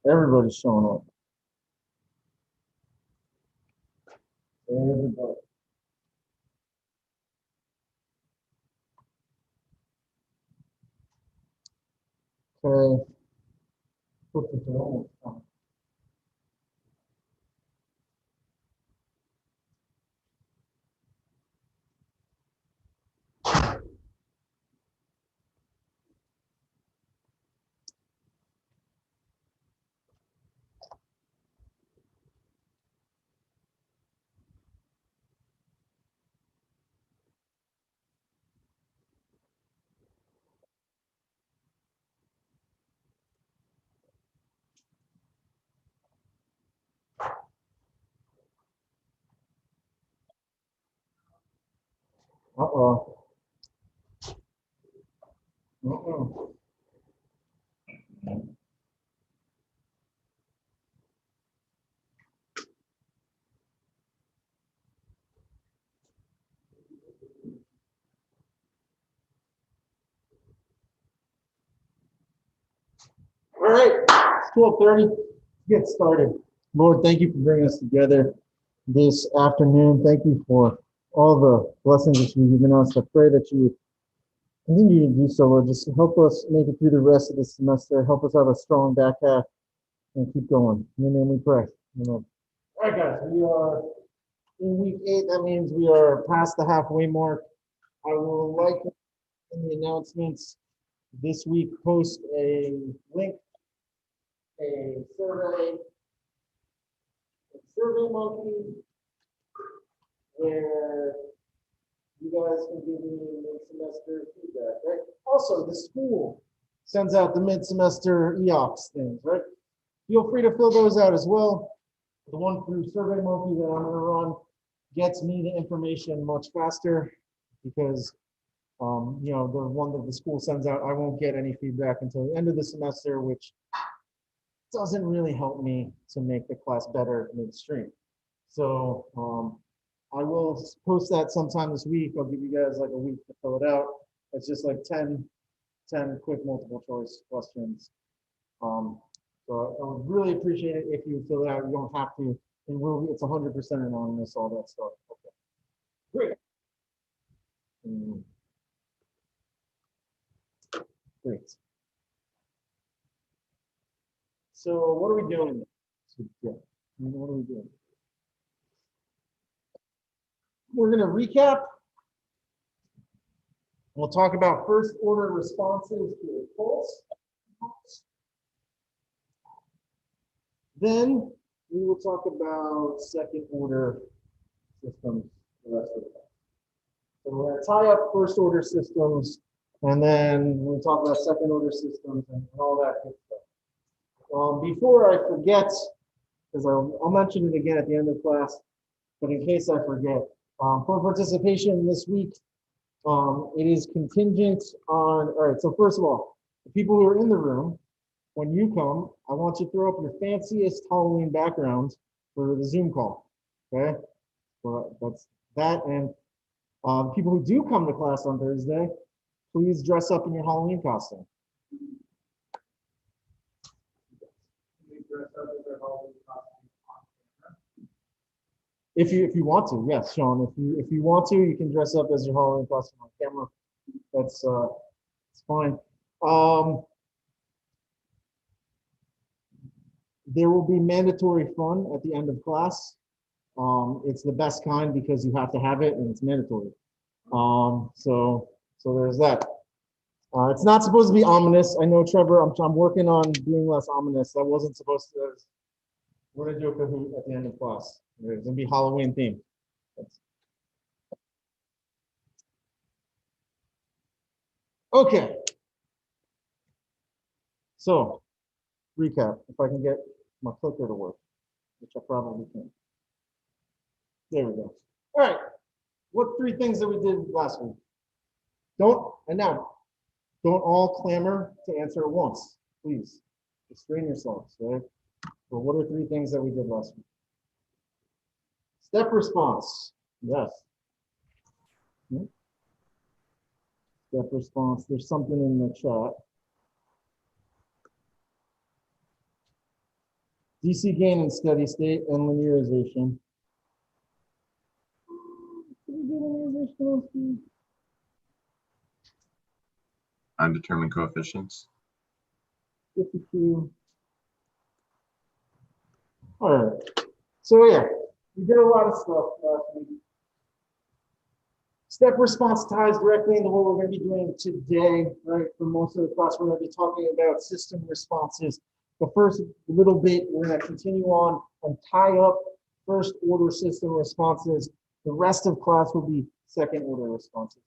Everybody's showing up. Everybody. Okay. Put the door on. Uh-oh. Uh-oh. All right, it's 12:30. Get started. Lord, thank you for bringing us together this afternoon. Thank you for all the blessings that you've given us. I pray that you continue to do so, Lord. Just help us make it through the rest of the semester. Help us have a strong back half and keep going. In your name we pray. Amen. All right, guys, we are in week 8. That means we are past the halfway mark. I will, like in the announcements, this week post a link, a survey monkey, where you guys can give me mid-semester feedback, right? Also, the school sends out the mid-semester EOPS things, right? Feel free to fill those out as well. The one through SurveyMonkey that I'm going to run gets me the information much faster because, you know, the one that the school sends out, I won't get any feedback until the end of the semester, which doesn't really help me to make the class better midstream. So I will post that sometime this week. I'll give you guys like a week to fill it out. It's just like 10 quick multiple choice questions. So I would really appreciate it if you fill it out. You don't have to. It will be, it's 100% anonymous, all that stuff. Okay, great. Great. So what are we doing? Yeah. What are we doing? We're going to recap. We'll talk about first order responses to a pulse. Then we will talk about second order systems the rest of the time. So we're going to tie up first order systems, and then we'll talk about second order systems and all that good stuff. Before I forget, because I'll mention it again at the end of class, but in case I forget, for participation this week, it is contingent on, all right, so first of all, the people who are in the room, when you come, I want you to throw up your fanciest Halloween background for the Zoom call, okay? So that's that, and people who do come to class on Thursday, please dress up in your Halloween costume. If you want to, yes, Sean. If you want to, you can dress up as your Halloween costume on camera. That's it's fine. There will be mandatory fun at the end of class. It's the best kind because you have to have it and it's mandatory. So there's that. It's not supposed to be ominous. I know, Trevor. I'm working on being less ominous. That wasn't supposed to. We're gonna do a Kahoot at the end of class. It's gonna be Halloween themed. Okay. So recap. If I can get my clicker to work, which I probably can. There we go. All right. What 3 things that we did last week? And now, don't all clamor to answer at once, please. Restrain yourselves, right? But what are 3 things that we did last week? Step response, yes. Step response, there's something in the chat. DC gain in steady state and linearization. Did we do linearization? Undetermined coefficients. 52. All right. So yeah, we did a lot of stuff last week. Step response ties directly into what we're going to be doing today, right? For most of the class, we're going to be talking about system responses. The first little bit, we're going to continue on and tie up first order system responses. The rest of class will be second order responses.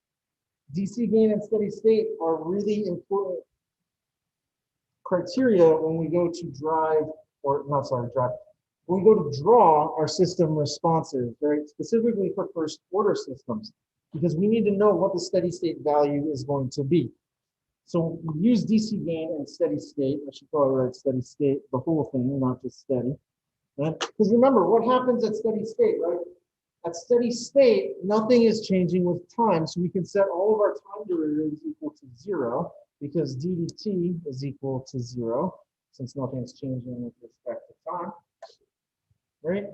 DC gain and steady state are really important criteria when we go to drive, or not sorry, drive. When we go to draw our system responses, right? Specifically for first order systems, because we need to know what the steady state value is going to be. So we use DC gain and steady state. I should probably write steady state, the whole thing, not just steady. Right? Because remember, what happens at steady state, right? At steady state, nothing is changing with time. So we can set all of our time derivatives equal to 0 because d dt is equal to 0 since nothing's changing with respect to time. Right?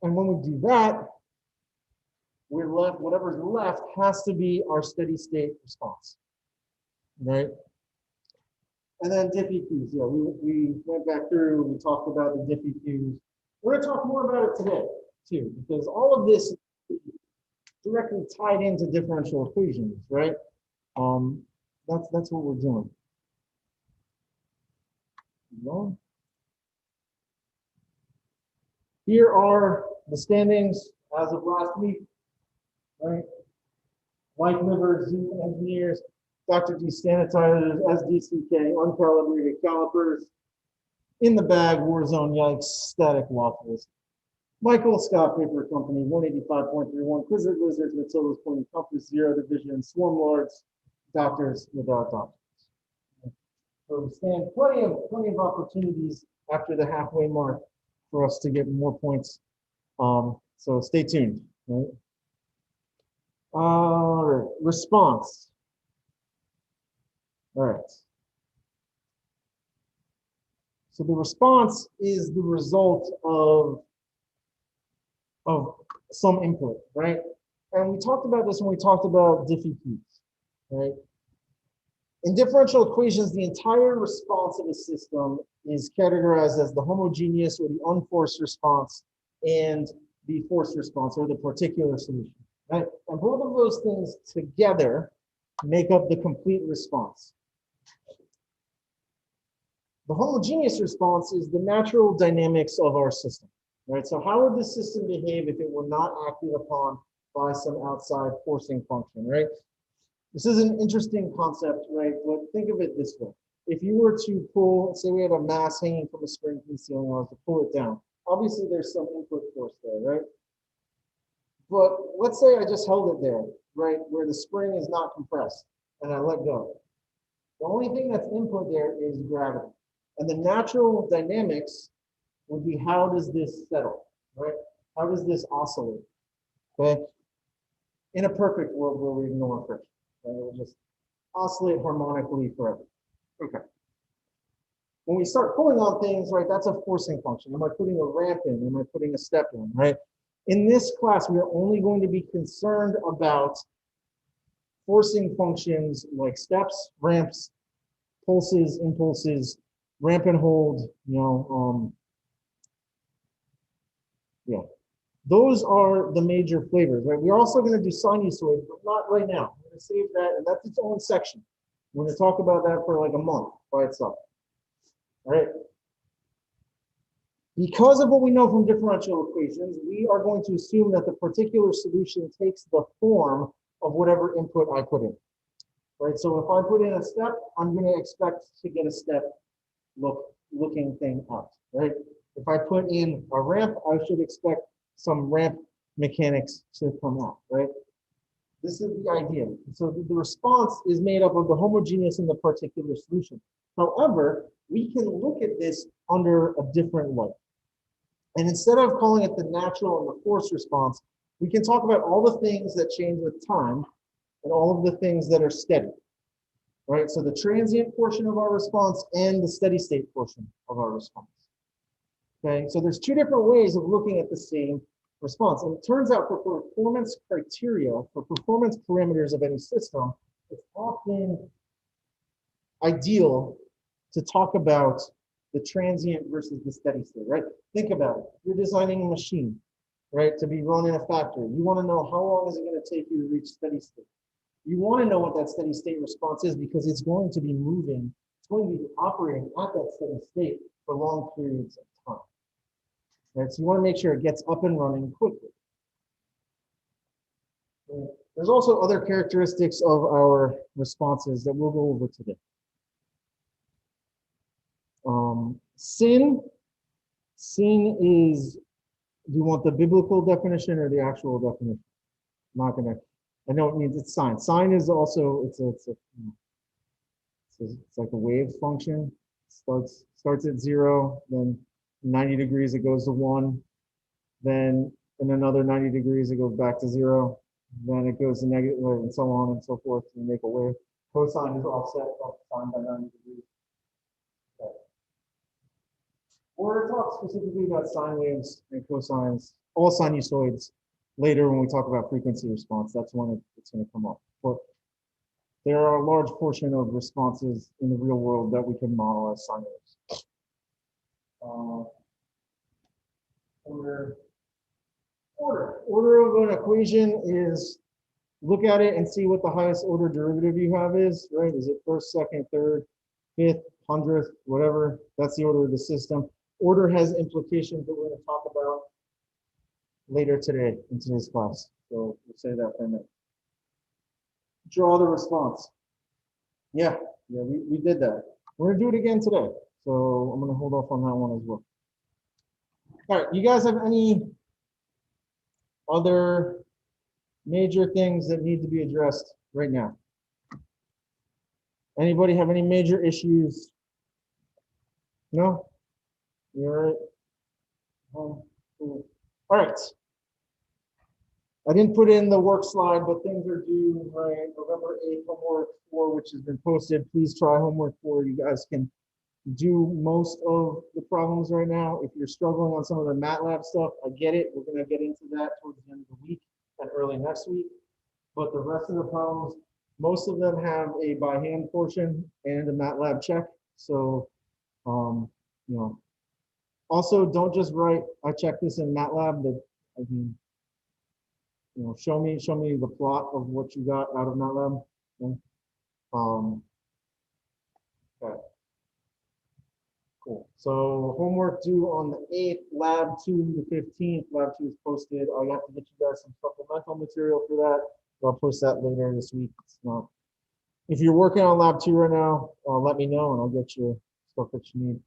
And when we do that, we're left, whatever's left has to be our steady state response. Right? And then diffie-qs. Yeah, we went back through, we talked about the diffie-qs. We're going to talk more about it today, too, because all of this is directly tied into differential equations, right? That's what we're doing. Here are the standings as of last week, right? White liver, Zoom engineers, Dr. D sanitizers, SDCK, uncalibrated calipers, in the bag, Warzone, yikes, static waffles. Michael Scott Paper Company, 185.31, Quizzard Lizards, Matilda's Pointing Compass, Zero Division, Swarm Lords, Doctors without doctors. So we stand plenty of opportunities after the halfway mark for us to get more points. So stay tuned, right? All right, response. All right. So the response is the result of some input, right? And we talked about this when we talked about diffie-qs, right? In differential equations, the entire response of a system is categorized as the homogeneous or the unforced response and the forced response or the particular solution, right? And both of those things together make up the complete response. The homogeneous response is the natural dynamics of our system, right? So how would the system behave if it were not acted upon by some outside forcing function, right? This is an interesting concept, right? But think of it this way. If you were to pull, say we had a mass hanging from a spring from the ceiling, I was to pull it down. Obviously there's some input force there, right? But let's say I just held it there, right? Where the spring is not compressed and I let go. The only thing that's input there is gravity. And the natural dynamics would be, how does this settle, right? How does this oscillate, okay? In a perfect world where we ignore friction, right? It will just oscillate harmonically forever, okay? When we start pulling on things, right, that's a forcing function. Am I putting a ramp in? Am I putting a step in, right? In this class, we are only going to be concerned about forcing functions like steps, ramps, pulses, impulses, ramp and hold, yeah. Those are the major flavors, right? We're also going to do sinusoid, but not right now. I'm going to save that, and that's its own section. We're going to talk about that for like a month by itself. All right. Because of what we know from differential equations, we are going to assume that the particular solution takes the form of whatever input I put in. Right? So if I put in a step, I'm going to expect to get a step looking thing out, right? If I put in a ramp, I should expect some ramp mechanics to come out, right? This is the idea. So the response is made up of the homogeneous and the particular solution. However, we can look at this under a different light. And instead of calling it the natural and the forced response, we can talk about all the things that change with time and all of the things that are steady. Right, so the transient portion of our response and the steady state portion of our response. Okay, so there's two different ways of looking at the same response. And it turns out for performance criteria, for performance parameters of any system, it's often ideal to talk about the transient versus the steady state, right? Think about it. You're designing a machine, right, to be run in a factory. You want to know how long is it going to take you to reach steady state. You want to know what that steady state response is because it's going to be moving, it's going to be operating at that steady state for long periods of time. Right? So you want to make sure it gets up and running quickly. There's also other characteristics of our responses that we'll go over today. Sin is, do you want the biblical definition or the actual definition? I'm not gonna, I know it means it's sine. Sine is also, it's like a wave function. Starts at 0, then 90 degrees it goes to 1, then in another 90 degrees it goes back to 0, then it goes to negative, and so on and so forth to make a wave. Cosine is offset of sine by 90 degrees. Okay. We're going to talk specifically about sine waves and cosines, all sinusoids, later when we talk about frequency response. That's when it's going to come up. But there are a large portion of responses in the real world that we can model as sine waves. Order of an equation is look at it and see what the highest order derivative you have is, right? Is it first, second, third, fifth, hundredth, whatever? That's the order of the system. Order has implications that we're going to talk about later today in today's class. So we'll say that for a minute. Draw the response. Yeah, we did that. We're going to do it again today. So I'm going to hold off on that one as well. All right, you guys have any other major things that need to be addressed right now? Anybody have any major issues? No? You're all right. All right. I didn't put in the work slide, but things are due, right? November 8th, homework 4, which has been posted. Please try homework 4. You guys can do most of the problems right now. If you're struggling on some of the MATLAB stuff, I get it. We're going to get into that towards the end of the week and early next week. But the rest of the problems, most of them have a by hand portion and a MATLAB check. So, you know, also don't just write, I checked this in MATLAB, that, I mean, you know, show me the plot of what you got out of MATLAB. Okay. Okay. Cool. So homework due on the 8th, lab 2 the 15th. Lab 2 is posted. I have to get you guys some supplemental material for that. I'll post that later this week. It's not, if you're working on lab 2 right now, let me know and I'll get you stuff that you need.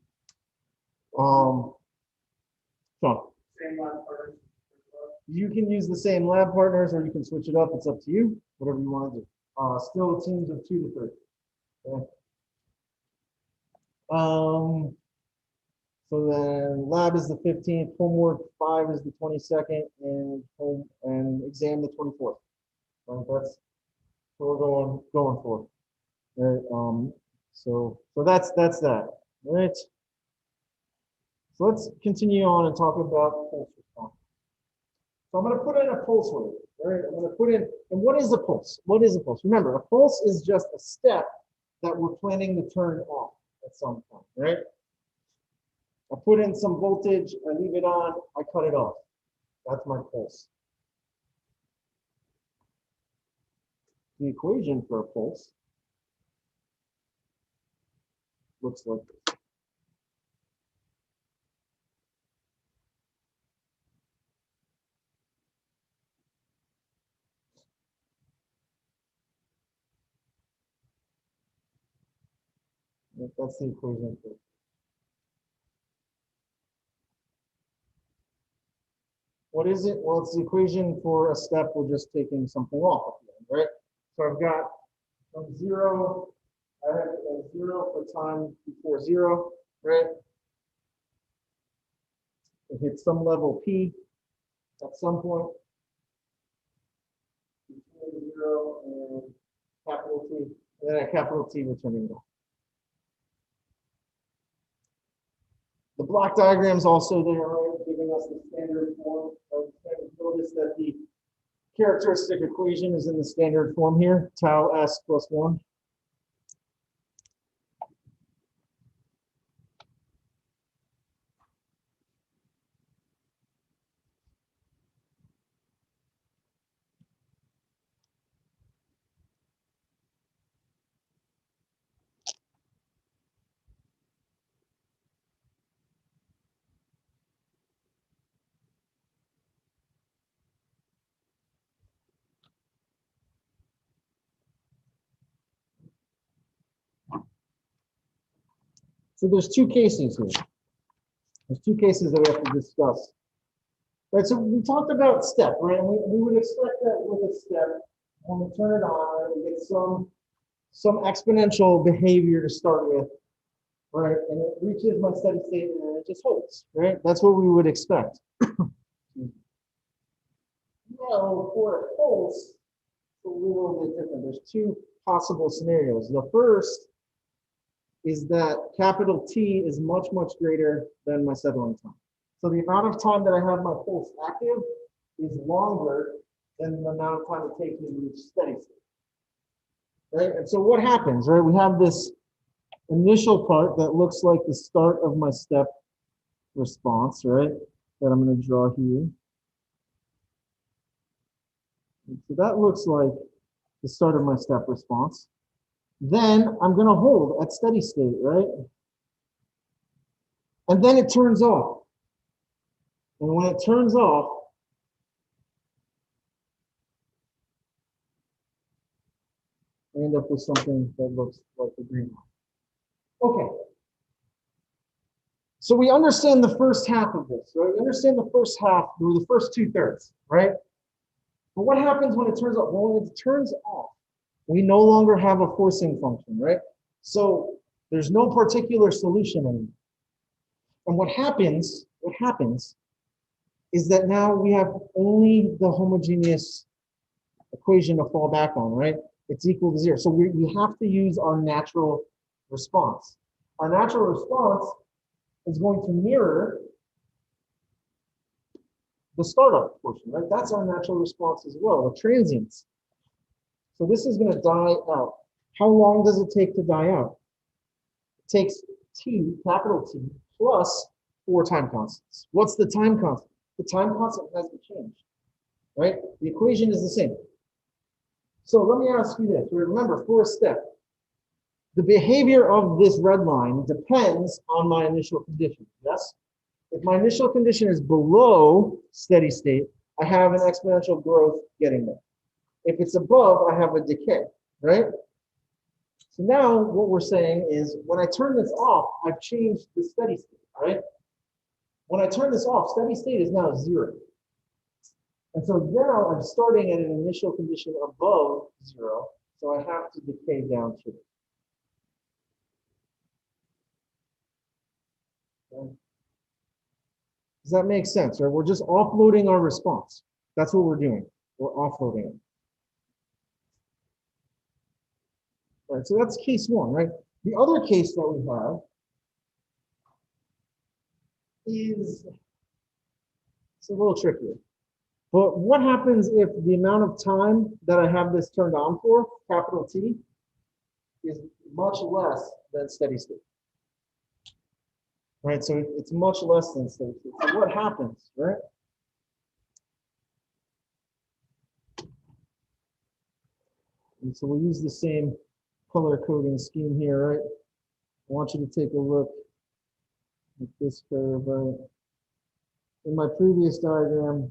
Sean. Same lab partners. You can use the same lab partners or you can switch it up. It's up to you, whatever you want to do. Still teams of 2 to 3. Okay. So then lab is the 15th, homework 5 is the 22nd, and exam the 24th. Right? That's what we're going for. Right. So that's that. All right. So let's continue on and talk about pulse response. So I'm going to put in a pulse wave. Right? I'm going to put in, and what is a pulse? What is a pulse? Remember, a pulse is just a step that we're planning to turn off at some point, right? I put in some voltage, I leave it on, I cut it off. That's my pulse. The equation for a pulse looks like this. That's the equation for it. What is it? Well, it's the equation for a step we're just taking something off at the end, right? So I've got from 0, I have it as 0 for time before 0, right? It hits some level P at some point. Between 0 and capital T, and then at capital T returning it off. The block diagram is also there, right, giving us the standard form. Notice that the characteristic equation is in the standard form here, tau s plus 1. So there's two cases here. There's two cases that we have to discuss. Right, so we talked about step, right? And we would expect that with a step, when we turn it on, right, we get some exponential behavior to start with, right? And it reaches my steady state and it just holds, right? That's what we would expect. Well, for a pulse, it's a little bit different. There's two possible scenarios. The first is that capital T is much, much greater than my settling time. So the amount of time that I have my pulse active is longer than the amount of time it takes me to reach steady state. Right? And so what happens, right? We have this initial part that looks like the start of my step response, right? That I'm going to draw here. And so that looks like the start of my step response. Then I'm going to hold at steady state, right? And then it turns off. And when it turns off, I end up with something that looks like the green line. Okay. So we understand the first half of this, right? We understand the first half, or the first 2/3, right? But what happens when it turns off? Well, when it turns off, we no longer have a forcing function, right? So there's no particular solution anymore. And what happens is that now we have only the homogeneous equation to fall back on, right? It's equal to 0. So we have to use our natural response. Our natural response is going to mirror the startup portion, right? That's our natural response as well, the transients. So this is going to die out. How long does it take to die out? It takes T, capital T, plus 4 time constants. What's the time constant? The time constant hasn't changed, right? The equation is the same. So let me ask you this. Remember, for a step, the behavior of this red line depends on my initial condition, yes? If my initial condition is below steady state, I have an exponential growth getting there. If it's above, I have a decay, right? So now what we're saying is when I turn this off, I've changed the steady state, right? When I turn this off, steady state is now 0. And so now I'm starting at an initial condition above 0, so I have to decay down to it. Okay. Does that make sense, right? We're just offloading our response. That's what we're doing. We're offloading it. All right, so that's case 1, right? The other case that we have is, it's a little trickier. But what happens if the amount of time that I have this turned on for, capital T, is much less than steady state? Right, so it's much less than steady state. So what happens, right? And so we'll use the same color coding scheme here, right? I want you to take a look at this curve, right? In my previous diagram,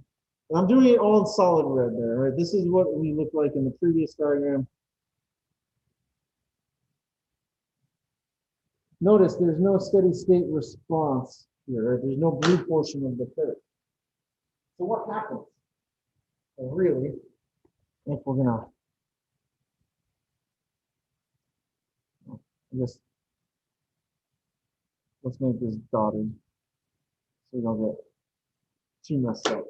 and I'm doing it all in solid red there, right? This is what we look like in the previous diagram. Notice there's no steady state response here, right? There's no blue portion of the curve. So what happens? Well, really, if we're gonna, let's make this dotted so we don't get too messed up.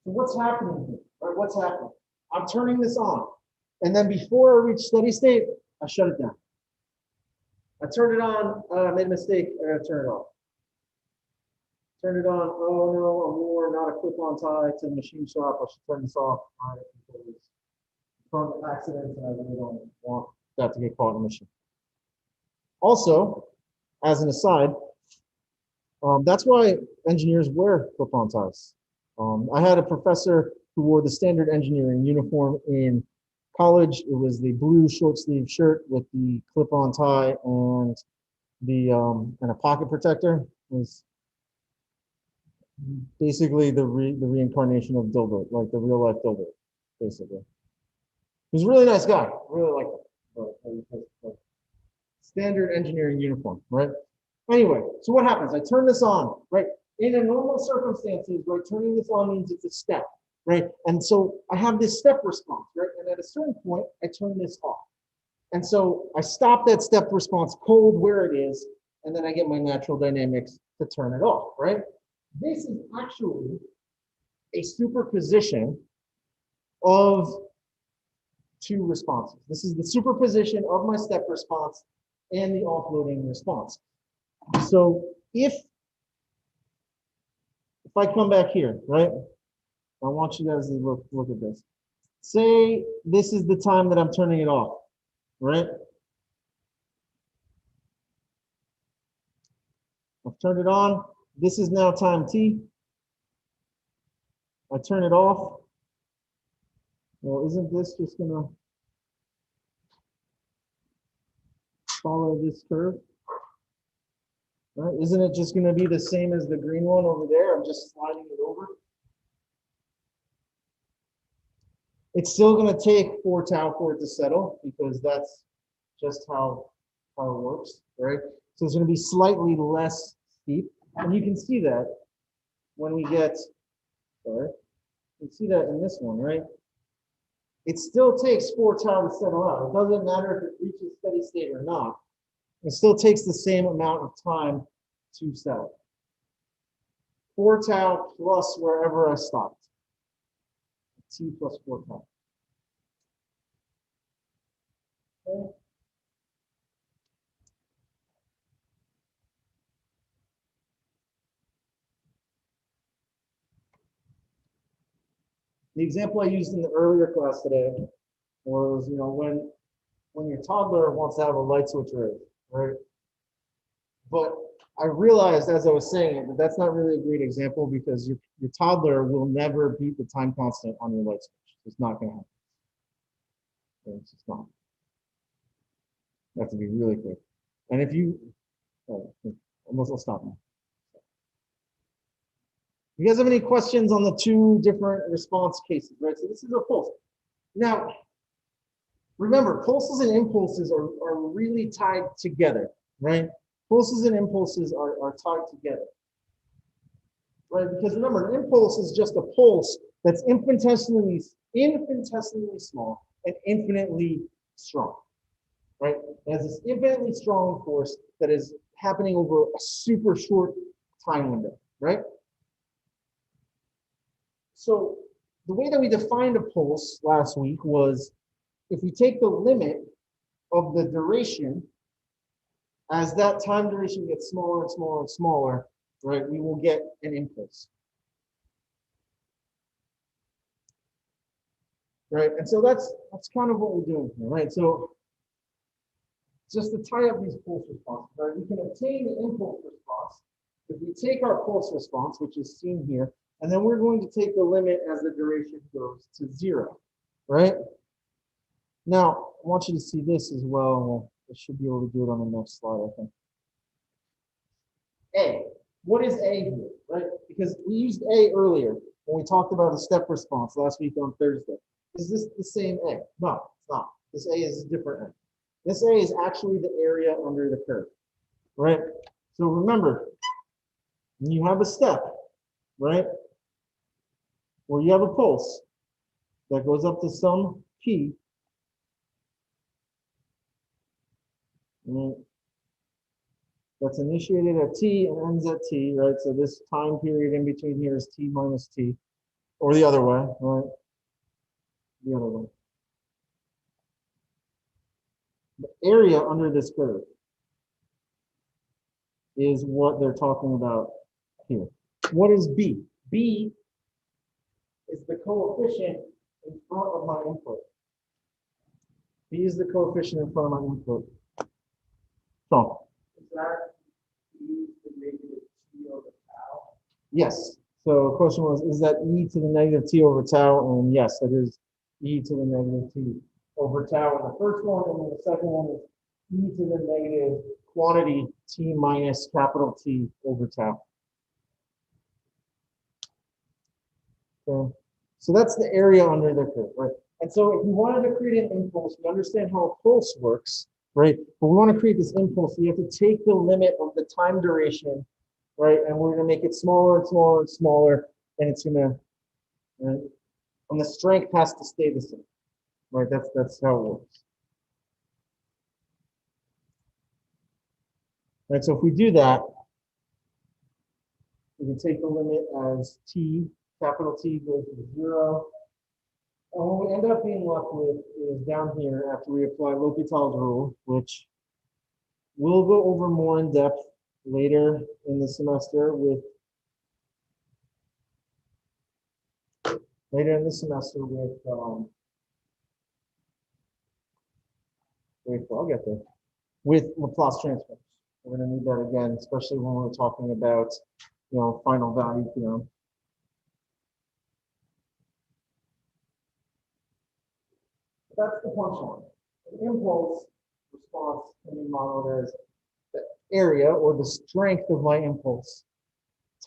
So what's happening here? Right? What's happening? I'm turning this on, and then before I reach steady state, I shut it down. I turned it on, I made a mistake, I gotta turn it off. Turn it on. Oh no, a more not a clip-on tie to the machine shop. I should turn this off. Because from accidents, and I really don't want that to get caught in the machine. Also, as an aside, that's why engineers wear clip-on ties. I had a professor who wore the standard engineering uniform in college. It was the blue short sleeve shirt with the clip-on tie and the and a pocket protector. It was basically the reincarnation of Dilbert, like the real life Dilbert, basically. He was a really nice guy. Really liked him. But standard engineering uniform, right? Anyway, so what happens? I turn this on, right? In a normal circumstances, right, turning this on means it's a step, right? And so I have this step response, right? And at a certain point, I turn this off. And so I stop that step response cold where it is, and then I get my natural dynamics to turn it off, right? This is actually a superposition of two responses. This is the superposition of my step response and the offloading response. So if I come back here, right? I want you guys to look at this. Say this is the time that I'm turning it off, right? I've turned it on. This is now time T. I turn it off. Well, isn't this just gonna follow this curve? Right? Isn't it just gonna be the same as the green one over there? I'm just sliding it over. It's still gonna take 4 tau for it to settle because that's just how it works, right? So it's gonna be slightly less steep. And you can see that when we get, sorry, you can see that in this one, right? It still takes 4 tau to settle out. It doesn't matter if it reaches steady state or not. It still takes the same amount of time to settle. 4 tau plus wherever I stopped. T plus 4 tau. Okay. The example I used in the earlier class today was, when your toddler wants to have a light switch raised, right? But I realized as I was saying it that that's not really a great example because your toddler will never beat the time constant on your light switch. It's not going to happen. Okay, it's just not. You have to be really quick. And if you, almost I'll stop now. You guys have any questions on the 2 different response cases, right? So this is a pulse. Now, remember, pulses and impulses are really tied together, right? Pulses and impulses are tied together, right? Because remember, an impulse is just a pulse that's infinitesimally small and infinitely strong, right? It has this infinitely strong force that is happening over a super short time window, right? So the way that we defined a pulse last week was if we take the limit of the duration, as that time duration gets smaller and smaller and smaller, right, we will get an impulse. Right, and so that's kind of what we're doing here, right? So just to tie up these pulse responses, right, we can obtain the impulse response if we take our pulse response, which is seen here, and then we're going to take the limit as the duration goes to 0, right? Now, I want you to see this as well. I should be able to do it on the next slide, I think. A. What is A here, right? Because we used A earlier when we talked about a step response last week on Thursday. Is this the same A? No, it's not. This A is a different A. This A is actually the area under the curve, right? So remember, when you have a step, right, where you have a pulse that goes up to some P, that's initiated at T and ends at T, right? So this time period in between here is T minus T, or the other way, right? The other way. The area under this curve is what they're talking about here. What is B? B is the coefficient in front of my input. B is the coefficient in front of my input. So, Is that e to the negative t over tau? yes. So the question was, is that e to the negative t over tau? And yes, that is e to the negative t over tau in the first one, and then the second one is e to the negative quantity t minus capital T over tau. So that's the area under the curve, right? And so if we wanted to create an impulse, we understand how a pulse works, right? But we want to create this impulse, so you have to take the limit of the time duration, right? And we're going to make it smaller and smaller and smaller, and it's going to, right? And the strength has to stay the same, right? That's how it works. Right, so if we do that, we can take the limit as t, capital T goes to 0. And what we end up being left with is down here after we apply L'Hopital's rule, which we'll go over more in depth later in the semester with wait, I'll get there. With Laplace transforms. We're going to need that again, especially when we're talking about, final value theorem. That's the punchline. An impulse response can be modeled as the area or the strength of my impulse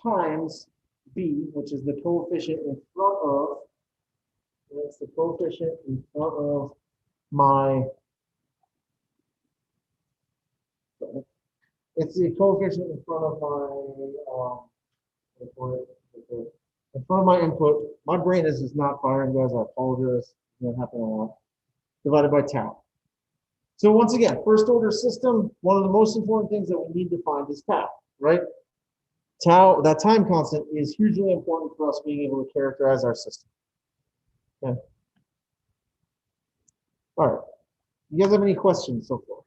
times B, which is the coefficient in front of, that's the coefficient in front of my, it's the coefficient in front of my, in front of my input. My brain is just not firing, guys. I apologize. It's going to happen a lot. Divided by tau. So once again, first order system, one of the most important things that we need to find is tau, right? Tau, that time constant, is hugely important for us being able to characterize our system. Okay. All right. You guys have any questions so far?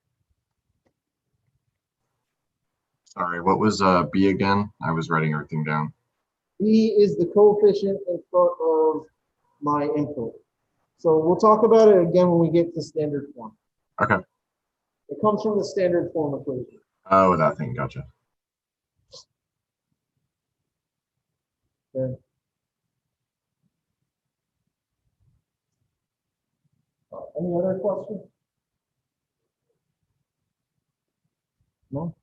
Sorry, what was B again? I was writing everything down. B is the coefficient in front of my input. So we'll talk about it again when we get to standard form. Okay. It comes from the standard form equation. Oh, that thing, gotcha. Okay. Any other questions? No?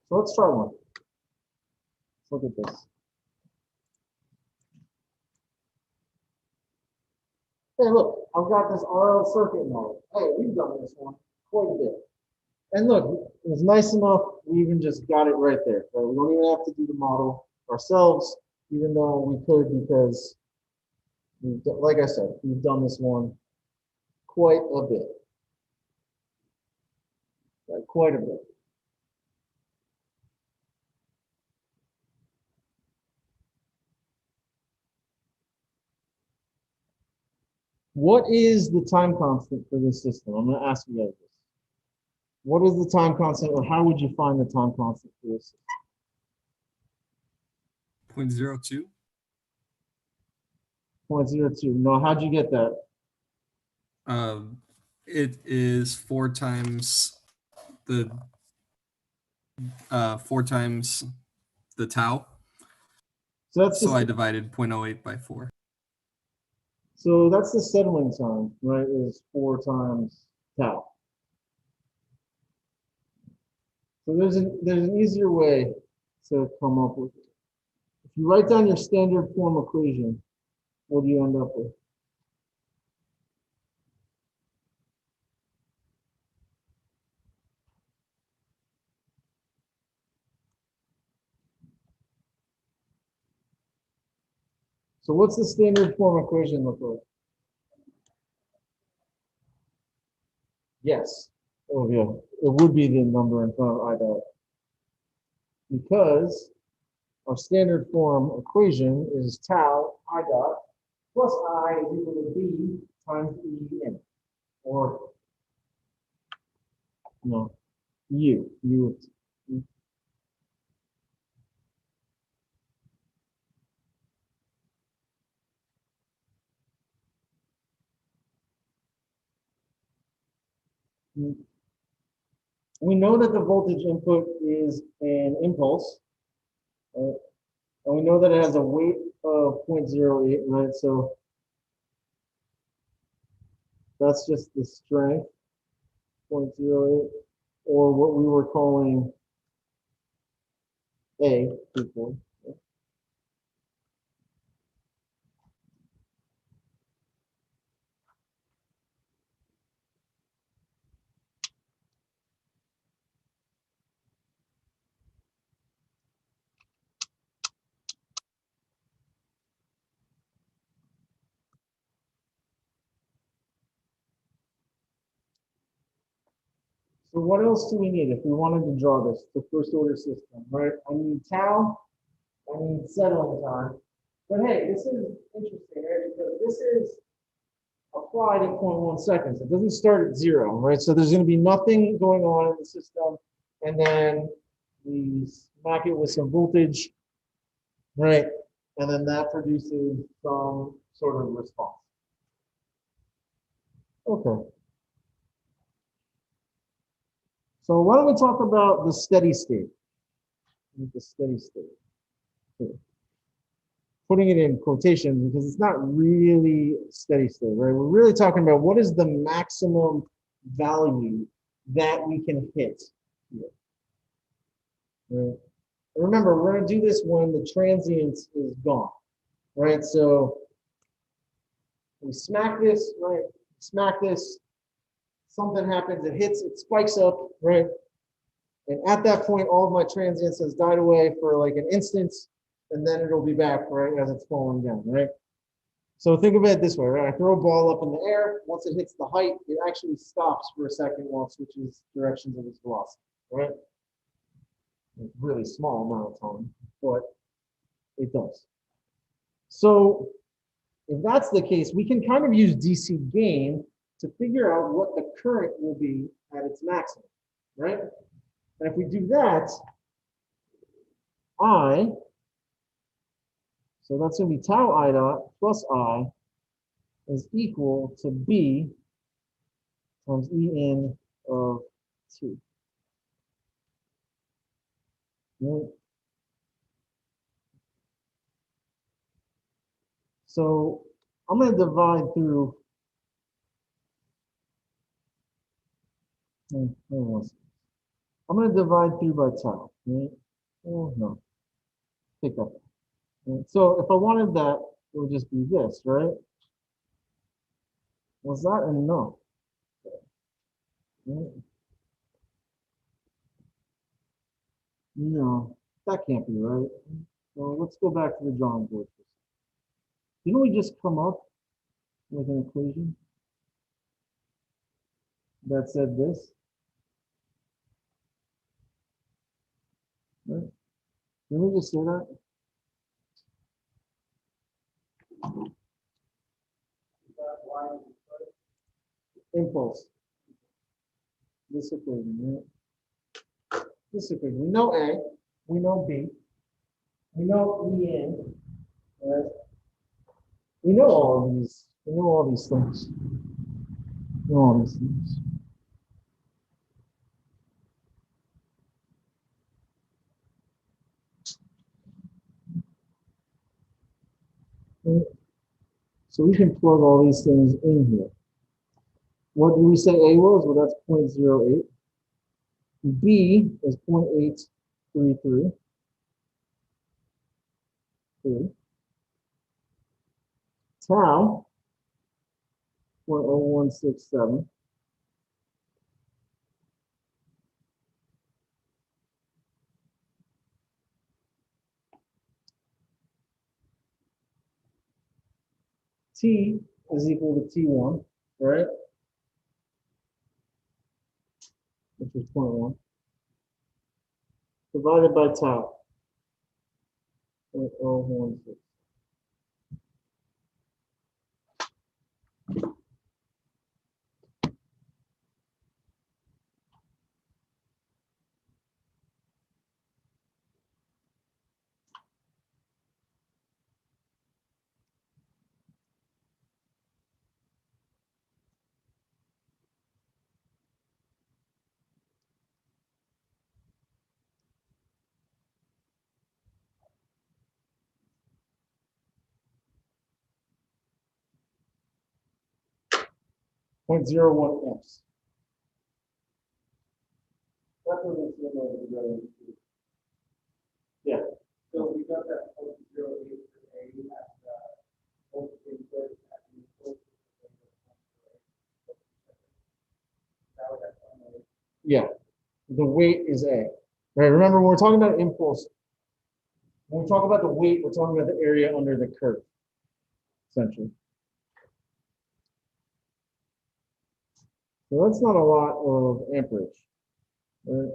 So let's try one. Let's look at this. Hey, look, I've got this RL circuit model. Hey, we've done this one quite a bit. And look, it was nice enough, we even just got it right there. Right? We don't even have to do the model ourselves, even though we could, because, like I said, we've done this one quite a bit. Right? Quite a bit. What is the time constant for this system? I'm going to ask you guys this. What is the time constant, or how would you find the time constant for this system? 0.02. 0.02. No, how'd you get that? It is 4 times the tau. So that's So I divided 0.08 by 4. So that's the settling time, right? Is 4 times tau. So there's an easier way to come up with it. If you write down your standard form equation, what do you end up with? So what's the standard form equation look like? Yes. Oh yeah, it would be the number in front of I dot. Because our standard form equation is tau I dot plus I is equal to B times E in, or no, U. We know that the voltage input is an impulse, right? And we know that it has a weight of 0.08, right? So that's just the strength, 0.08, or what we were calling A before. So what else do we need if we wanted to draw this, the first order system, right? I need tau, I need settling time. But hey, this is interesting, right? Because this is applied at 0.1 seconds. It doesn't start at 0, right? So there's going to be nothing going on in the system. And then we smack it with some voltage, right? And then that produces some sort of response. Okay. So why don't we talk about the steady state? The steady state. Here. Putting it in quotation because it's not really steady state, right? We're really talking about what is the maximum value that we can hit here. Right? Remember, we're going to do this when the transient is gone, right? So we smack this, right? Smack this, something happens, it hits, it spikes up, right? And at that point, all of my transients has died away for like an instant, and then it'll be back, right, as it's falling down, right? So think of it this way, right? I throw a ball up in the air. Once it hits the height, it actually stops for a second while it switches directions of its velocity, right? It's really small amount of time, but it does. So if that's the case, we can kind of use DC gain to figure out what the current will be at its maximum, right? And if we do that, so that's going to be tau I dot plus I is equal to B times E in of 2. Right? So I'm going to divide through. I'm going to divide through by tau. Right? Oh, no. Pick up. Right? So if I wanted that, it would just be this, right? Was that enough? Right? No, that can't be right. Well, let's go back to the drawing board. Didn't we just come up with an equation that said this? Right? Didn't we just say that? Impulse. This equation, right? This equation. We know A, we know B, we know E in, right? We know all of these. We know all these things. We know all these things. Right? So we can plug all these things in here. What do we say A was? Well, that's 0.08. B is 0.833. Tau, 0.0167. T is equal to T1, right? Which is 0.1. Divided by tau. 0.016. Point 0.01 amps. That's what it's in there. Yeah. So we got that 0.08 per A at voltage input at the input. That was at 0.08. Yeah. The weight is A. Right. Remember, when we're talking about impulse, when we talk about the weight, we're talking about the area under the curve, essentially. So that's not a lot of amperage, right?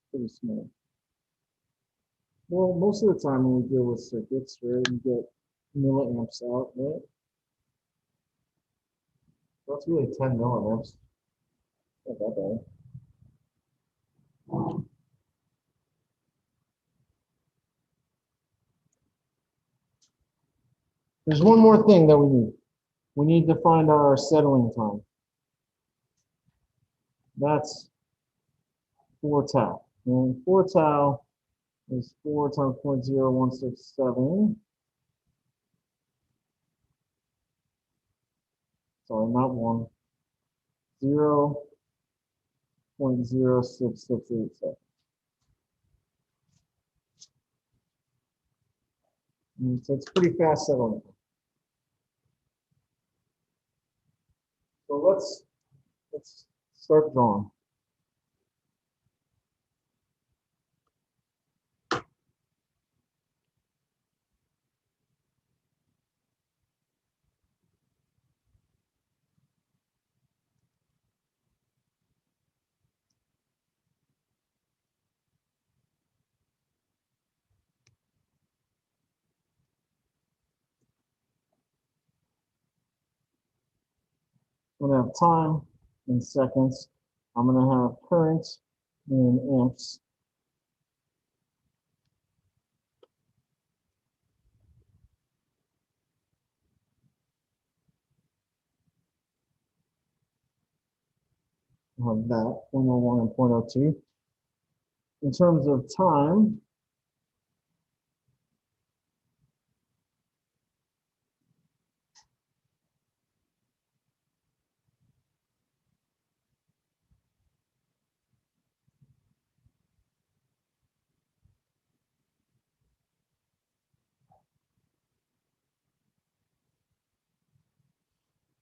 Pretty small. Well, most of the time when we deal with circuits, right, we get milliamps out, right? That's really 10 milliamps. Not that bad. There's one more thing that we need. We need to find our settling time. That's 4 tau. And 4 tau is 4 times 0.0167. Sorry, not 1. 0.0668 seconds. So it's pretty fast settling. So let's start drawing. I'm going to have time in seconds. I'm going to have current in amps. I'll have that, 0.01 and 0.02. In terms of time,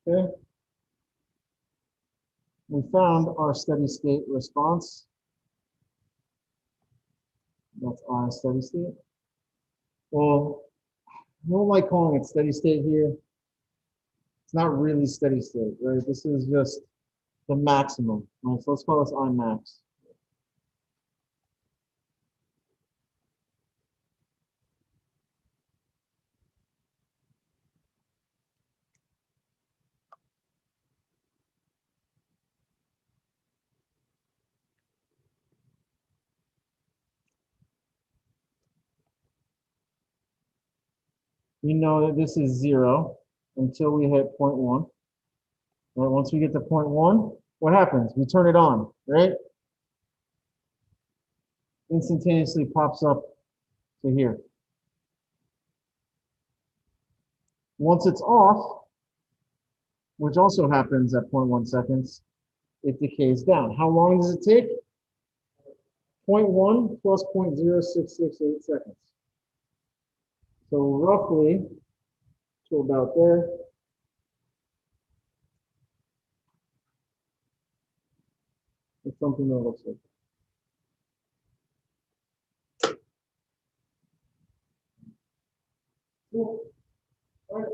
okay, we found our steady state response. That's I steady state. Well, I don't like calling it steady state here. It's not really steady state, right? This is just the maximum, right? So let's call this I max. We know that this is 0 until we hit 0.1. Right, once we get to 0.1, what happens? We turn it on, right? Instantaneously pops up to here. Once it's off, which also happens at 0.1 seconds, it decays down. How long does it take? 0.1 plus 0.0668 seconds. So roughly to about there. It's something that looks like. Cool. All right.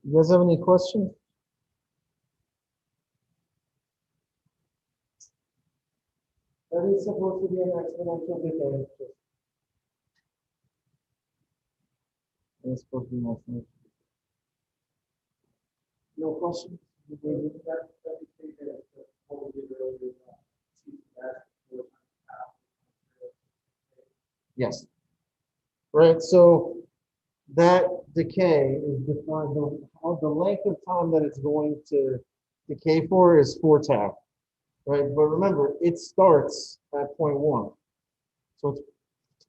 You guys have any questions? That is supposed to be an exponential decay. It's supposed to be an exponential. No questions? That we think that what we did earlier, see that 4 times half. Yes. Right, so that decay is defined, the length of time that it's going to decay for is 4 tau, right? But remember, it starts at 0.1. So it's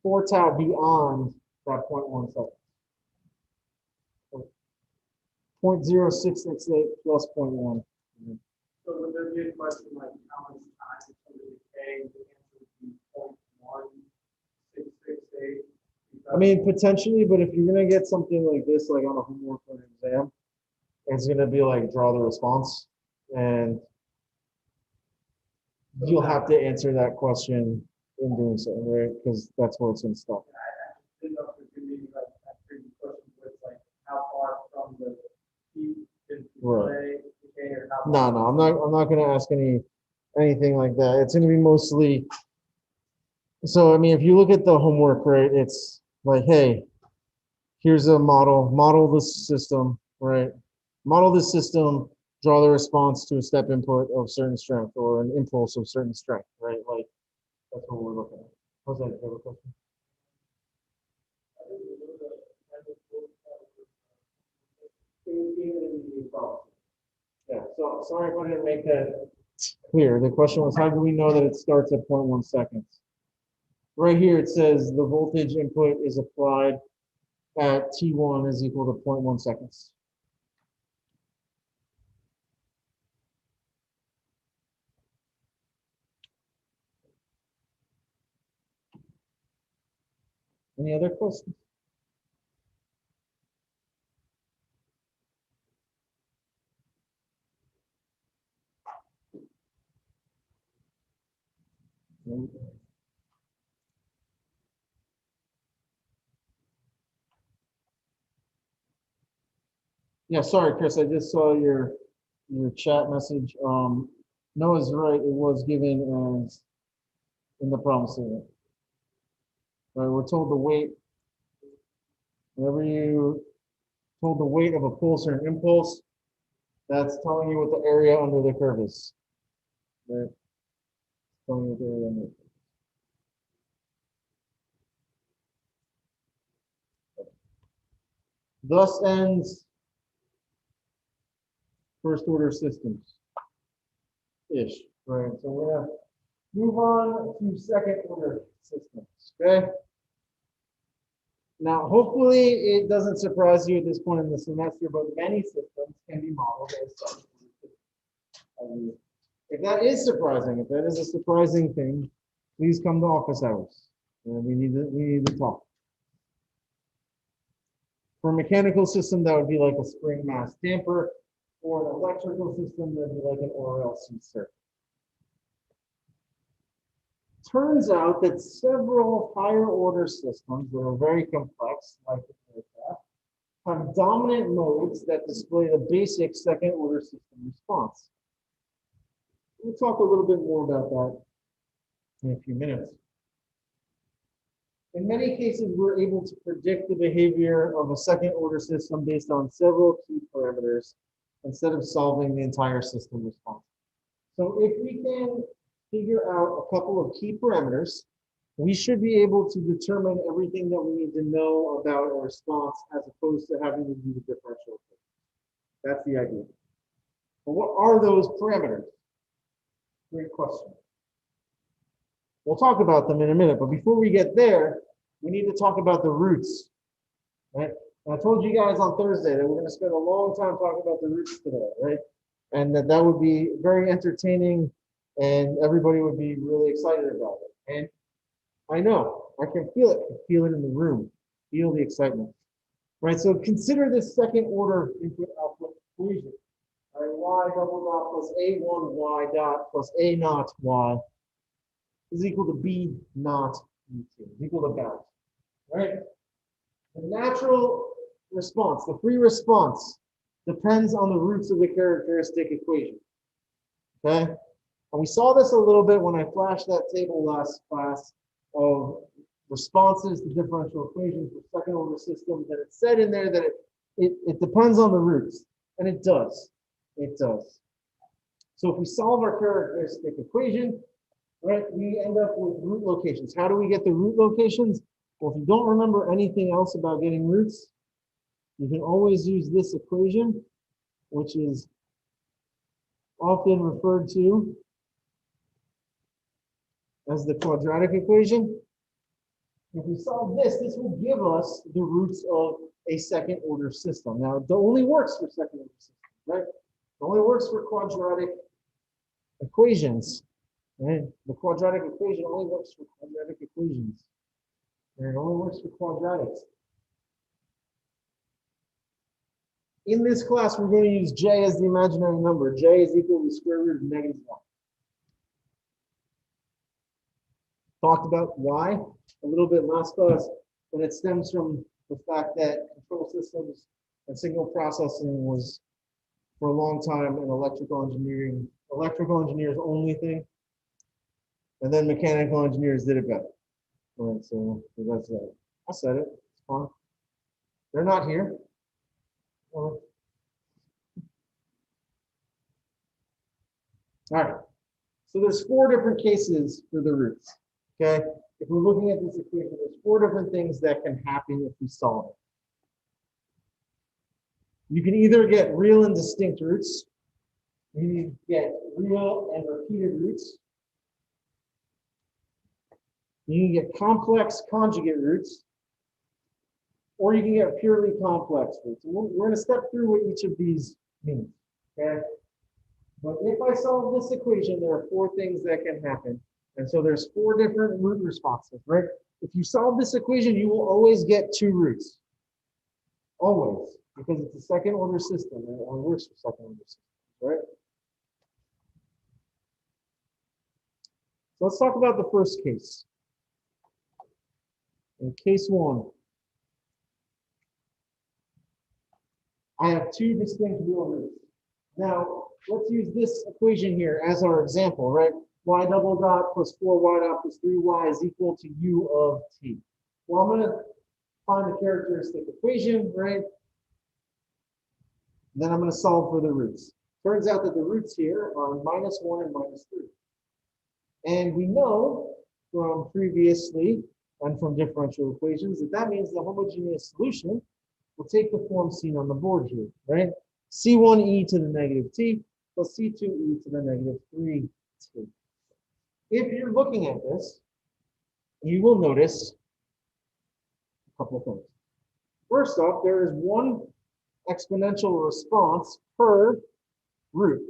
4 tau beyond that 0.1 second. 0.0668 plus 0.1. So would there be a question like how much time until the decay? The answer would be 0.1668. I mean, potentially, but if you're gonna get something like this, like on a homework or an exam, it's gonna be like draw the response, and you'll have to answer that question in doing so, right? Because that's where it's gonna stop. I didn't know if there could be like that previous question with like how far from the heat is Right. decay or how. No, I'm not gonna ask anything like that. It's gonna be mostly. So I mean, if you look at the homework, right, it's like, hey, here's a model this system, right? Model this system, draw the response to a step input of certain strength or an impulse of certain strength, right? Like that's what we're looking at. How's that? Do you have a question? Yeah, so sorry if I didn't make that clear. The question was, how do we know that it starts at 0.1 seconds? Right here, it says the voltage input is applied at T1 is equal to 0.1 seconds. Any other questions? Yeah, sorry, Chris, I just saw your chat message. Noah's right, it was given as in the problem statement. Right, we're told the weight, whenever you told the weight of a pulse or an impulse, that's telling you what the area under the curve is. Right? Telling you what the area under the curve is. Thus ends first order systems. Ish. Right. So we're gonna move on to second order systems. Okay. Now, hopefully it doesn't surprise you at this point in the semester, but many systems can be modeled as such. If that is surprising, if that is a surprising thing, please come to office hours. We need to talk. For a mechanical system, that would be like a spring mass damper. For an electrical system, that'd be like an RLC circuit. Turns out that several higher order systems that are very complex, like the aircraft, have dominant modes that display the basic second order system response. We'll talk a little bit more about that in a few minutes. In many cases, we're able to predict the behavior of a second order system based on several key parameters instead of solving the entire system response. So if we can figure out a couple of key parameters, we should be able to determine everything that we need to know about a response as opposed to having to do the differential equation. That's the idea. But what are those parameters? Great question. We'll talk about them in a minute, but before we get there, we need to talk about the roots. Right? And I told you guys on Thursday that we're going to spend a long time talking about the roots today, right? And that would be very entertaining and everybody would be really excited about it. And I know, I can feel it. I can feel it in the room. Feel the excitement. Right, so consider this second order input output equation. All right, y double dot plus a1 y dot plus a naught y is equal to b naught u2, is equal to balance. Right? The natural response, the free response depends on the roots of the characteristic equation. Okay? And we saw this a little bit when I flashed that table last class of responses to differential equations for second order systems, and it said in there that it depends on the roots, and it does. It does. So if we solve our characteristic equation, right, we end up with root locations. How do we get the root locations? Well, if you don't remember anything else about getting roots, you can always use this equation, which is often referred to as the quadratic equation. If we solve this, this will give us the roots of a second order system. Now, it only works for second order systems, right? It only works for quadratic equations, right? The quadratic equation only works for quadratic equations. And it only works for quadratics. In this class, we're going to use j as the imaginary number. J is equal to the square root of -1. Talked about why a little bit last class, and it stems from the fact that control systems and signal processing was for a long time an electrical engineers only thing, and then mechanical engineers did it better. All right, so that's that. I said it. It's fine. They're not here. All right. So there's 4 different cases for the roots. Okay. If we're looking at this equation, there's 4 different things that can happen if we solve it. You can either get real and distinct roots. You can get real and repeated roots. You can get complex conjugate roots, or you can get purely complex roots. And we're going to step through what each of these means. Okay. But if I solve this equation, there are 4 things that can happen. And so there's 4 different root responses, right? If you solve this equation, you will always get 2 roots. Always. Because it's a second order system. And it only works for second order systems, right? So let's talk about the first case. In case 1, I have 2 distinct real roots. Now, let's use this equation here as our example, right? Y double dot plus 4y dot plus 3y is equal to u of t. Well, I'm going to find the characteristic equation, right? Then I'm going to solve for the roots. Turns out that the roots here are -1 and -3. And we know from previously and from differential equations that that means the homogeneous solution will take the form seen on the board here, right? C1e to the -t plus C2e to the -3t. If you're looking at this, you will notice a couple of things. First off, there is 1 exponential response per root.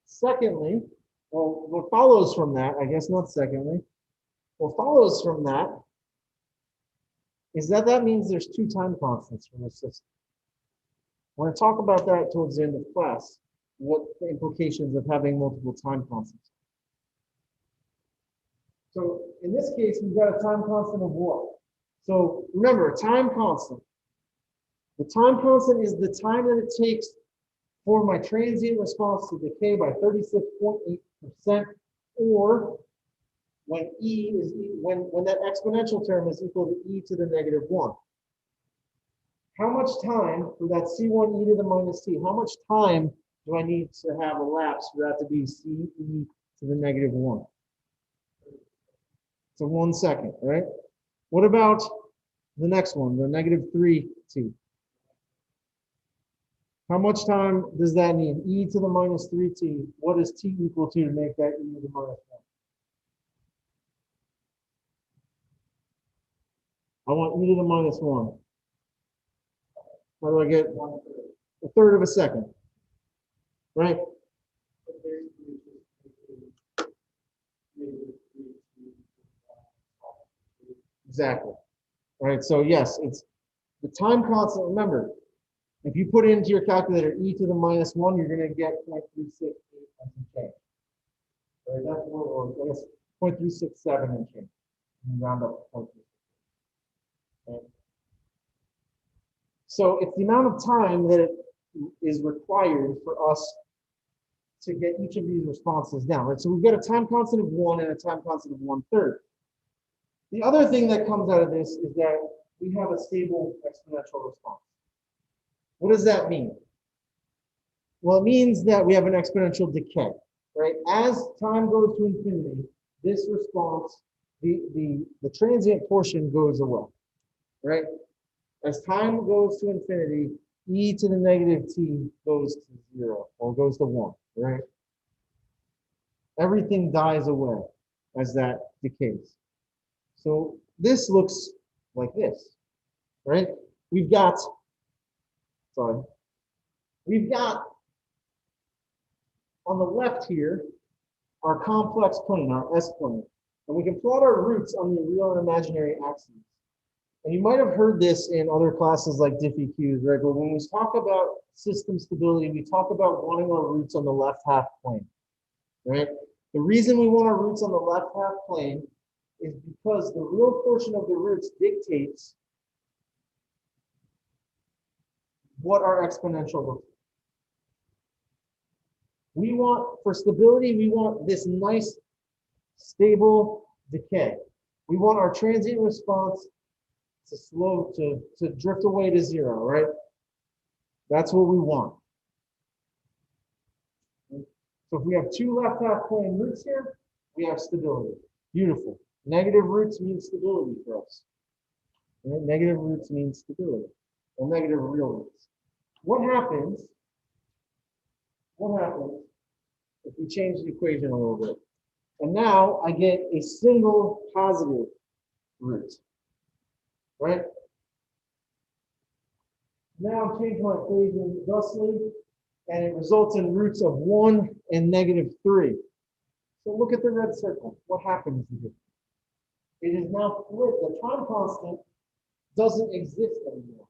Secondly, well, what follows from that, I guess not secondly, what follows from that is that that means there's 2 time constants for this system. We're going to talk about that towards the end of class, what the implications of having multiple time constants. So in this case, we've got a time constant of what? So remember, a time constant. The time constant is the time that it takes for my transient response to decay by 36.8%, or when when that exponential term is equal to e to the -1. How much time for that C1e to the -t? How much time do I need to have elapsed for that to be CE to the -1? So 1 second, right? What about the next one, the -3t? How much time does that need? E to the -3t. What is t equal to make that e to the -1? I want e to the -1. How do I get 1/3 of a second? Right? Exactly. All right, so yes, it's the time constant. Remember, if you put into your calculator e to the -1, you're going to get 0.368 and some change. Right, that's more, or I guess 0.367 and change. And round up to 0.3. Okay. So it's the amount of time that it is required for us to get each of these responses down, right? So we've got a time constant of 1 and a time constant of 1/3. The other thing that comes out of this is that we have a stable exponential response. What does that mean? Well, it means that we have an exponential decay, right? As time goes to infinity, this response, the transient portion goes away, right? As time goes to infinity, e to the negative t goes to 0 or goes to 1, right? Everything dies away as that decays. So this looks like this, right? We've got on the left here our complex plane, our S-plane. And we can plot our roots on the real and imaginary axes. And you might have heard this in other classes like diffie-qs, right? But when we talk about system stability, we talk about wanting our roots on the left half plane, right? The reason we want our roots on the left half plane is because the real portion of the roots dictates what our exponential looks like. We want, for stability, we want this nice, stable decay. We want our transient response to drift away to 0, right? That's what we want. So if we have two left half plane roots here, we have stability. Beautiful. Negative roots mean stability for us. Right? Negative roots mean stability. Or negative real roots. What happens if we change the equation a little bit? And now I get a single positive root, right? Now I'm changing my equation thusly, and it results in roots of 1 and -3. So look at the red circle. What happens here? It is now flipped. The time constant doesn't exist anymore,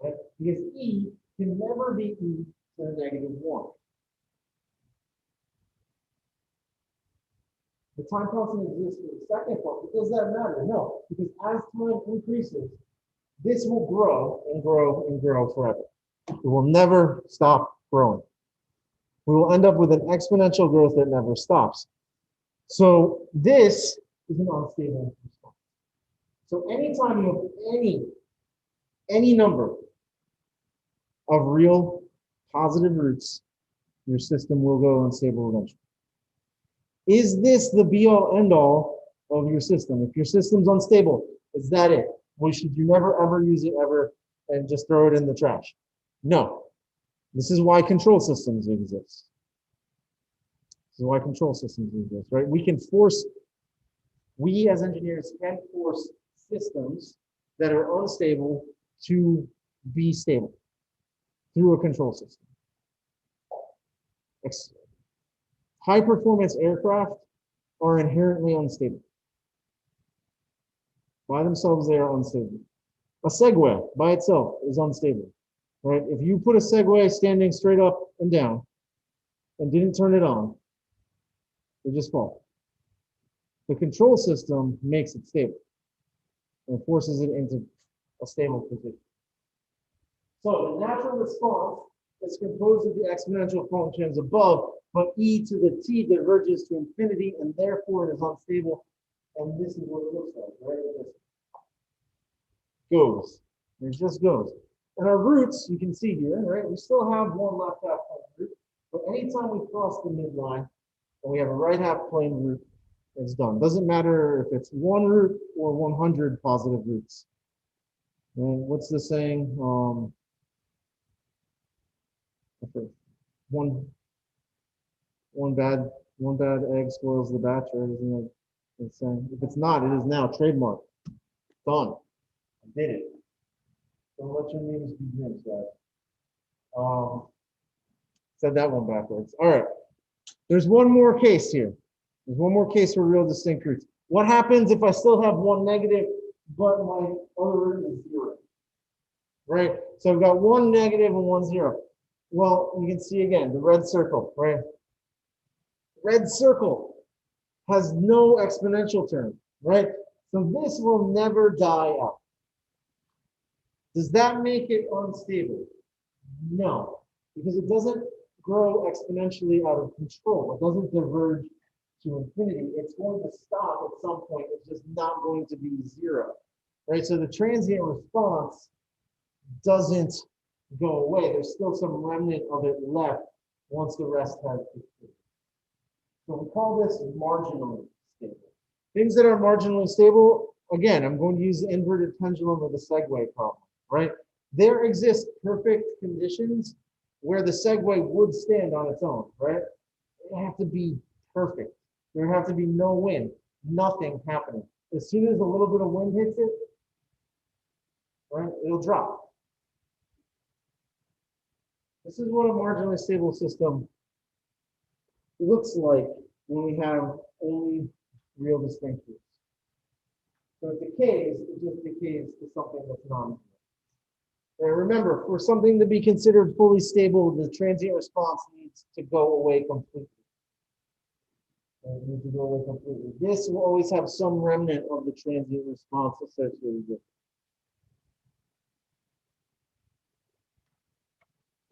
right? Because E can never be E to the -1. The time constant exists for the second part, but does that matter? No, because as time increases, this will grow and grow and grow forever. It will never stop growing. We will end up with an exponential growth that never stops. So this is an unstable response. So anytime you have any number of real positive roots, your system will go unstable eventually. Is this the be-all, end-all of your system? If your system's unstable, is that it? Well, should you never, ever use it ever and just throw it in the trash? No. This is why control systems exist. This is why control systems exist, right? We as engineers can force systems that are unstable to be stable through a control system. High performance aircraft are inherently unstable. By themselves, they are unstable. A Segway by itself is unstable, right? If you put a Segway standing straight up and down and didn't turn it on, it just falls. The control system makes it stable and forces it into a stable position. So the natural response is composed of the exponential functions above, but e to the t diverges to infinity, and therefore it is unstable. And this is what it looks like, right? It just goes. It just goes. And our roots, you can see here, right? We still have one left half plane root, but anytime we cross the midline and we have a right half plane root, it's done. Doesn't matter if it's one root or 100 positive roots. And what's the saying? One bad egg spoils the batch, right? Isn't that the saying? If it's not, it is now trademark. Done. I did it. Don't let your names be names, guys. Said that one backwards. All right. There's one more case here. There's one more case for real distinct roots. What happens if I still have one negative, but my other root is 0? Right? So I've got one negative and one 0. Well, you can see again, the red circle, right? Red circle has no exponential term, right? So this will never die out. Does that make it unstable? No. because it doesn't grow exponentially out of control. It doesn't diverge to infinity. It's going to stop at some point. It's just not going to be zero, right? So the transient response doesn't go away. There's still some remnant of it left once the rest has completed. So we call this marginally stable. Things that are marginally stable, again, I'm going to use the inverted pendulum or the segue problem, right? There exist perfect conditions where the segue would stand on its own, right? It have to be perfect. There have to be no wind, nothing happening. As soon as a little bit of wind hits it, right, it'll drop. This is what a marginally stable system looks like when we have only real distinct roots. So it decays, it just decays to something that's non-zero. And remember, for something to be considered fully stable, the transient response needs to go away completely. It needs to go away completely. This will always have some remnant of the transient response associated with it.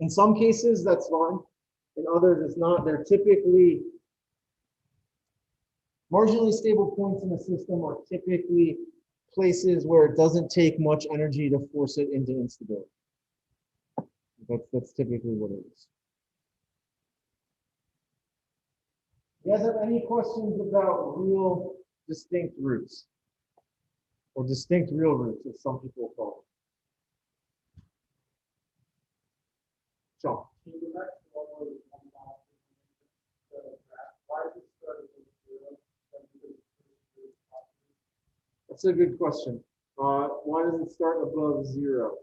In some cases, that's fine. In others, it's not. They're typically marginally stable points in the system are typically places where it doesn't take much energy to force it into instability. That's typically what it is. You guys have any questions about real distinct roots? Or distinct real roots, as some people call it. Sean. Can you go back to what was one last thing? Why is it starting with zero? That's a good question. Why does it start above zero?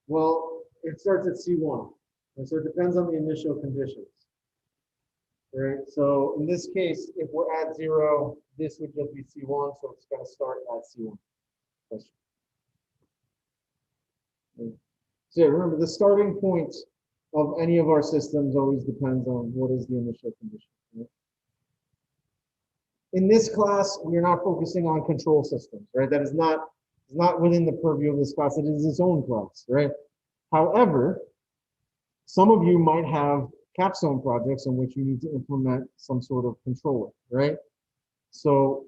Well, it starts at C1. And so it depends on the initial conditions. Right? So in this case, if we're at zero, this would just be C1, so it's going to start at C1. Question. So remember, the starting point of any of our systems always depends on what is the initial condition. Right? In this class, we are not focusing on control systems, right? That is not within the purview of this class. It is its own class, right? However, some of you might have capstone projects in which you need to implement some sort of controller, right? So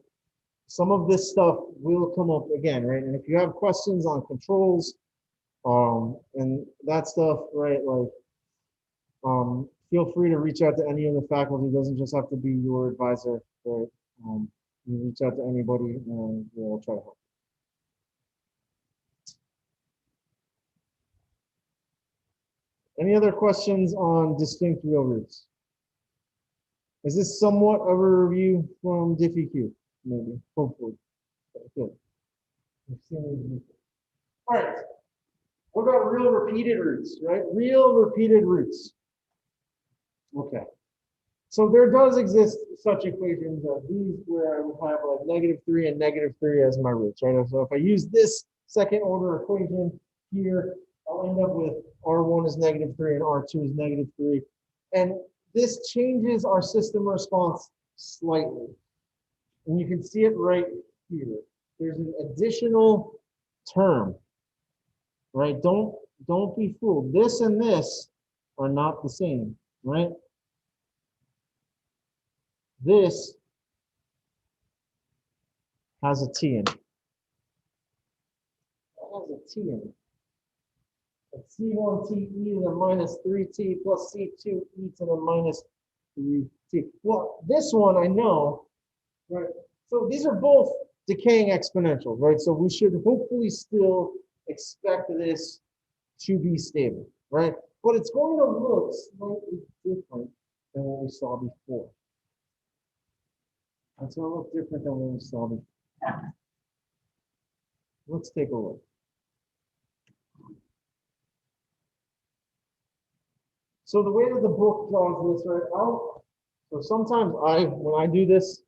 some of this stuff will come up again, right? And if you have questions on controls and that stuff, right, like feel free to reach out to any of the faculty. It doesn't just have to be your advisor, right? You reach out to anybody and we'll try to help. Any other questions on distinct real roots? Is this somewhat of a review from DiffyQ? Maybe, hopefully. Good. We've seen these before. All right. What about real repeated roots, right? Real repeated roots. Okay. So there does exist such equations as these where I would have like -3 and -3 as my roots, right? So if I use this second order equation here, I'll end up with R1 is -3 and R2 is -3. And this changes our system response slightly. And you can see it right here. There's an additional term, right? Don't be fooled. This and this are not the same, right? This has a T in it. That has a T in it. It's C1T e to the -3t plus C2 e to the -3t. Well, this one I know, right? So these are both decaying exponentials, right? So we should hopefully still expect this to be stable, right? But it's going to look slightly different than what we saw before. It's going to look different than what we saw before. Let's take a look. So the way that the book draws this right out, so sometimes when I do this,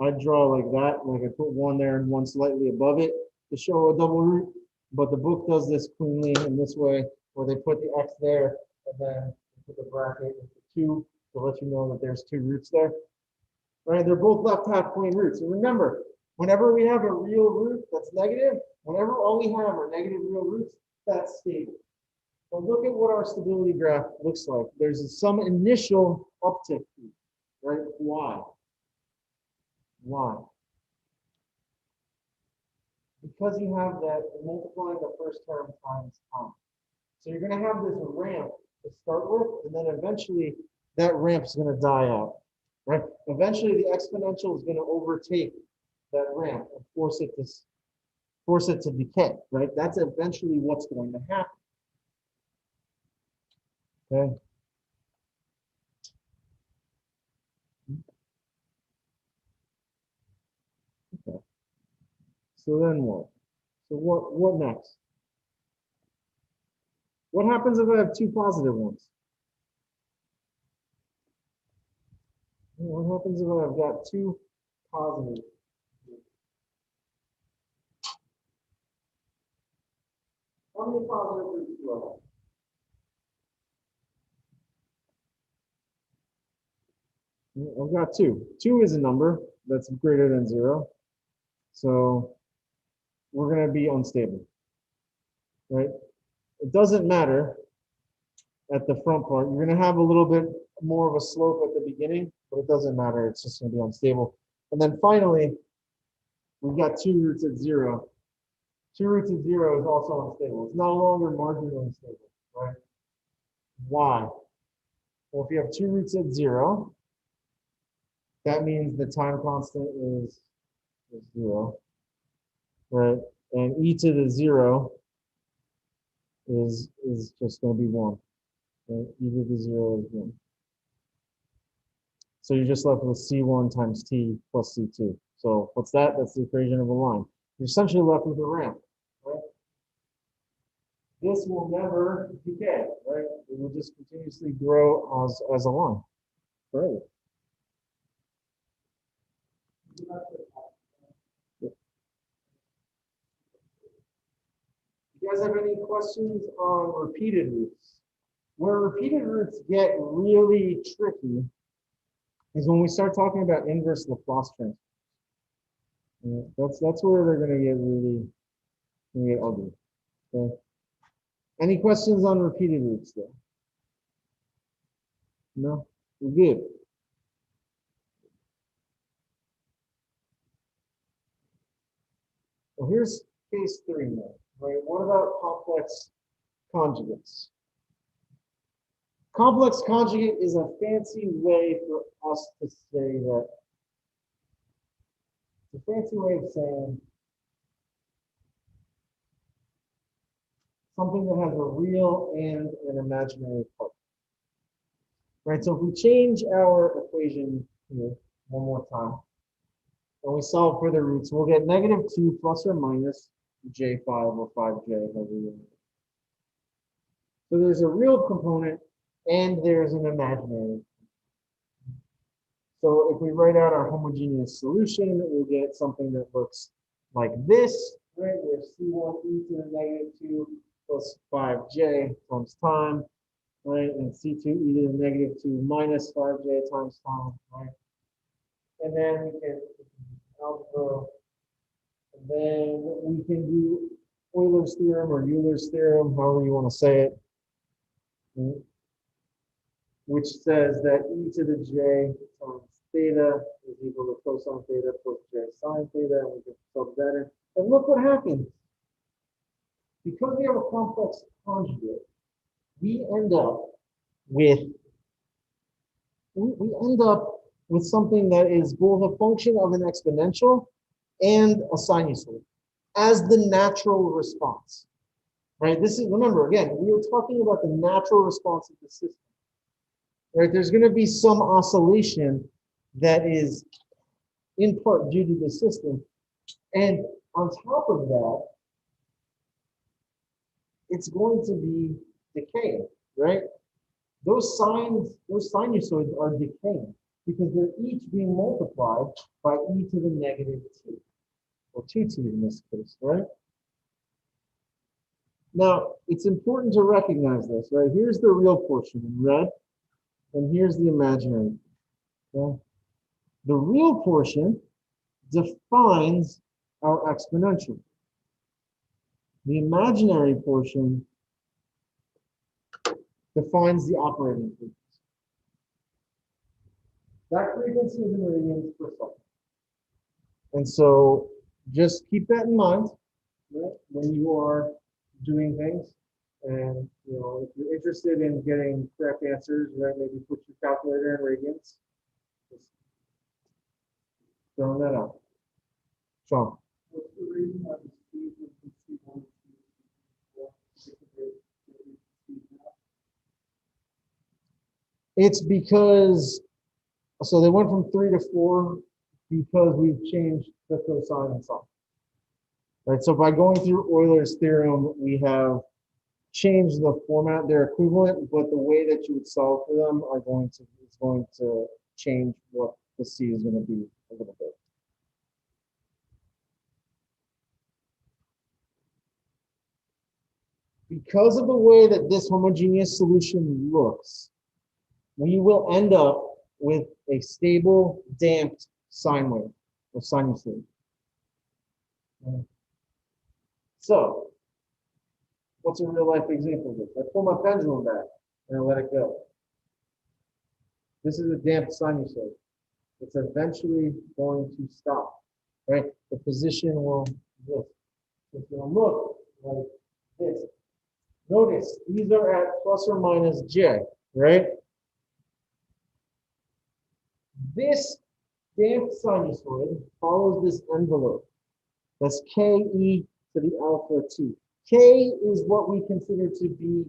I draw like that, like I put one there and one slightly above it to show a double root, but the book does this cleanly in this way, where they put the X there and then put the bracket with the 2 to let you know that there's 2 roots there. Right? They're both left half plane roots. And remember, whenever we have a real root that's negative, whenever all we have are negative real roots, that's stable. But look at what our stability graph looks like. There's some initial uptick here, right? Why? Why? Because you have that multiplying the first term times time. So you're going to have this ramp to start with, and then eventually that ramp is going to die out, right? Eventually the exponential is going to overtake that ramp and force it to decay, right? That's eventually what's going to happen. Okay. Okay. So then what? So what next? What happens if I have two positive ones? What happens if I've got two positive? How many positive roots do I have? I've got two. Two is a number that's greater than 0. So we're going to be unstable, right? It doesn't matter at the front part. You're going to have a little bit more of a slope at the beginning, but it doesn't matter. It's just going to be unstable. And then finally, we've got 2 roots at 0. 2 roots at 0 is also unstable. It's no longer marginally unstable, right? Why? Well, if you have 2 roots at 0, that means the time constant is 0, right? And e to the 0 is just going to be 1. Right? E to the 0 is 1. So you're just left with C1 times T plus C2. So what's that? That's the equation of a line. You're essentially left with a ramp, right? This will never decay, right? It will just continuously grow as a line forever. You guys have any questions on repeated roots? Where repeated roots get really tricky is when we start talking about inverse Laplace transforms. That's where they're going to get really ugly. Okay. Any questions on repeated roots though? No? We're good. Well, here's case 3 now, right? What about complex conjugates? Complex conjugate is a fancy way for us to say that. It's a fancy way of saying something that has a real and an imaginary part. Right, so if we change our equation here one more time, and we solve for the roots, we'll get -2 plus or minus J5 or 5J. So there's a real component and there's an imaginary. So if we write out our homogeneous solution, we'll get something that looks like this, right? Where C1 e to the -2 plus 5J times time, right? And C2 e to the -2 minus 5J times time, right? And then we can algebra, and then we can do Euler's theorem or Euler's theorem, however you want to say it, which says that e to the j times theta is equal to cosine theta plus j sine theta, and we can plug that in. And look what happens. Because we have a complex conjugate, we end up with something that is both a function of an exponential and a sinusoid as the natural response. Right? This is, remember, again, we were talking about the natural response of the system. Right? There's going to be some oscillation that is in part due to the system. And on top of that, it's going to be decaying, right? Those sinusoids are decaying because they're each being multiplied by e to the -2, or 2t in this case, right? Now, it's important to recognize this, right? Here's the real portion in red, and here's the imaginary. Okay? The real portion defines our exponential. The imaginary portion defines the operating frequency. That frequency is in radians per second. And so just keep that in mind, right, when you are doing things. And if you're interested in getting correct answers, right, maybe put your calculator in radians. Just throwing that out. Sean. What's the reason why the speed was from C1 to C4? It's because, so they went from 3 to 4 because we've changed the cosine and sine. Right, so by going through Euler's theorem, we have changed the format. They're equivalent, but the way that you would solve for them is going to change what the C is going to be a little bit. Because of the way that this homogeneous solution looks, we will end up with a stable, damped sine wave or sinusoid. So, what's a real life example of this? I pull my pendulum back and I let it go. This is a damped sinusoid. It's eventually going to stop, right? The position will this. It's going to look like this. Notice these are at plus or minus J, right? This damped sinusoid follows this envelope. That's KE to the alpha t. K is what we consider to be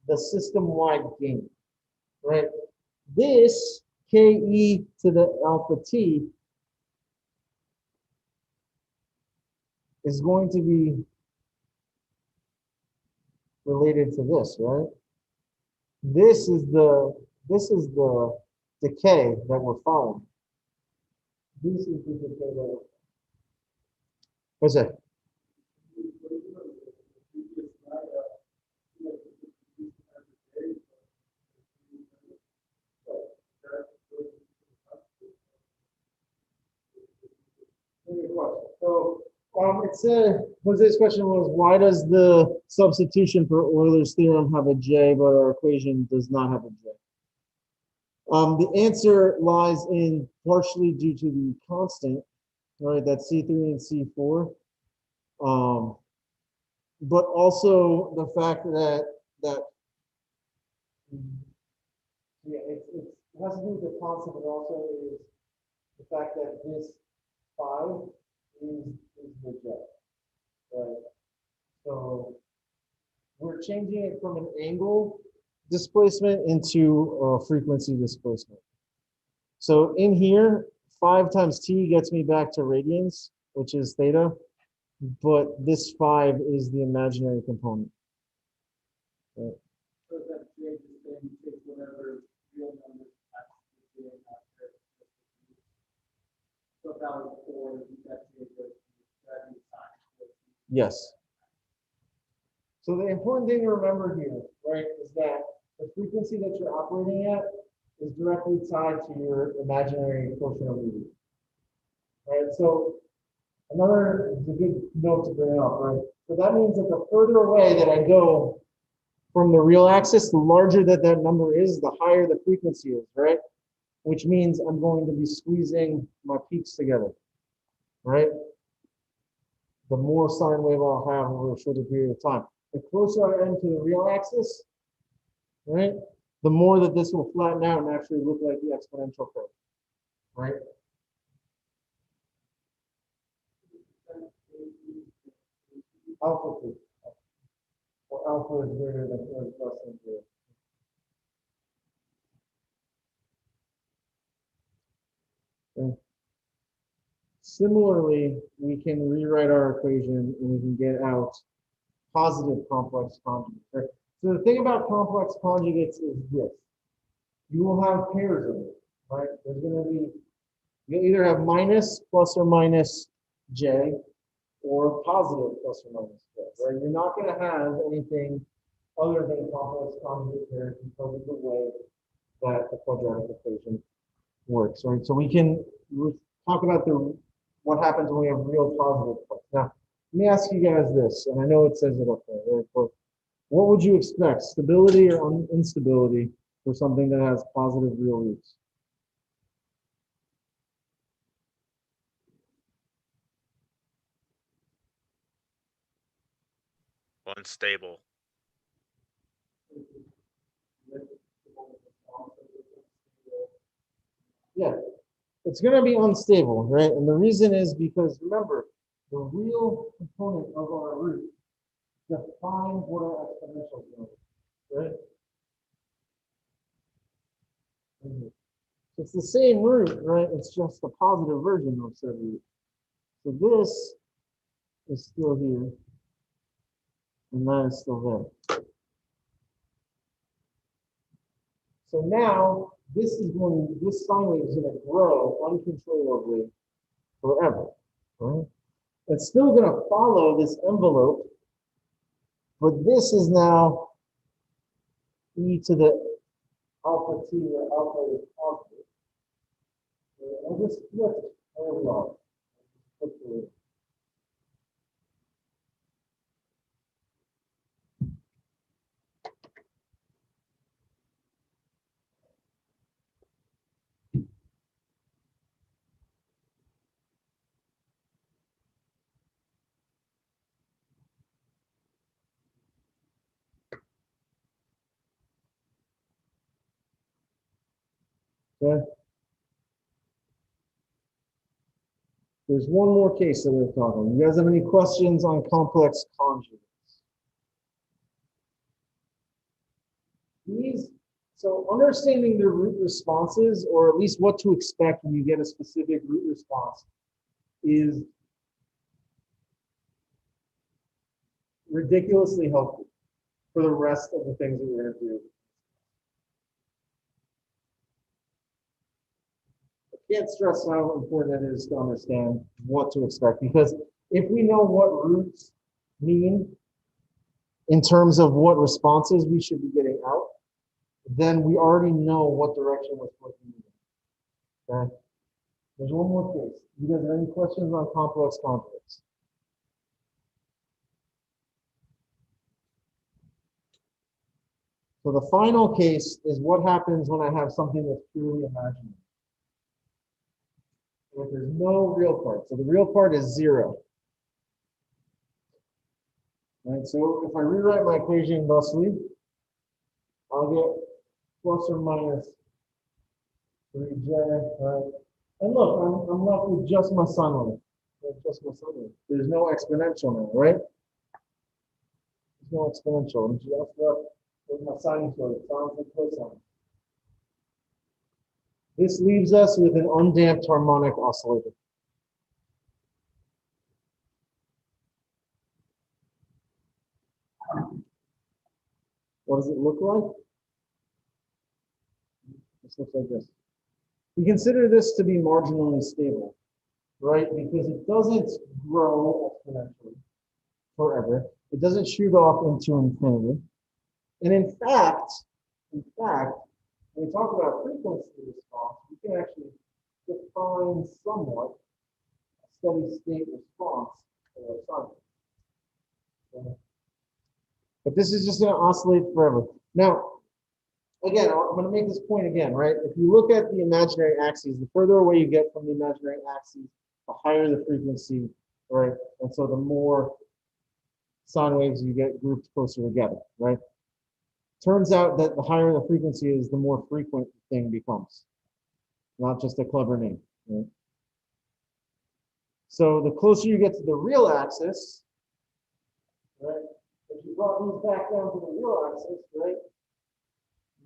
the system-wide gain, right? This KE to the alpha t is going to be related to this, right? This is the decay that we're following. This is the decay that we're. What's that? So Jose's question was, why does the substitution for Euler's theorem have a J, but our equation does not have a J? The answer lies in partially due to the constant, right? That's C3 and C4. But also the fact that it has to do with the constant, but also is the fact that this 5 is the J, right? So we're changing it from an angle displacement into a frequency displacement. So in here, 5 times t gets me back to radians, which is theta, but this 5 is the imaginary component. Right? So that J is then you take whatever real number so if that was 4, you got J goes that is sine. Yes. So the important thing to remember here, right, is that the frequency that you're operating at is directly tied to your imaginary quotient of medium. Right, so a good note to bring up, right? So that means that the further away that I go from the real axis, the larger that number is, the higher the frequency is, right? Which means I'm going to be squeezing my peaks together, right? The more sine wave I'll have over a shorter period of time. The closer I am to the real axis, right, the more that this will flatten out and actually look like the exponential curve, right? Alpha t, or alpha is greater than or less than 0. Okay. Similarly, we can rewrite our equation and we can get out positive complex conjugates. Right? So the thing about complex conjugates is this. You will have pairs of it, right? There's going to be, you'll either have minus, plus or minus j, or positive plus or minus j, right? You're not going to have anything other than complex conjugate pairs because of the way that the quadratic equation works, right? So we'll talk about what happens when we have real positive parts. Now, let me ask you guys this, and I know it says it up there, right? But what would you expect? Stability or instability for something that has positive real roots? Unstable. Yeah, it's going to be unstable, right? And the reason is because remember, the real component of our root defines what our exponential is, right? Mhm. It's the same root, right? It's just a positive version of said root. So this is still here, and that is still there. So now this sine wave is going to grow uncontrollably forever, right? It's still going to follow this envelope, but this is now e to the alpha t, where alpha is positive. I just flipped where we are. Okay. There's one more case that we're talking. You guys have any questions on complex conjugates? So understanding the root responses, or at least what to expect when you get a specific root response, is ridiculously helpful for the rest of the things that we're going to do. I can't stress how important it is to understand what to expect, because if we know what roots mean in terms of what responses we should be getting out, then we already know what direction we're supposed to be in. Okay? There's one more case. You guys have any questions on complex conjugates? So the final case is what happens when I have something that's purely imaginary. If there's no real part. So the real part is 0. Right? So if I rewrite my equation thusly, I'll get plus or minus 3j, right? And look, I'm left with just my sine wave. Just my sine wave. There's no exponential now, right? There's no exponential. I'm just left with my sinusoid, sine and cosine. This leaves us with an undamped harmonic oscillator. What does it look like? This looks like this. We consider this to be marginally stable, right? Because it doesn't grow exponentially forever. It doesn't shoot off into infinity. And in fact, when we talk about frequency response, we can actually define somewhat a steady state response for our sine. But this is just going to oscillate forever. Now, again, I'm going to make this point again, right? If you look at the imaginary axes, the further away you get from the imaginary axes, the higher the frequency, right? And so the more sine waves you get grouped closer together, right? Turns out that the higher the frequency is, the more frequent the thing becomes. Not just a clever name, right? So the closer you get to the real axis, right? If you brought these back down to the real axis, right?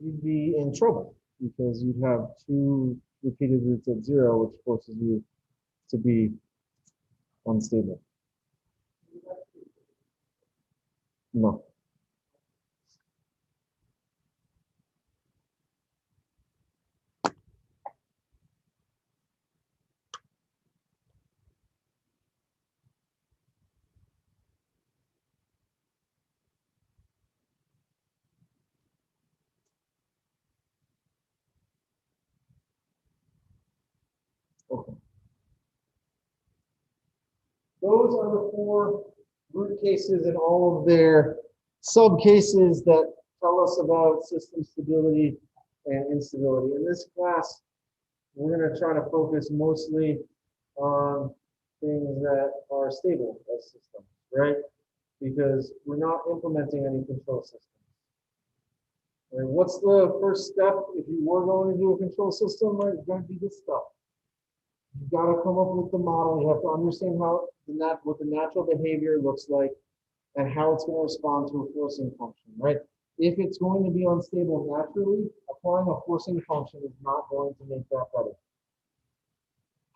You'd be in trouble because you'd have 2 repeated roots at 0, which forces you to be unstable. No. Okay. Those are the 4 root cases and all of their sub-cases that tell us about system stability and instability. In this class, we're going to try to focus mostly on things that are stable as systems, right? Because we're not implementing any control systems. Right? What's the first step if you were going to do a control system? Right? It's going to be this stuff. You've got to come up with the model. You have to understand how what the natural behavior looks like and how it's going to respond to a forcing function, right? If it's going to be unstable naturally, applying a forcing function is not going to make that better.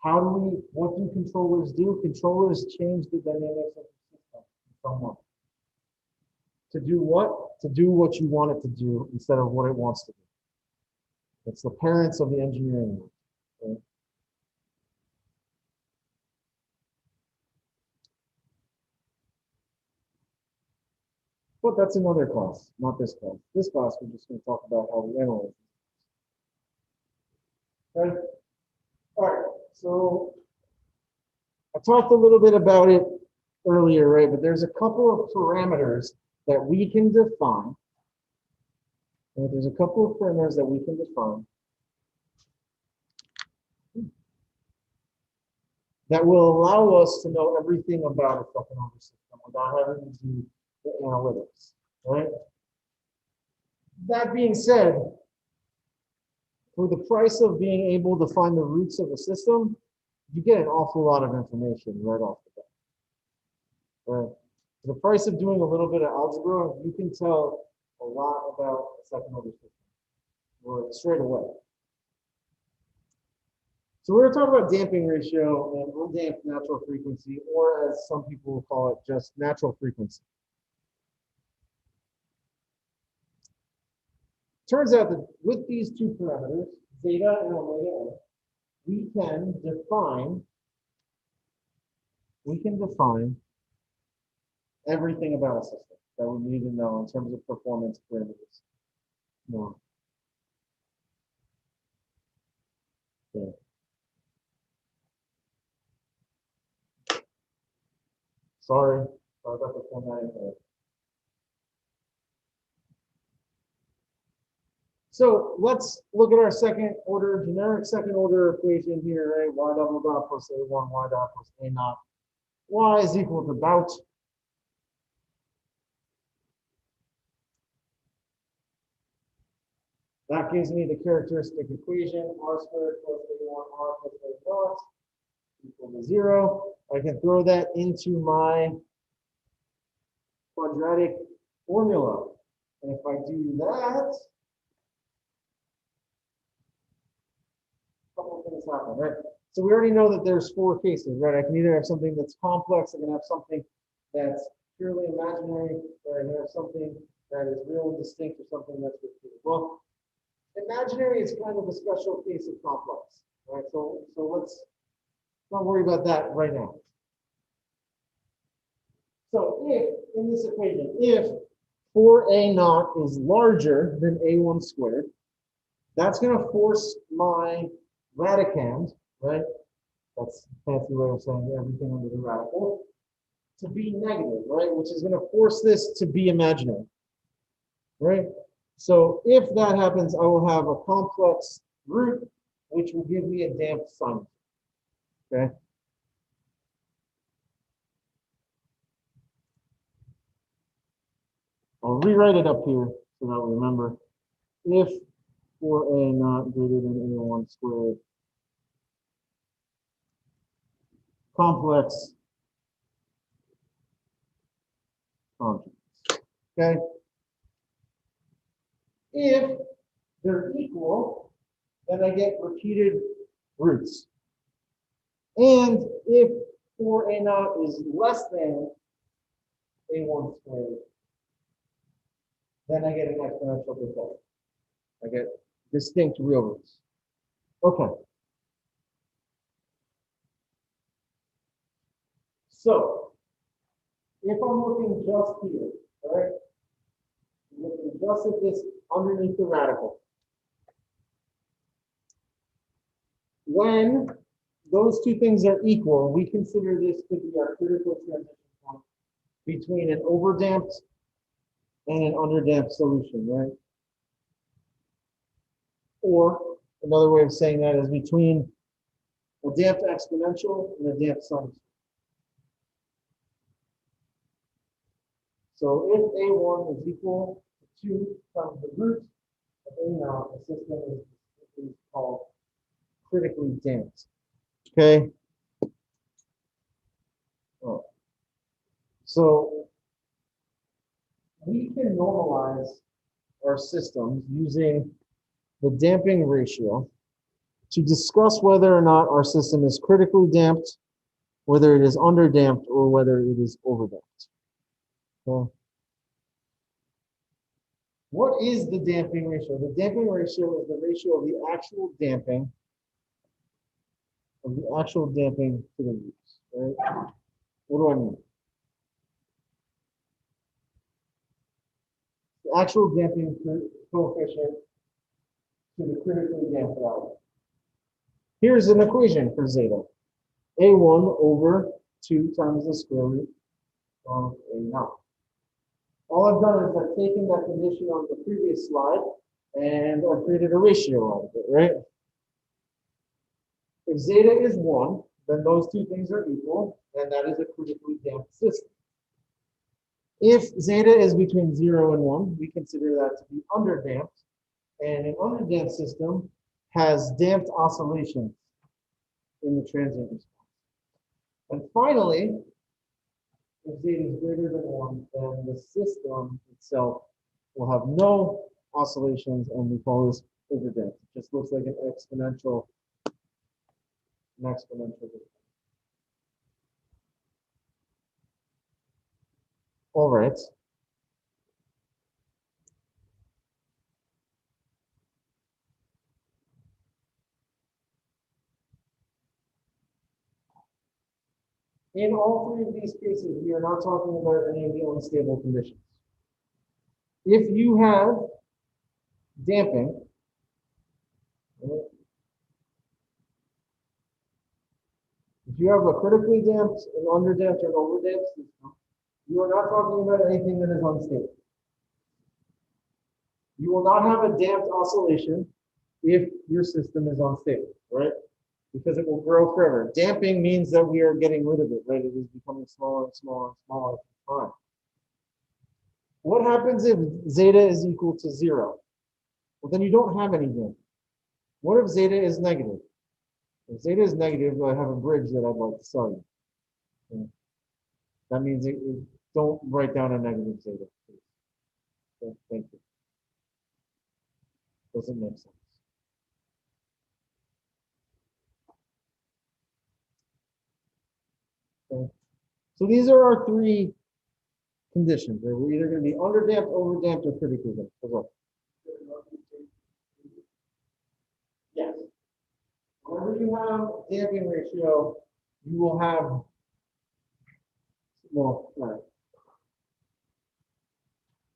What do controllers do? Controllers change the dynamics of the system in some way. To do what? To do what you want it to do instead of what it wants to do. It's the parents of the engineering world. Okay? But that's another class, not this class. This class, we're just going to talk about how we analyze it. Okay? All right, so I talked a little bit about it earlier, right? But there's a couple of parameters that we can define. Right? There's a couple of parameters that we can define that will allow us to know everything about a second order system without having to do the analytics, right? That being said, for the price of being able to find the roots of a system, you get an awful lot of information right off the bat. Right? For the price of doing a little bit of algebra, you can tell a lot about a second order system or straight away. So we're going to talk about damping ratio and undamped natural frequency, or as some people will call it, just natural frequency. Turns out that with these two parameters, zeta and omega n, we can define everything about a system that we need to know in terms of performance parameters. No. Okay. Sorry about the formatting there. So let's look at our generic second order equation here, right? Y double dot plus A1, Y dot plus A naught. Y is equal to about. That gives me the characteristic equation, R squared plus A1, R plus A naught equal to 0. I can throw that into my quadratic formula. And if I do that, a couple of things happen, right? So we already know that there's 4 cases, right? I can either have something that's complex, I can have something that's purely imaginary, or I can have something that is real and distinct, or something that's repeated. Well, imaginary is kind of a special case of complex, right? So let's not worry about that right now. So if, in this equation, if 4A naught is larger than A1 squared, that's going to force my radicand, right? That's a fancy way of saying everything under the radical, to be negative, right? Which is going to force this to be imaginary, right? So if that happens, I will have a complex root, which will give me a damped sign. Okay. I'll rewrite it up here so that I'll remember. If 4A not greater than A1 squared, complex conjugates. Okay. If they're equal, then I get repeated roots. And if 4A naught is less than A1 squared, then I get an exponential decay. I get distinct real roots. Okay. So, if I'm looking just here, all right, I'm looking just at this underneath the radical. When those two things are equal, we consider this to be our critical transition point between an overdamped and an underdamped solution, right? Or another way of saying that is between a damped exponential and a damped sinusoid. So if A1 is equal to 2 times the root of A naught, the system is called critically damped. Okay? Oh. So we can normalize our systems using the damping ratio to discuss whether or not our system is critically damped, whether it is underdamped, or whether it is overdamped. Okay. What is the damping ratio? The damping ratio is the ratio of the actual damping to the roots. Right? What do I mean? The actual damping coefficient to the critically damped value. Here's an equation for zeta. A1 over 2 times the square root of A naught. All I've done is I've taken that condition on the previous slide and I've created a ratio out of it, right? If zeta is 1, then those two things are equal, and that is a critically damped system. If zeta is between 0 and 1, we consider that to be underdamped, and an underdamped system has damped oscillations in the transient response. And finally, if zeta is greater than 1, then the system itself will have no oscillations, and we call this overdamped. It just looks like an exponential. All right. In all three of these cases, we are not talking about any of the unstable conditions. If you have damping, right, if you have a critically damped, an underdamped, or an overdamped system, you are not talking about anything that is unstable. You will not have a damped oscillation if your system is unstable, right? Because it will grow forever. Damping means that we are getting rid of it, right? It is becoming smaller and smaller and smaller over time. What happens if zeta is equal to 0? Well, then you don't have any damping. What if zeta is negative? If zeta is negative, I have a bridge that I'd like to sell you. Okay. That means don't write down a negative zeta, please. Okay, thank you. Doesn't make sense. Okay. So these are our three conditions. Right? We're either going to be underdamped, overdamped, or critically damped. Yes. Whenever you have damping ratio, you will have, well, right.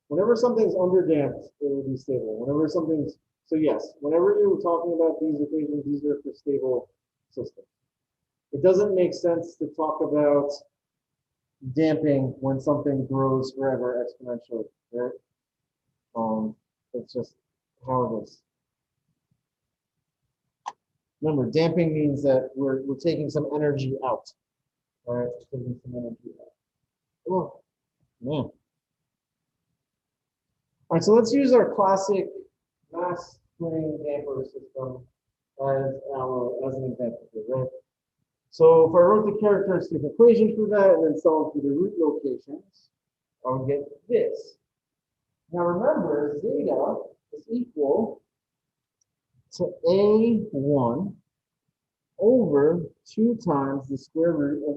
Whenever something's underdamped, it will be stable. Whenever something's, so yes, whenever you're talking about these equations, these are for stable systems. It doesn't make sense to talk about damping when something grows forever exponentially, right? It's just how it is. Remember, damping means that we're taking some energy out. All right, taking some energy out. Oh, man. All right, so let's use our classic mass spring damper system as an example here, right? So if I wrote the characteristic equation for that and then solved for the root locations, I would get this. Now remember, zeta is equal to A1 over 2 times the square root of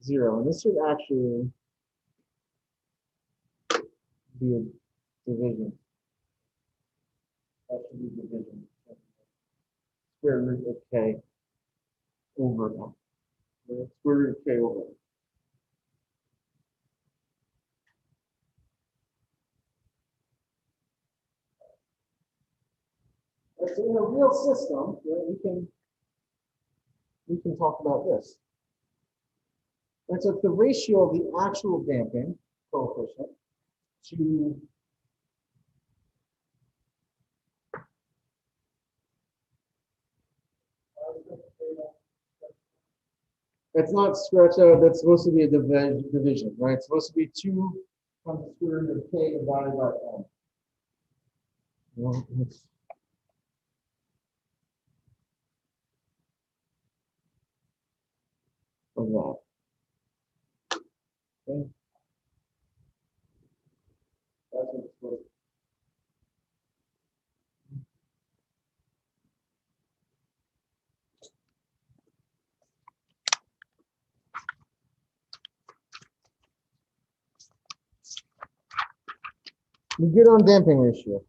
A0. And this should actually be a division. That should be division. Square root of K over M. Square root of K over M. So in a real system, right, we can talk about this. And so it's the ratio of the actual damping coefficient to It's not scratch out, that's supposed to be a division, right? It's supposed to be 2 times the square root of k divided by n. Well, it's of that. Okay. That's what it's supposed to be. We get on damping ratio.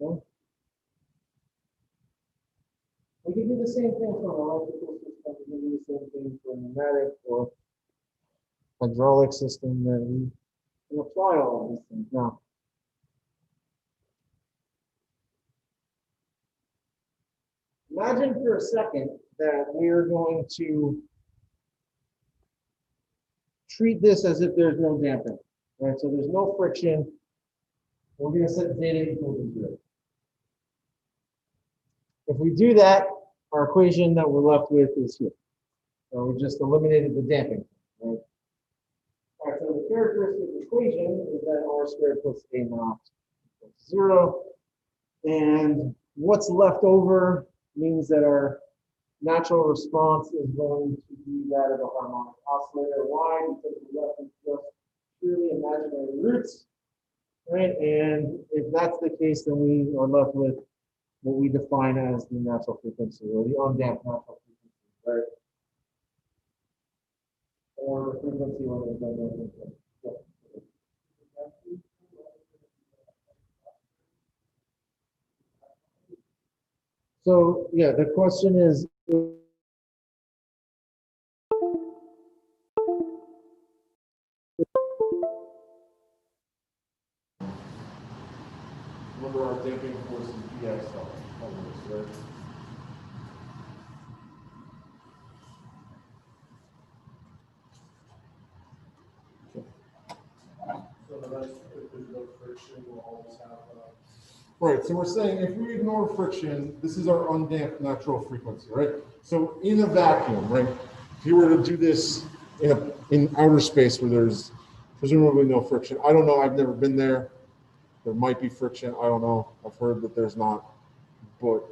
Okay. We can do the same thing for an electrical system. We can do the same thing for a pneumatic or hydraulic system that we can apply all of these things. Now, imagine for a second that we're going to treat this as if there's no damping, right? So there's no friction. We're going to set zeta equal to 0. If we do that, our equation that we're left with is here. So we just eliminated the damping, right? All right, so the characteristic equation is that r squared plus a naught equals 0. And what's left over means that our natural response is going to be that of a harmonic oscillator. Why? Because we left with just purely imaginary roots, right? And if that's the case, then we are left with what we define as the natural frequency, or the undamped natural frequency, right? Or the frequency when there's no damping. Yeah. So yeah, the question is, remember our damping force is BXL, right? So that's, if there's no friction, we'll always have, Right, so we're saying if we ignore friction, this is our undamped natural frequency, right? So in a vacuum, right? If you were to do this in outer space where there's presumably no friction, I don't know, I've never been there. There might be friction, I don't know. I've heard that there's not, but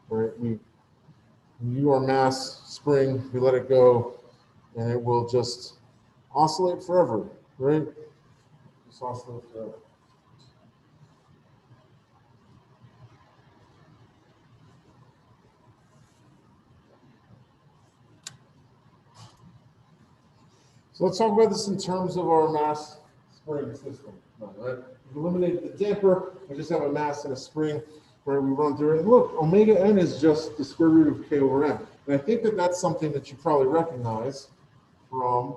right, we do our mass spring, we let it go, and it will just oscillate forever, right? Just oscillate forever. So let's talk about this in terms of our mass spring system, right? We've eliminated the damper, we just have a mass and a spring where we run through it. And look, omega n is just the square root of k over m. And I think that that's something that you probably recognize from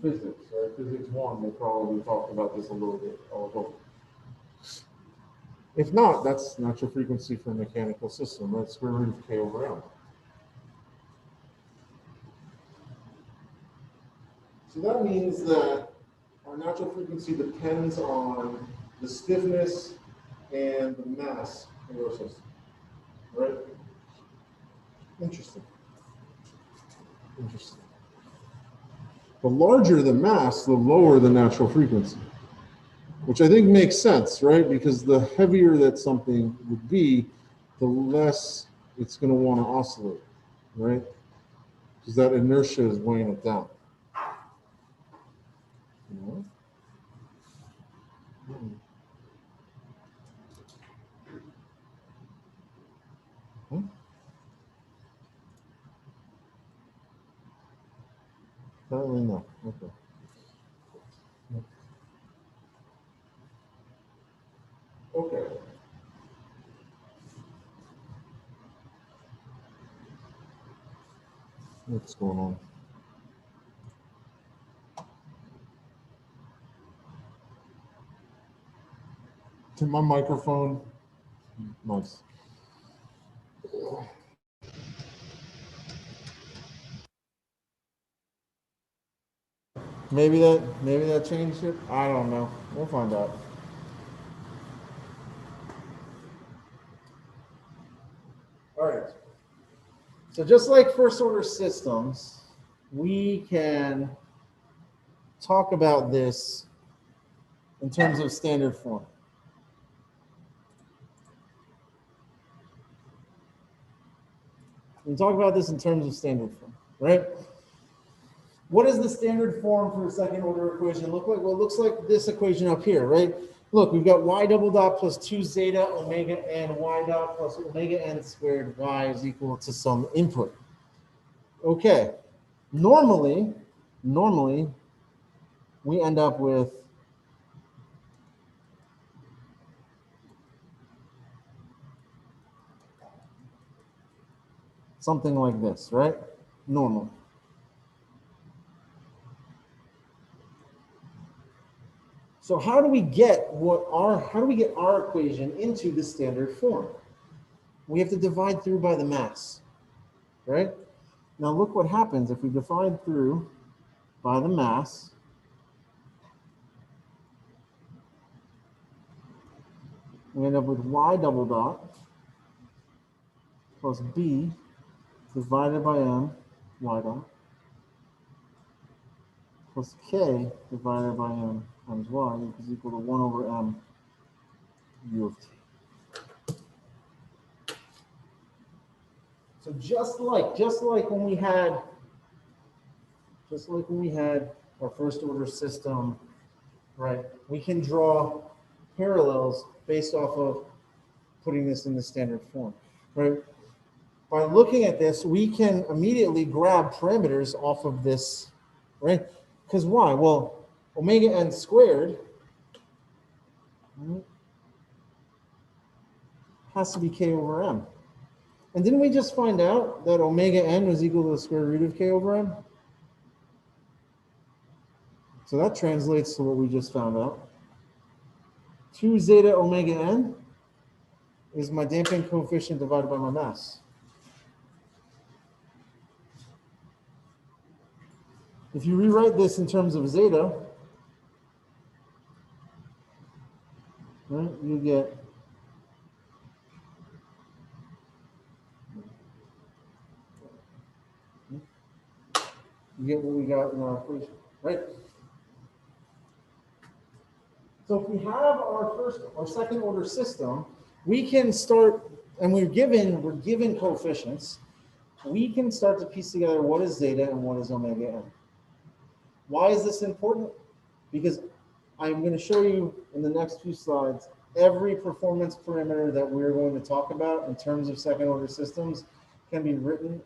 physics, right? Physics 1, they probably talked about this a little bit. If not, that's natural frequency for a mechanical system, right? Square root of k over m. So that means that our natural frequency depends on the stiffness and the mass of our system, right? Interesting. Interesting. The larger the mass, the lower the natural frequency, which I think makes sense, right? Because the heavier that something would be, the less it's going to want to oscillate, right? Because that inertia is weighing it down. You know? Apparently no. Okay. Okay. What's going on? To my microphone. Nice. Maybe that changed it. I don't know. We'll find out. So just like first order systems, we can talk about this in terms of standard form. We can talk about this in terms of standard form, right? What does the standard form for a second order equation look like? Well, it looks like this equation up here, right? Look, we've got y double dot plus 2 zeta omega n y dot plus omega n squared y is equal to some input. Okay, normally, we end up with something like this, right? Normal. So how do we get our equation into the standard form? We have to divide through by the mass, right? Now look what happens if we divide through by the mass. We end up with y double dot plus b divided by m y dot plus k divided by m times y is equal to 1 over m u of t. So just like when we had our first order system, right? We can draw parallels based off of putting this in the standard form, right? By looking at this, we can immediately grab parameters off of this, right? Because why? Well, omega n squared has to be k over m. And didn't we just find out that omega n was equal to the square root of k over m? So that translates to what we just found out. 2 zeta omega n is my damping coefficient divided by my mass. If you rewrite this in terms of zeta, right, you get what we got in our equation, right? So if we have our second order system, we can start, and we're given coefficients, we can start to piece together what is zeta and what is omega n. Why is this important? Because I'm going to show you in the next few slides every performance parameter that we're going to talk about in terms of second order systems can be written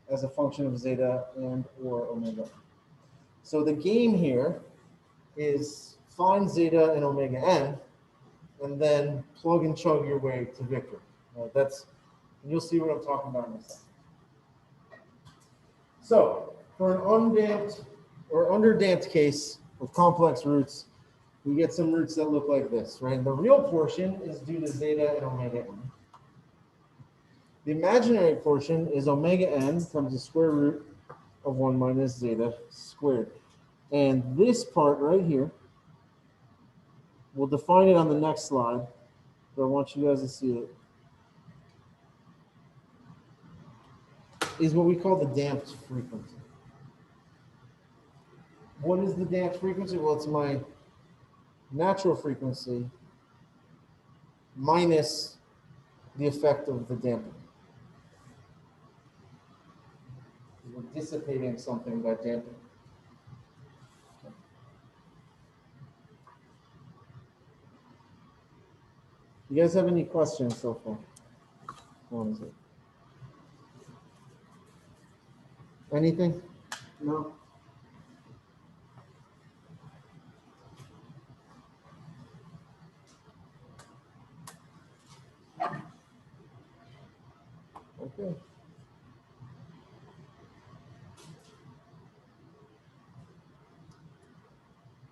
as a function of zeta and or omega. So the game here is find zeta and omega n and then plug and chug your way to victory. You'll see what I'm talking about in a second. So for an undamped or underdamped case with complex roots, we get some roots that look like this, right? The real portion is due to zeta and omega n. The imaginary portion is omega n times the square root of 1 minus zeta squared. And this part right here, we'll define it on the next slide, but I want you guys to see it, is what we call the damped frequency. What is the damped frequency? Well, it's my natural frequency minus the effect of the damping. We're dissipating something by damping. You guys have any questions so far? What is it? Anything? No? Okay.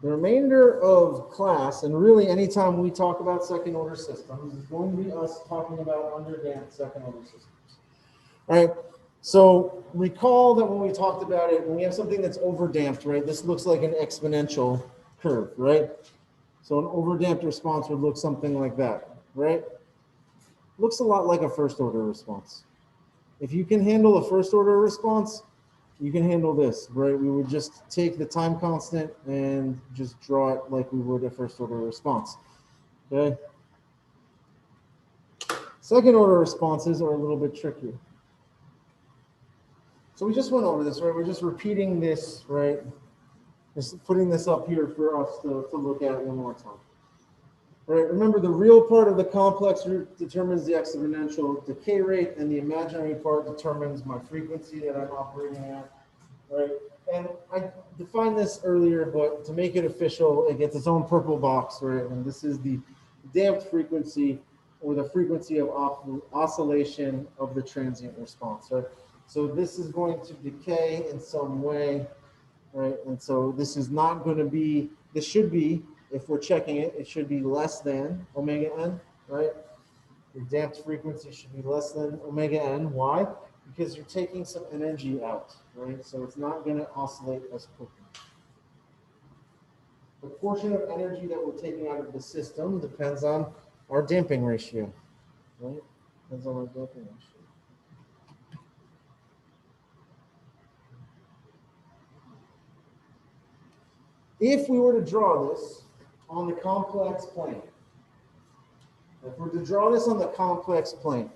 The remainder of class, and really anytime we talk about second order systems, is going to be us talking about underdamped second order systems. All right. So recall that when we talked about it, when we have something that's overdamped, right, this looks like an exponential curve, right? So an overdamped response would look something like that, right? Looks a lot like a first order response. If you can handle a first order response, you can handle this, right? We would just take the time constant and just draw it like we would a first order response, okay? Second order responses are a little bit trickier. So we just went over this, right? We're just repeating this, right? Just putting this up here for us to look at one more time. Right, remember the real part of the complex root determines the exponential decay rate, and the imaginary part determines my frequency that I'm operating at, right? And I defined this earlier, but to make it official, it gets its own purple box, right? And this is the damped frequency, or the frequency of oscillation of the transient response, right? So this is going to decay in some way, right? And so this is not going to be, this should be, if we're checking it, it should be less than omega n, right? Your damped frequency should be less than omega n. Why? Because you're taking some energy out, right? So it's not going to oscillate as quickly. The portion of energy that we're taking out of the system depends on our damping ratio, right? Depends on our damping ratio. If we were to draw this on the complex plane, if we're to draw this on the complex plane,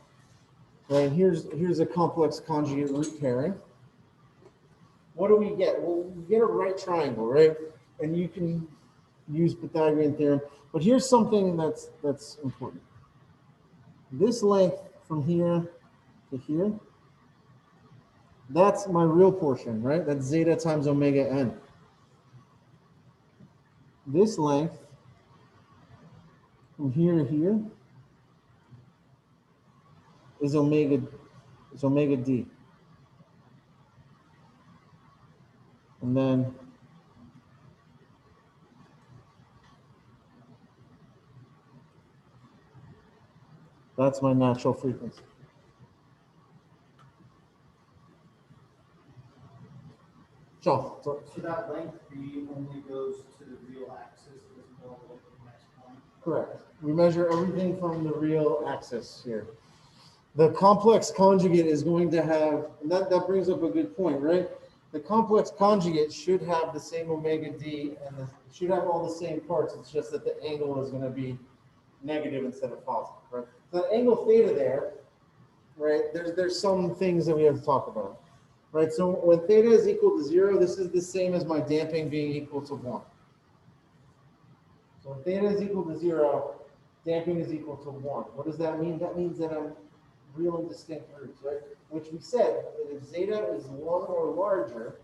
right, here's a complex conjugate root pairing. What do we get? Well, we get a right triangle, right? And you can use Pythagorean theorem, but here's something that's important. This length from here to here, that's my real portion, right? That's zeta times omega n. This length from here to here is omega d. And then that's my natural frequency. So So that length B only goes to the real axis, it doesn't go all the way to the next point? correct. We measure everything from the real axis here. The complex conjugate is going to have, and that brings up a good point, right? The complex conjugate should have the same omega d and should have all the same parts. It's just that the angle is going to be negative instead of positive, right? So the angle theta there, right? There's some things that we have to talk about, right? So when theta is equal to 0, this is the same as my damping being equal to 1. So when theta is equal to 0, damping is equal to 1. What does that mean? That means that I'm real and distinct roots, right? Which we said that if zeta is 1 or larger,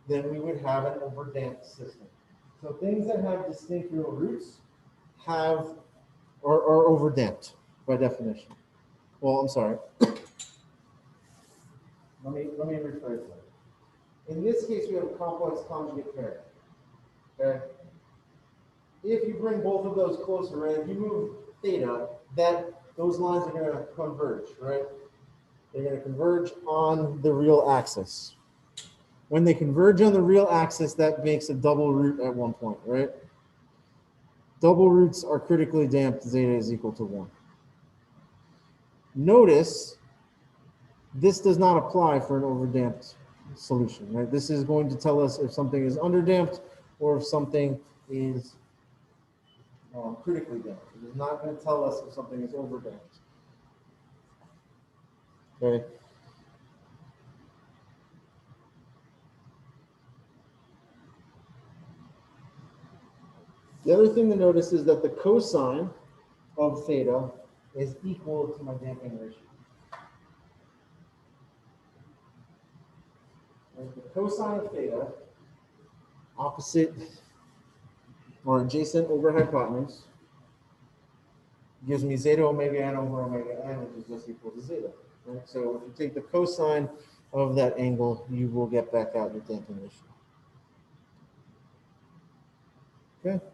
then we would have an overdamped system. So things that have distinct real roots are overdamped by definition. Well, I'm sorry. Let me rephrase that. In this case, we have a complex conjugate pair. Okay. If you bring both of those closer, right? If you move theta, those lines are going to converge, right? They're going to converge on the real axis. When they converge on the real axis, that makes a double root at one point, right? Double roots are critically damped, zeta is equal to 1. Notice this does not apply for an overdamped solution, right? This is going to tell us if something is underdamped or if something is critically damped. It is not going to tell us if something is overdamped. Okay. The other thing to notice is that the cosine of theta is equal to my damping ratio. And the cosine of theta, opposite or adjacent over hypotenuse, gives me zeta omega n over omega n, which is just equal to zeta. Right? So if you take the cosine of that angle, you will get back out your damping ratio. Okay.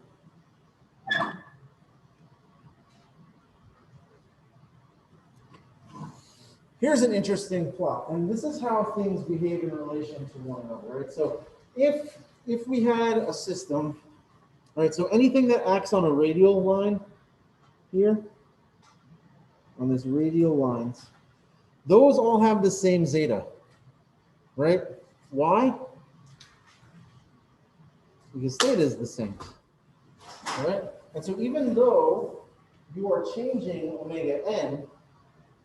Here's an interesting plot, and this is how things behave in relation to one another, right? So if we had a system, right, so anything that acts on a radial line here, on this radial lines, those all have the same zeta, right? Why? Because theta is the same, right? And so even though you are changing omega n,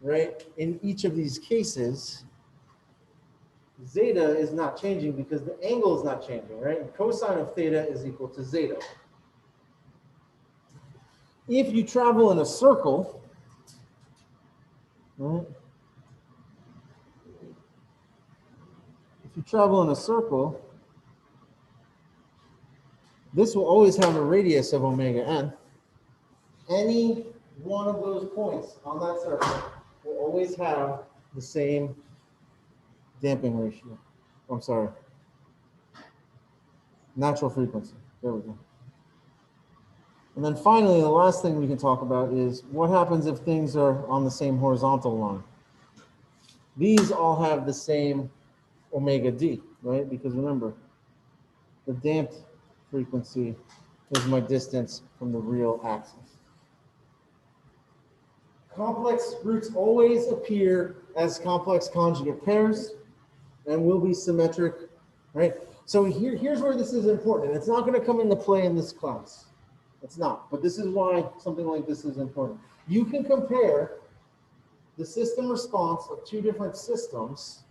right, in each of these cases, zeta is not changing because the angle is not changing, right? And cosine of theta is equal to zeta. If you travel in a circle, right? If you travel in a circle, this will always have a radius of omega n. Any one of those points on that circle will always have the same damping ratio. I'm sorry. Natural frequency. There we go. And then finally, the last thing we can talk about is what happens if things are on the same horizontal line. These all have the same omega d, right? Because remember, the damped frequency is my distance from the real axis. Complex roots always appear as complex conjugate pairs and will be symmetric, right? So here's where this is important. And it's not going to come into play in this class. It's not. But this is why something like this is important. You can compare the system response of two different systems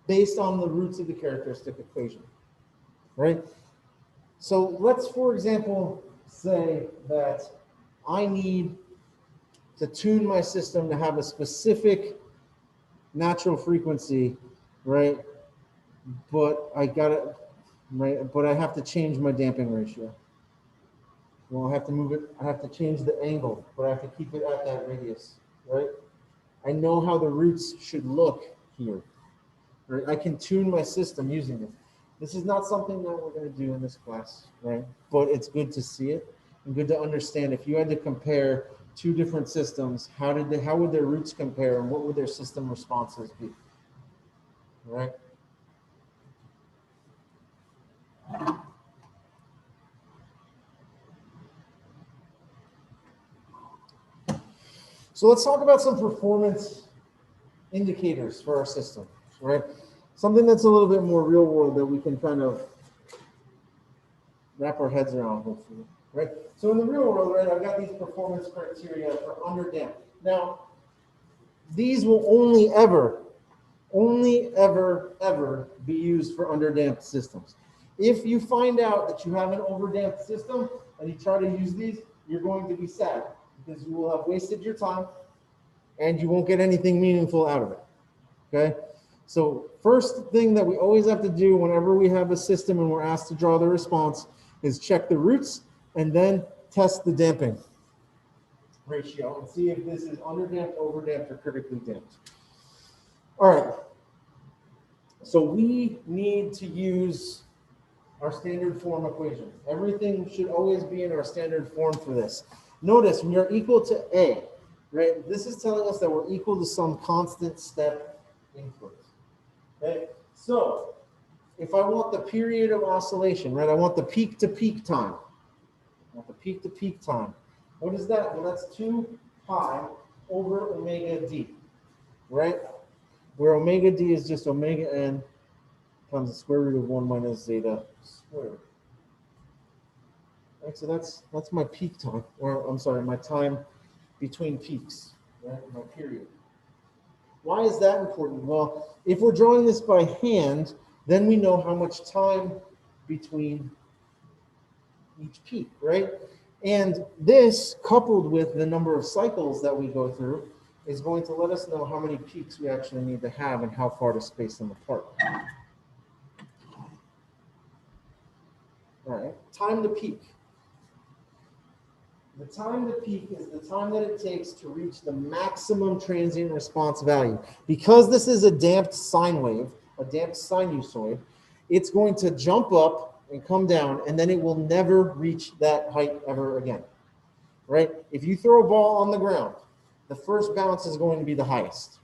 based on the roots of the characteristic equation, right? So let's, for example, say that I need to tune my system to have a specific natural frequency, right? But I got it, right? But I have to change my damping ratio. Well, I have to move it, I have to change the angle, but I have to keep it at that radius, right? I know how the roots should look here, right? I can tune my system using it. This is not something that we're going to do in this class, right? But it's good to see it and good to understand. If you had to compare two different systems, how would their roots compare and what would their system responses be, right? So let's talk about some performance indicators for our system, right? Something that's a little bit more real world that we can kind of wrap our heads around, hopefully, right? So in the real world, right, I've got these performance criteria for underdamped. Now, these will only ever be used for underdamped systems. If you find out that you have an overdamped system and you try to use these, you're going to be sad because you will have wasted your time and you won't get anything meaningful out of it, okay? So first thing that we always have to do whenever we have a system and we're asked to draw the response is check the roots and then test the damping ratio and see if this is underdamped, overdamped, or critically damped. All right, so we need to use our standard form equation. Everything should always be in our standard form for this. Notice we are equal to A, right? This is telling us that we're equal to some constant step input. Okay, so if I want the period of oscillation, right, I want the peak to peak time. I want the peak to peak time. What is that? Well, that's 2 pi over omega d, right? Where omega d is just omega n times the square root of 1 minus zeta squared. Right, so that's my peak time, or I'm sorry, my time between peaks, right? My period. Why is that important? Well, if we're drawing this by hand, then we know how much time between each peak, right? And this, coupled with the number of cycles that we go through, is going to let us know how many peaks we actually need to have and how far to space them apart. All right, time to peak. The time to peak is the time that it takes to reach the maximum transient response value. Because this is a damped sine wave, a damped sinusoid, it's going to jump up and come down, and then it will never reach that height ever again, right? If you throw a ball on the ground, the first bounce is going to be the highest,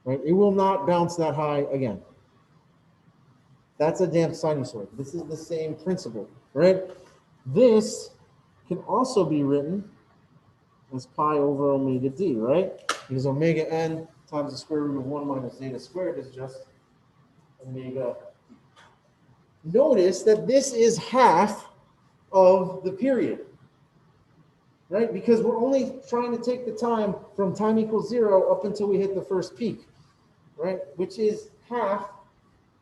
right? It will not bounce that high again. That's a damped sinusoid. This is the same principle, right? This can also be written as pi over omega d, right? Because omega n times the square root of 1 minus zeta squared is just omega. Notice that this is half of the period, right? Because we're only trying to take the time from time equals 0 up until we hit the first peak, right? Which is half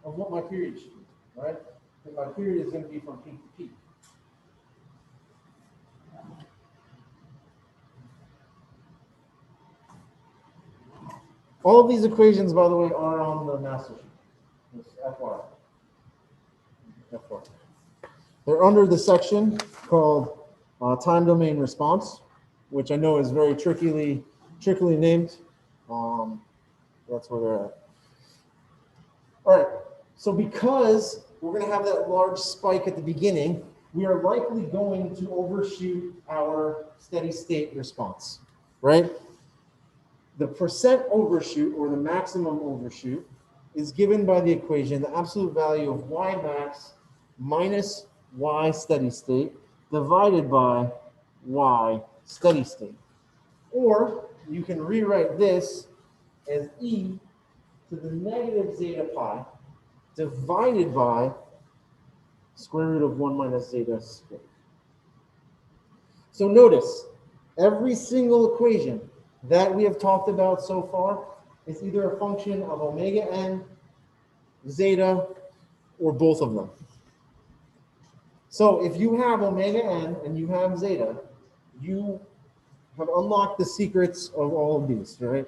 of what my period should be, right? And my period is going to be from peak to peak. All of these equations, by the way, are on the master sheet. Just FYI. FYI. They're under the section called time domain response, which I know is very trickily named. That's where they're at. All right, so because we're going to have that large spike at the beginning, we are likely going to overshoot our steady state response, right? The percent overshoot or the maximum overshoot is given by the equation, the absolute value of y max minus y steady state divided by y steady state. Or you can rewrite this as e to the negative zeta pi divided by square root of 1 minus zeta squared. So notice, every single equation that we have talked about so far is either a function of omega n, zeta, or both of them. So if you have omega n and you have zeta, you have unlocked the secrets of all of these, right?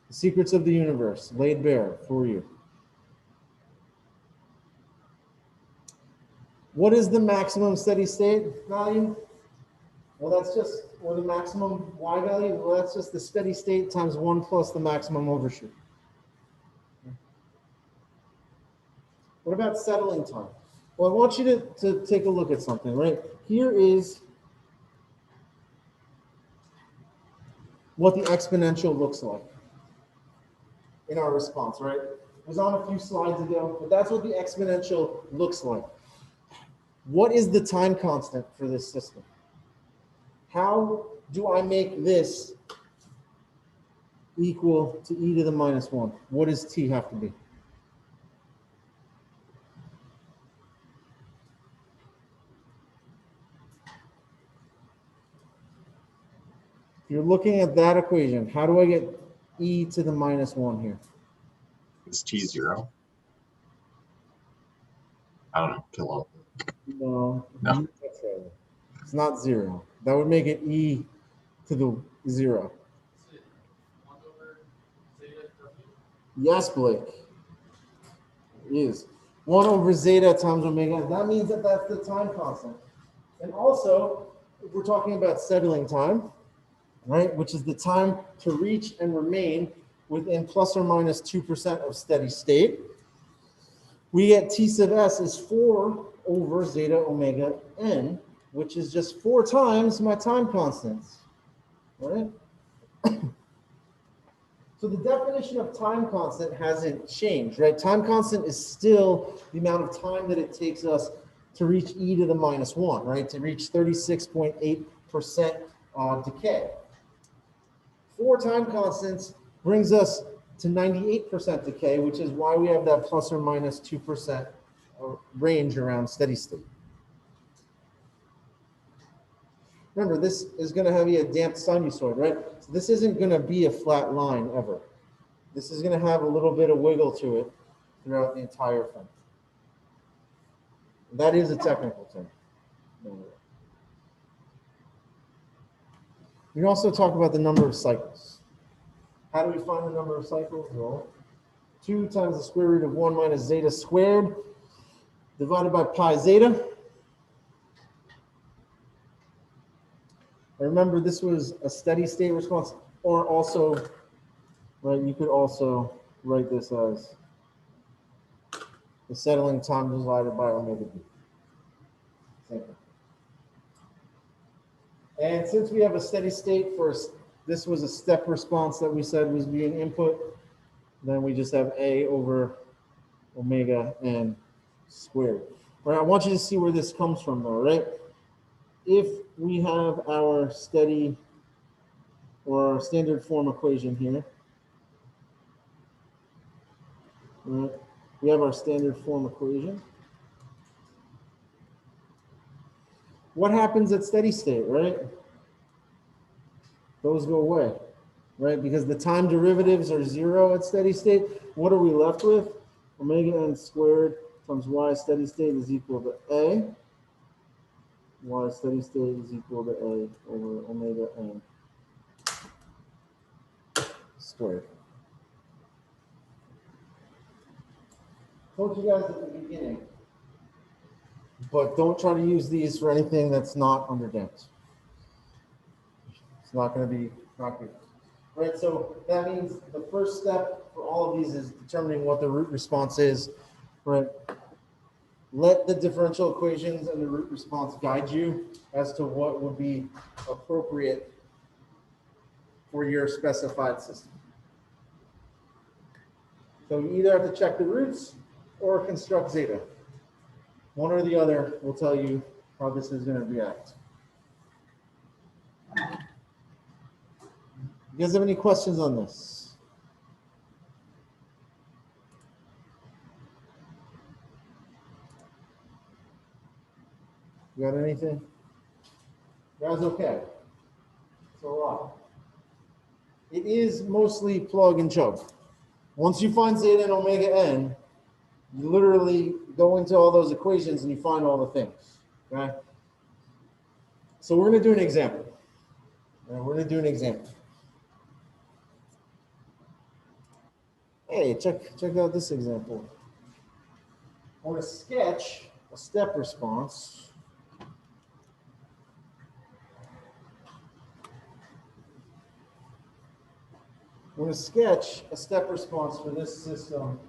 The secrets of the universe laid bare for you. What is the maximum steady state value? Well, that's just, or the maximum y value, well, that's just the steady state times 1 plus the maximum overshoot. What about settling time? Well, I want you to take a look at something, right? Here is what the exponential looks like in our response, right? It was on a few slides ago, but that's what the exponential looks like. What is the time constant for this system? How do I make this equal to e to the minus 1? What does t have to be? If you're looking at that equation, how do I get e to the minus 1 here? Is T 0? I don't know, kilo. No. No. It's not 0. That would make it e to the 0. Yes, Blake. It is 1 over zeta times omega. That means that that's the time constant. And also, if we're talking about settling time, right, which is the time to reach and remain within plus or minus 2% of steady state, we get T sub s is 4 over zeta omega n, which is just 4 times my time constants, right? So the definition of time constant hasn't changed, right? Time constant is still the amount of time that it takes us to reach e to the minus 1, right? To reach 36.8% decay. 4 time constants brings us to 98% decay, which is why we have that plus or minus 2% range around steady state. Remember, this is going to have a damped sinusoid, right? So this isn't going to be a flat line ever. This is going to have a little bit of wiggle to it throughout the entire thing. That is a technical term. We also talk about the number of cycles. How do we find the number of cycles? Well, 2 times the square root of 1 minus zeta squared divided by pi zeta. Remember, this was a steady state response, or also, right, you could also write this as the settling time divided by omega b. Same thing. And since we have a steady state for, this was a step response that we said was being input, then we just have a over omega n squared. All right, I want you to see where this comes from though, right? If we have our steady or our standard form equation here. All right. We have our standard form equation. What happens at steady state, right? Those go away, right? Because the time derivatives are 0 at steady state. What are we left with? Omega n squared times y steady state is equal to a. Y steady state is equal to a over omega n squared. Told you guys at the beginning, but don't try to use these for anything that's not underdamped. It's not going to be not good. Right, so that means the first step for all of these is determining what the root response is. Right, let the differential equations and the root response guide you as to what would be appropriate for your specified system. So you either have to check the roots or construct zeta. One or the other will tell you how this is going to react. You guys have any questions on this? You got anything? Guys, okay. It's a lot. It is mostly plug and chug. Once you find zeta and omega n, you literally go into all those equations and you find all the things. Okay? So we're going to do an example. We're going to do an example. Hey, check out this example. I want to sketch a step response. We're going to sketch a step response for this system.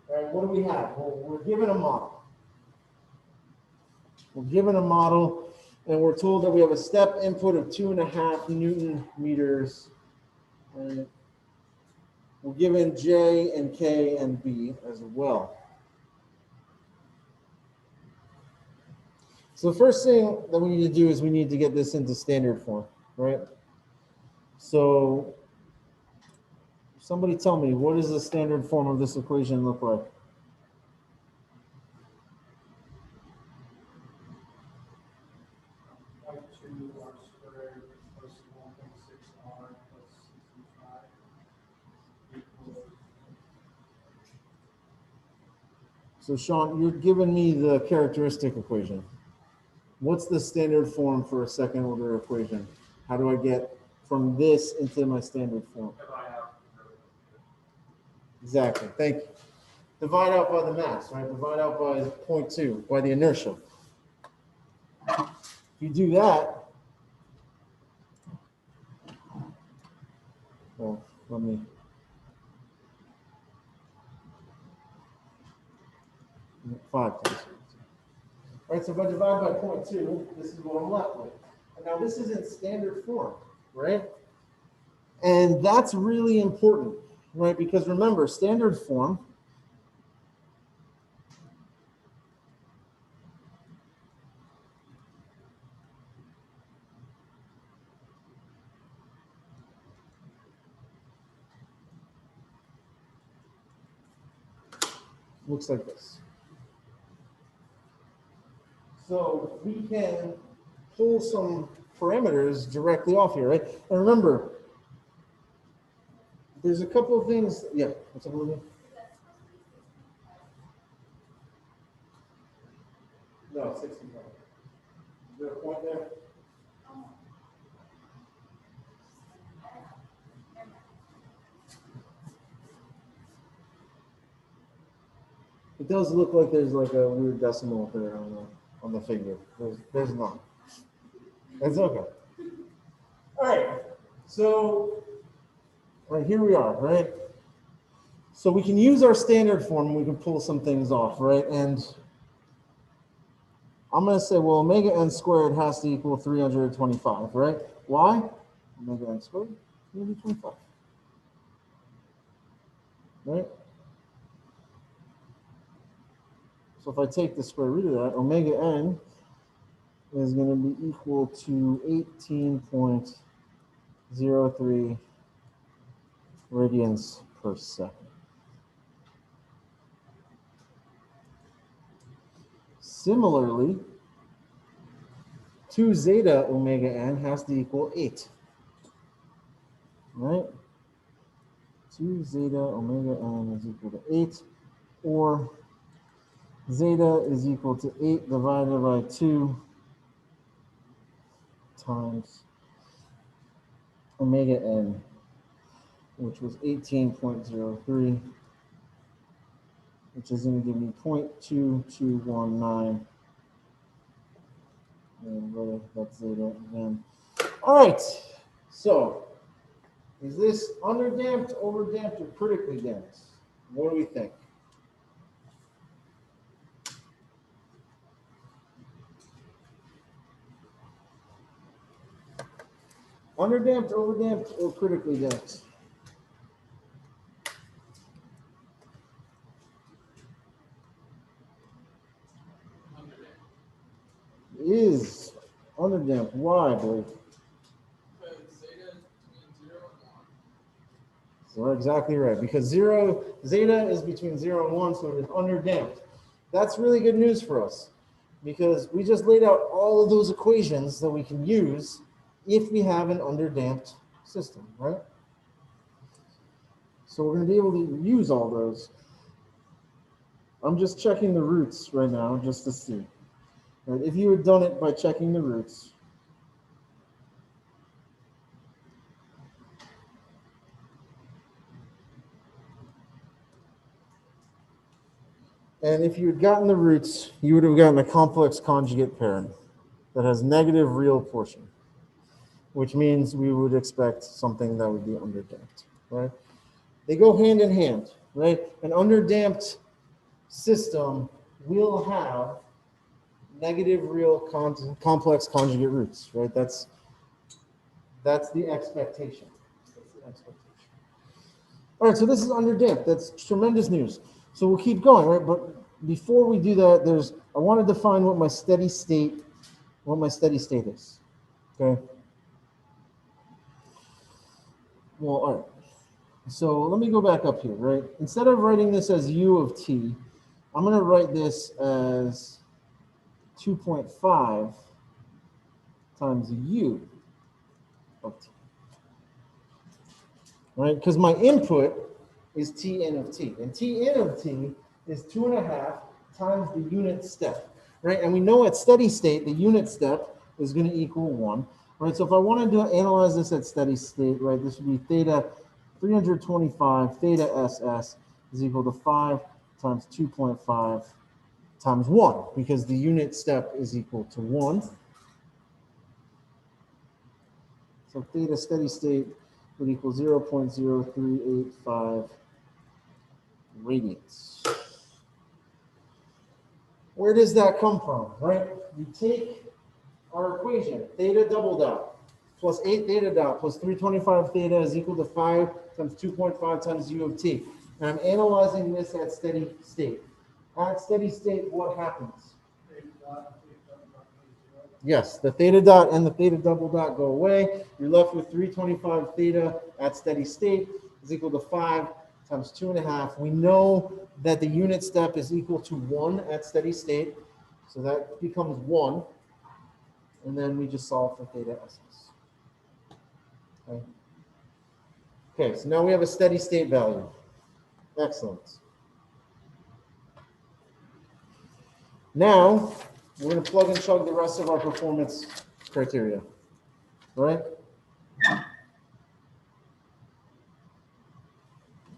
All right, what do we have? Well, we're given a model. We're given a model, and we're told that we have a step input of 2.5 Newton meters. And we're given J and K and B as well. So the first thing that we need to do is we need to get this into standard form, right? So somebody tell me, what does the standard form of this equation look like? Like 2r squared plus 1.6r plus 65 equals. So Sean, you're giving me the characteristic equation. What's the standard form for a second order equation? How do I get from this into my standard form? Exactly, thank you. Divide out by the mass, right? Divide out by 0.2, by the inertia. If you do that, well, let me. Five times. All right, so if I divide by 0.2, this is what I'm left with. And now this is in standard form, right? And that's really important, right? Because remember, standard form looks like this. So we can pull some parameters directly off here, right? And remember, there's a couple of things. Yeah, what's up, Olivia? No, 65. Is there a point there? It does look like there's like a weird decimal there on the figure. There's not. That's okay. All right. So right here we are, right? So we can use our standard form and we can pull some things off, right? And I'm going to say, well, omega n squared has to equal 325, right? Why? Omega n squared, 325. Right? So if I take the square root of that, omega n is going to be equal to 18.6 0.03 radians per second. Similarly, 2 zeta omega n has to equal 8. Right? 2 zeta omega n is equal to 8, or zeta is equal to 8 divided by 2 times omega n, which was 18.03, which is going to give me 0.2219. And whether that's zeta again. All right. So, is this underdamped, overdamped, or critically damped? What do we think? Underdamped, overdamped, or critically damped? Is underdamped. Why, Blake? So exactly right, because zeta is between 0 and 1, so it is underdamped. That's really good news for us, because we just laid out all of those equations that we can use if we have an underdamped system, right? So we're going to be able to use all those. I'm just checking the roots right now just to see. Right? If you had done it by checking the roots, and if you had gotten the roots, you would have gotten a complex conjugate pair that has negative real portion, which means we would expect something that would be underdamped, right? They go hand in hand, right? An underdamped system will have negative real complex conjugate roots, right? That's the expectation. That's the expectation. All right, so this is underdamped. That's tremendous news. So we'll keep going, right? But before we do that, I want to define what my steady state is. Okay. Well, all right. So let me go back up here, right? Instead of writing this as u of t, I'm going to write this as 2.5 times u of t, right? Because my input is Tn of t, and Tn of t is 2.5 times the unit step, right? And we know at steady state, the unit step is going to equal 1, right? So if I wanted to analyze this at steady state, right, this would be theta 325 theta SS is equal to 5 times 2.5 times 1, because the unit step is equal to 1. So theta steady state would equal 0.0385 radians. Where does that come from, right? You take our equation, theta double dot plus 8 theta dot plus 325 theta is equal to 5 times 2.5 times u of t. And I'm analyzing this at steady state. At steady state, what happens? Yes, the theta dot and the theta double dot go away. You're left with 325 theta at steady state is equal to 5 times 2.5. We know that the unit step is equal to 1 at steady state, so that becomes 1. And then we just solve for theta SS. Okay, so now we have a steady state value. Excellent. Now, we're going to plug and chug the rest of our performance criteria, right?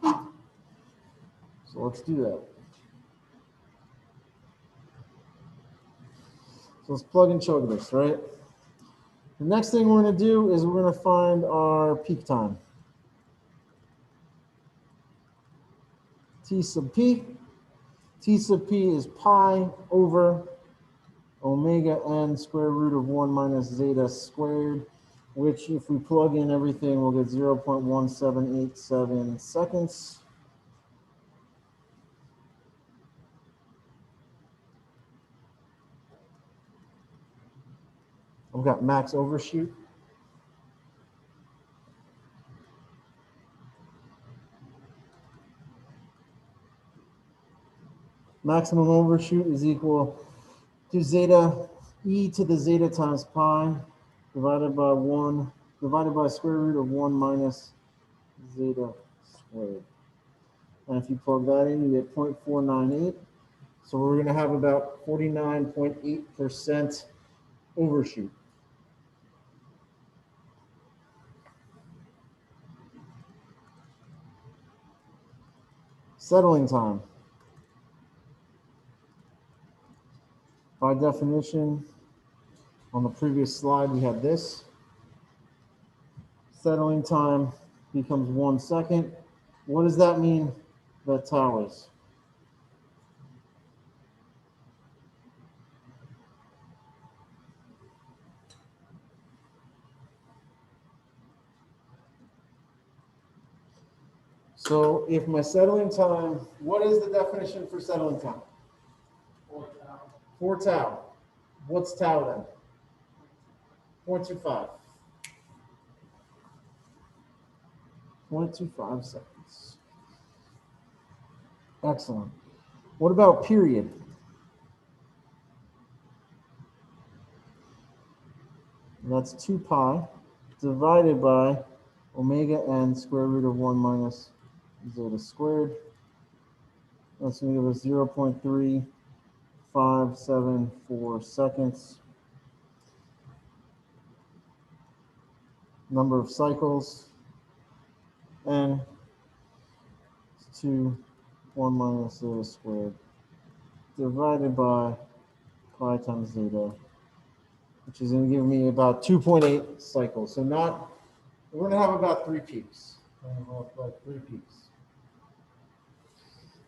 So let's do that. So let's plug and chug this, right? The next thing we're going to do is we're going to find our peak time. T sub p. T sub p is pi over omega n square root of 1 minus zeta squared, which if we plug in everything, we'll get 0.1787 seconds. I've got max overshoot. Maximum overshoot is equal to zeta e to the zeta times pi divided by 1 divided by square root of 1 minus zeta squared. And if you plug that in, you get 0.498. So we're going to have about 49.8% overshoot. Settling time. By definition, on the previous slide, we had this. Settling time becomes 1 second. What does that mean that tau is? So if my settling time, what is the definition for settling time? 4 tau. What's tau then? 0.25. 0.25 seconds. Excellent. What about period? That's 2 pi divided by omega n square root of 1 minus zeta squared. That's going to give us 0.3574 seconds. Number of cycles, n is 2, 1 minus zeta squared, divided by pi times zeta, which is going to give me about 2.8 cycles. So we're going to have about 3 peaks. Like 3 peaks.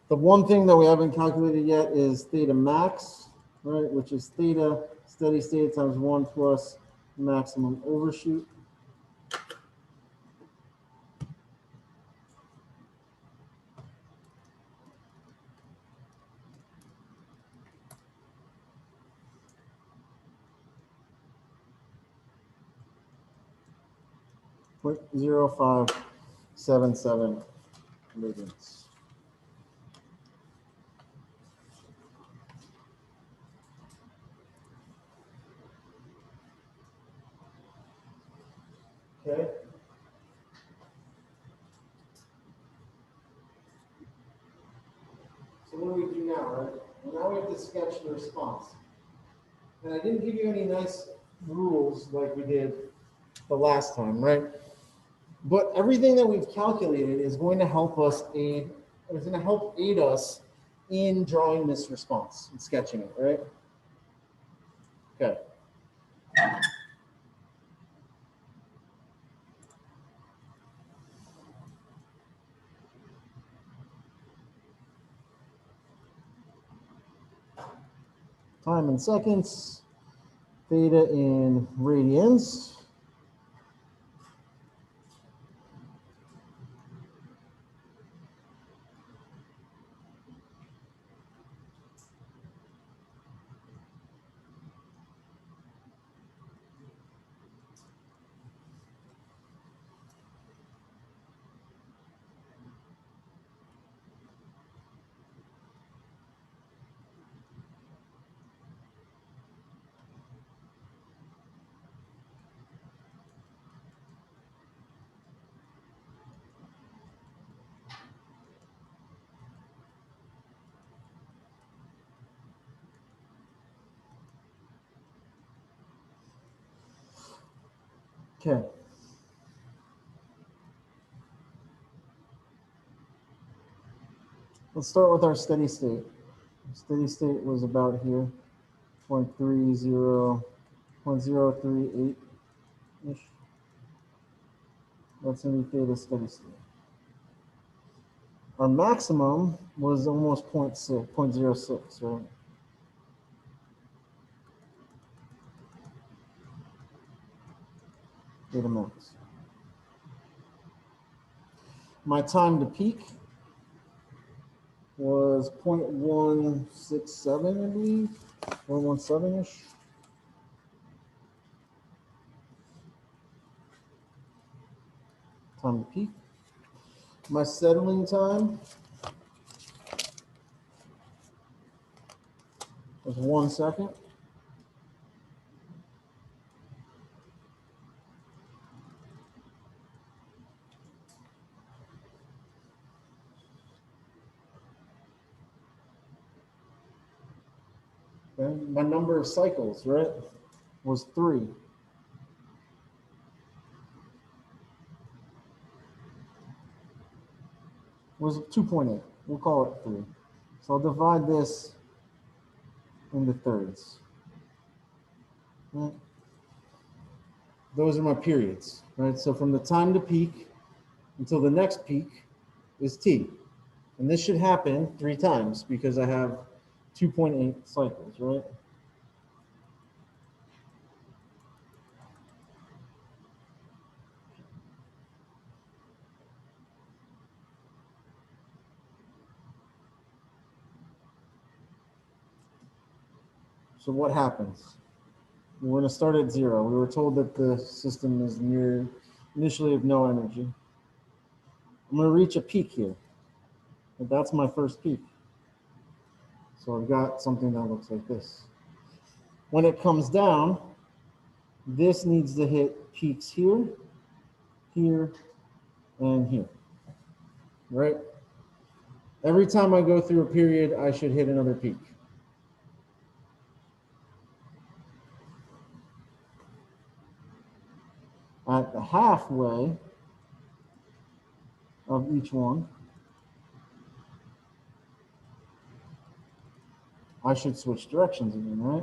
The one thing that we haven't calculated yet is theta max, right, which is theta steady state times 1 plus maximum overshoot. Point 0.0577 millions. Okay. So what do we do now, right? Well, now we have to sketch the response. And I didn't give you any nice rules like we did the last time, right? But everything that we've calculated is going to help us aid us in drawing this response and sketching it, right? Okay. Time in seconds, theta in radians. Okay. Let's start with our steady state. Steady state was about here, 0.038-ish. That's going to be theta steady state. Our maximum was almost 0.06, right? Theta max. My time to peak was 0.167, I believe, 0.17-ish. Time to peak. My settling time Just 1 second. Okay, my number of cycles, right, was 3. Was 2.8. We'll call it 3. So I'll divide this into thirds. Right? Those are my periods, right? So from the time to peak until the next peak is T. And this should happen 3 times because I have 2.8 cycles, right? So what happens? We're going to start at 0. We were told that the system is near initially of no energy. I'm going to reach a peak here. But that's my first peak. So I've got something that looks like this. When it comes down, this needs to hit peaks here, here, and here, right? Every time I go through a period, I should hit another peak. At the halfway of each one, I should switch directions again, right?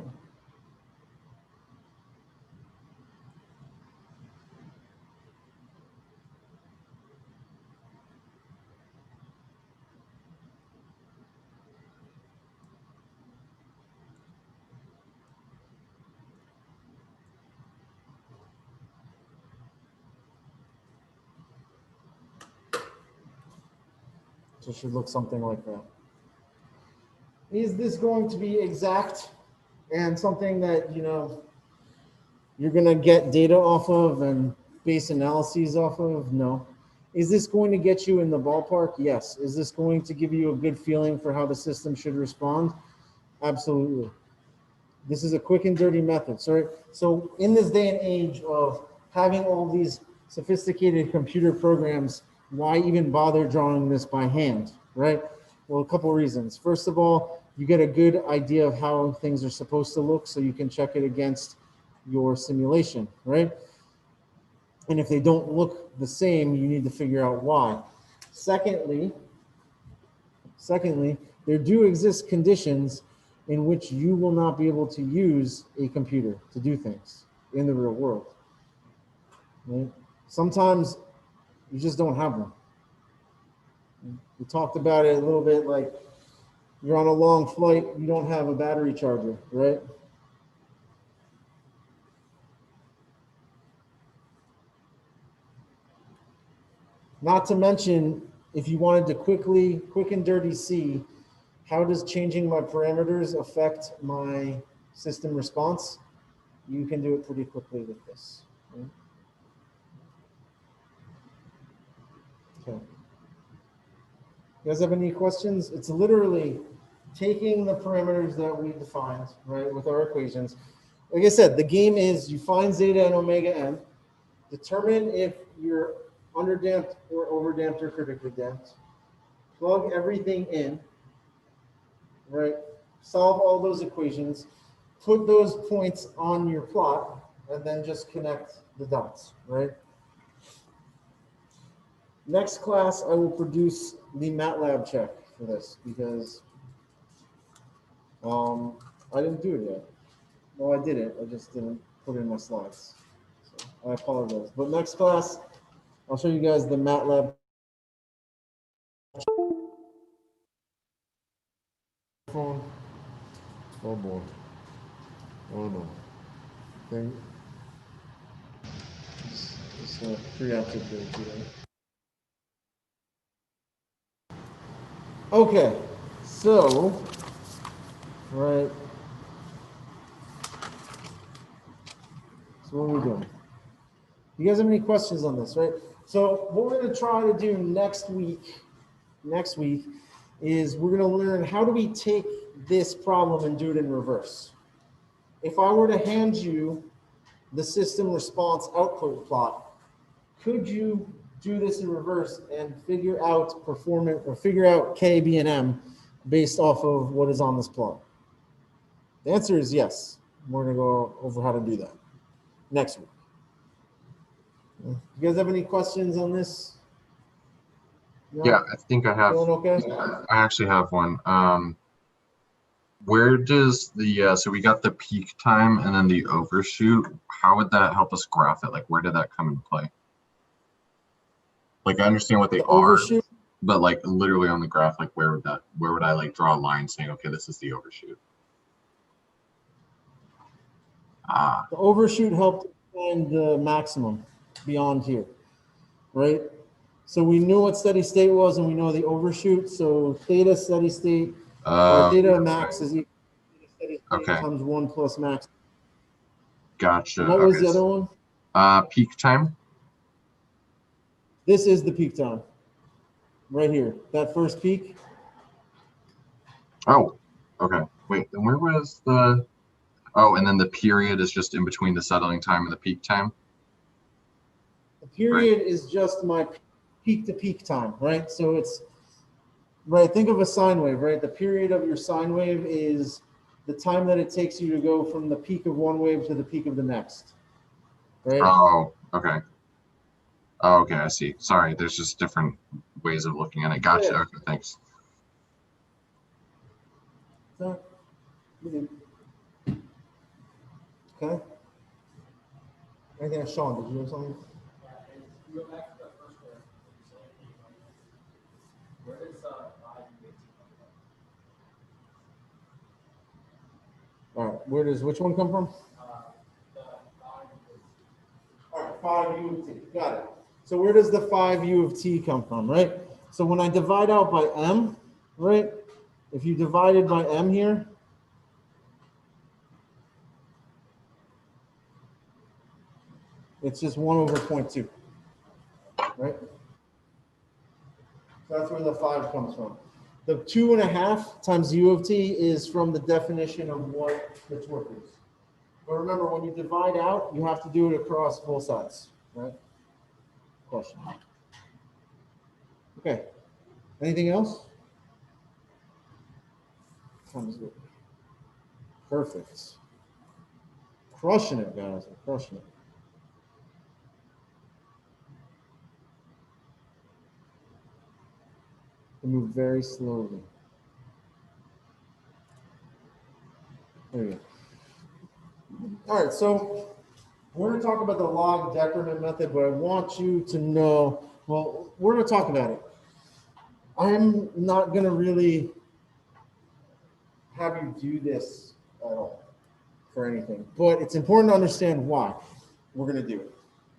So it should look something like that. Is this going to be exact and something that, you know, you're going to get data off of and base analyses off of? No. Is this going to get you in the ballpark? Yes. Is this going to give you a good feeling for how the system should respond? Absolutely. This is a quick and dirty method. So in this day and age of having all these sophisticated computer programs, why even bother drawing this by hand, right? Well, a couple of reasons. First of all, you get a good idea of how things are supposed to look so you can check it against your simulation, right? And if they don't look the same, you need to figure out why. Secondly, there do exist conditions in which you will not be able to use a computer to do things in the real world. Right? Sometimes you just don't have them. We talked about it a little bit, like you're on a long flight, you don't have a battery charger, right? Not to mention, if you wanted to quick and dirty see, how does changing my parameters affect my system response? You can do it pretty quickly with this. Right? Okay. You guys have any questions? It's literally taking the parameters that we defined, right, with our equations. Like I said, the game is you find zeta and omega n, determine if you're underdamped or overdamped or critically damped, plug everything in, right? Solve all those equations, put those points on your plot, and then just connect the dots, right? Next class, I will produce the MATLAB check for this because I didn't do it yet. Well, I did it. I just didn't put it in my slides. So I apologize. But next class, I'll show you guys the MATLAB. Phone. Oh boy. Oh no. Thing. It's a preemptive thing today. Okay. So, right. So what are we doing? You guys have any questions on this, right? So what we're going to try to do next week is we're going to learn how do we take this problem and do it in reverse. If I were to hand you the system response output plot, could you do this in reverse and figure out performance or figure out K, B, and M based off of what is on this plot? The answer is yes. We're going to go over how to do that next week. You guys have any questions on this? No? Yeah, I think I have. Feeling okay? I actually have one. Where does the so we got the peak time and then the overshoot? How would that help us graph it? Like, where did that come into play? Like, I understand what they The are, overshoot? but like literally on the graph, like where would I like draw a line saying, okay, this is the overshoot? Ah, The overshoot helped find the maximum beyond here, right? So we knew what steady state was, and we know the overshoot. So theta steady state or theta max is equal to steady state okay, times 1 plus max. gotcha. What was Okay, the other one? peak time. This is the peak time, right here. That first peak. Oh, okay. Wait, then where was the? Oh, and then the period is just in between the settling time and the peak time. The period is just my peak to peak time, right? So it's right. Think of a sine wave, right? The period of your sine wave is the time that it takes you to go from the peak of one wave to the peak of the next, right? Oh, okay. Oh, okay, I see. Sorry, there's just different ways of looking at it. Gotcha. Yeah. Okay, thanks. So, okay. Anything else, Sean? Did you have something? Yeah, and to go back to the first one, so where does 5 All right. Where does which one come from? the 5 All right, 5u of t. Got it. So where does the 5u of t come from, right? So when I divide out by m, right? If you divided by m here, it's just 1 over 0.2, right? So that's where the 5 comes from. The 2.5 times u of t is from the definition of what the torque is. But remember, when you divide out, you have to do it across both sides, right? Question. Okay. Anything else? Sounds good. Perfect. Crushing it, guys. We're crushing it. We move very slowly. There you go. All right, so we're going to talk about the log decrement method, but I want you to know, well, we're going to talk about it. I'm not going to really have you do this at all for anything, but it's important to understand why we're going to do it.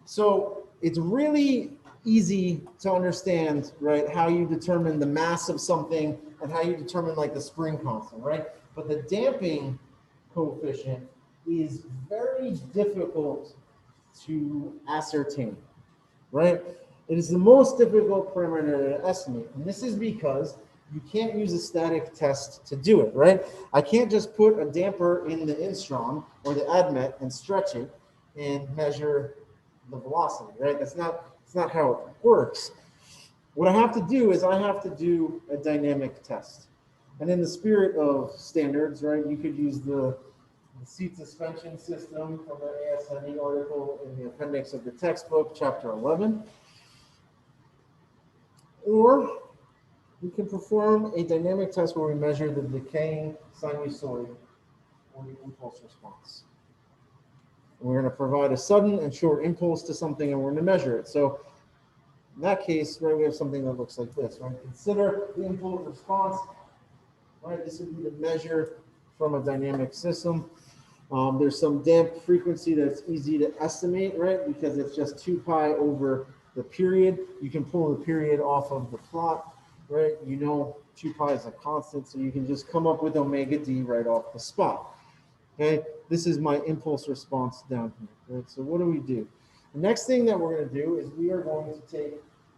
So it's really easy to understand, right, how you determine the mass of something and how you determine like the spring constant, right? But the damping coefficient is very difficult to ascertain, right? It is the most difficult parameter to estimate. And this is because you can't use a static test to do it, right? I can't just put a damper in the instron or the admet and stretch it and measure the velocity, right? That's not how it works. What I have to do is I have to do a dynamic test. And in the spirit of standards, right, you could use the seat suspension system from the ASME article in the appendix of the textbook, chapter 11. Or we can perform a dynamic test where we measure the decaying sinusoid or the impulse response. We're going to provide a sudden and short impulse to something, and we're going to measure it. So in that case, right, we have something that looks like this, right? Consider the impulse response, right? This would be the measure from a dynamic system. There's some damp frequency that's easy to estimate, right? Because it's just 2 pi over the period. You can pull the period off of the plot, right? You know 2 pi is a constant, so you can just come up with omega d right off the spot. Okay, this is my impulse response down here, right? So what do? The next thing that we're going to do is we are going to take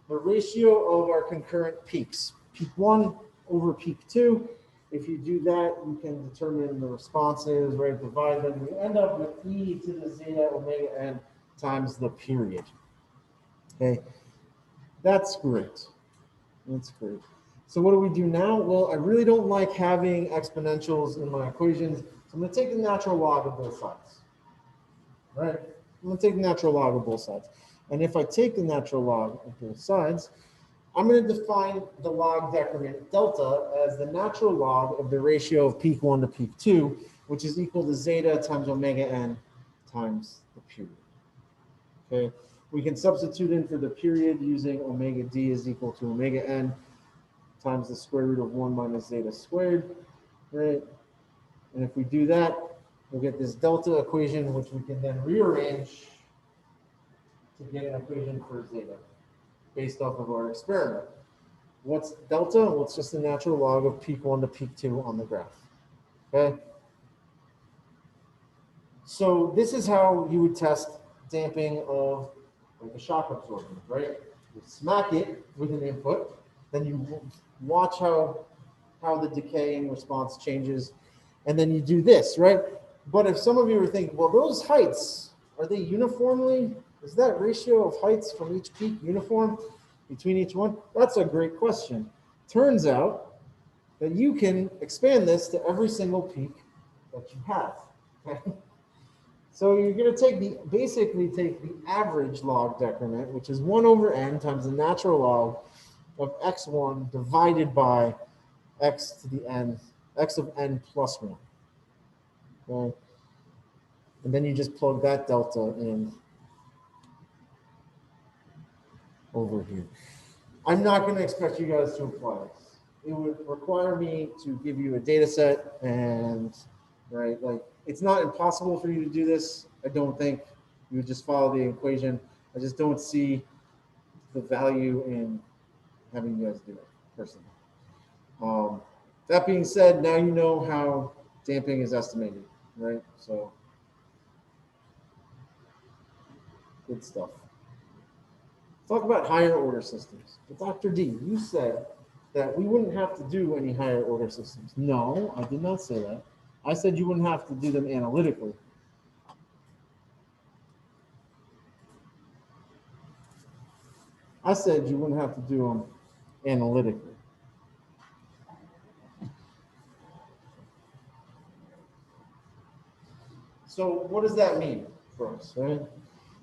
the ratio of our concurrent peaks, peak 1 over peak 2. If you do that, you can determine the responses, right? Divide them. You end up with e to the zeta omega n times the period. Okay, that's great. That's great. So what do we do now? Well, I really don't like having exponentials in my equations. So I'm going to take the natural log of both sides. Right? I'm going to take the natural log of both sides. And if I take the natural log of both sides, I'm going to define the log decrement delta as the natural log of the ratio of peak 1 to peak 2, which is equal to zeta times omega n times the period. Okay, we can substitute in for the period using omega d is equal to omega n times the square root of 1 minus zeta squared, right? And if we do that, we'll get this delta equation, which we can then rearrange to get an equation for zeta based off of our experiment. What's delta? Well, it's just the natural log of peak 1 to peak 2 on the graph. Okay? So this is how you would test damping of like a shock absorber, right? You smack it with an input, then you watch how the decaying response changes, and then you do this, right? But if some of you are thinking, well, those heights, are they uniformly, is that ratio of heights from each peak uniform between each one? That's a great question. Turns out that you can expand this to every single peak that you have. Okay? So you're going to basically take the average log decrement, which is 1 over n times the natural log of x1 divided by x to the n, x of n plus 1. Okay? And then you just plug that delta in over here. I'm not going to expect you guys to apply this. It would require me to give you a data set, and right, like it's not impossible for you to do this. I don't think you would just follow the equation. I just don't see the value in having you guys do it personally. That being said, now you know how damping is estimated, right? So good stuff. Talk about higher order systems. But Dr. D, you said that we wouldn't have to do any higher order systems. No, I did not say that. I said you wouldn't have to do them analytically. I said you wouldn't have to do them analytically. So what does that mean for us, right?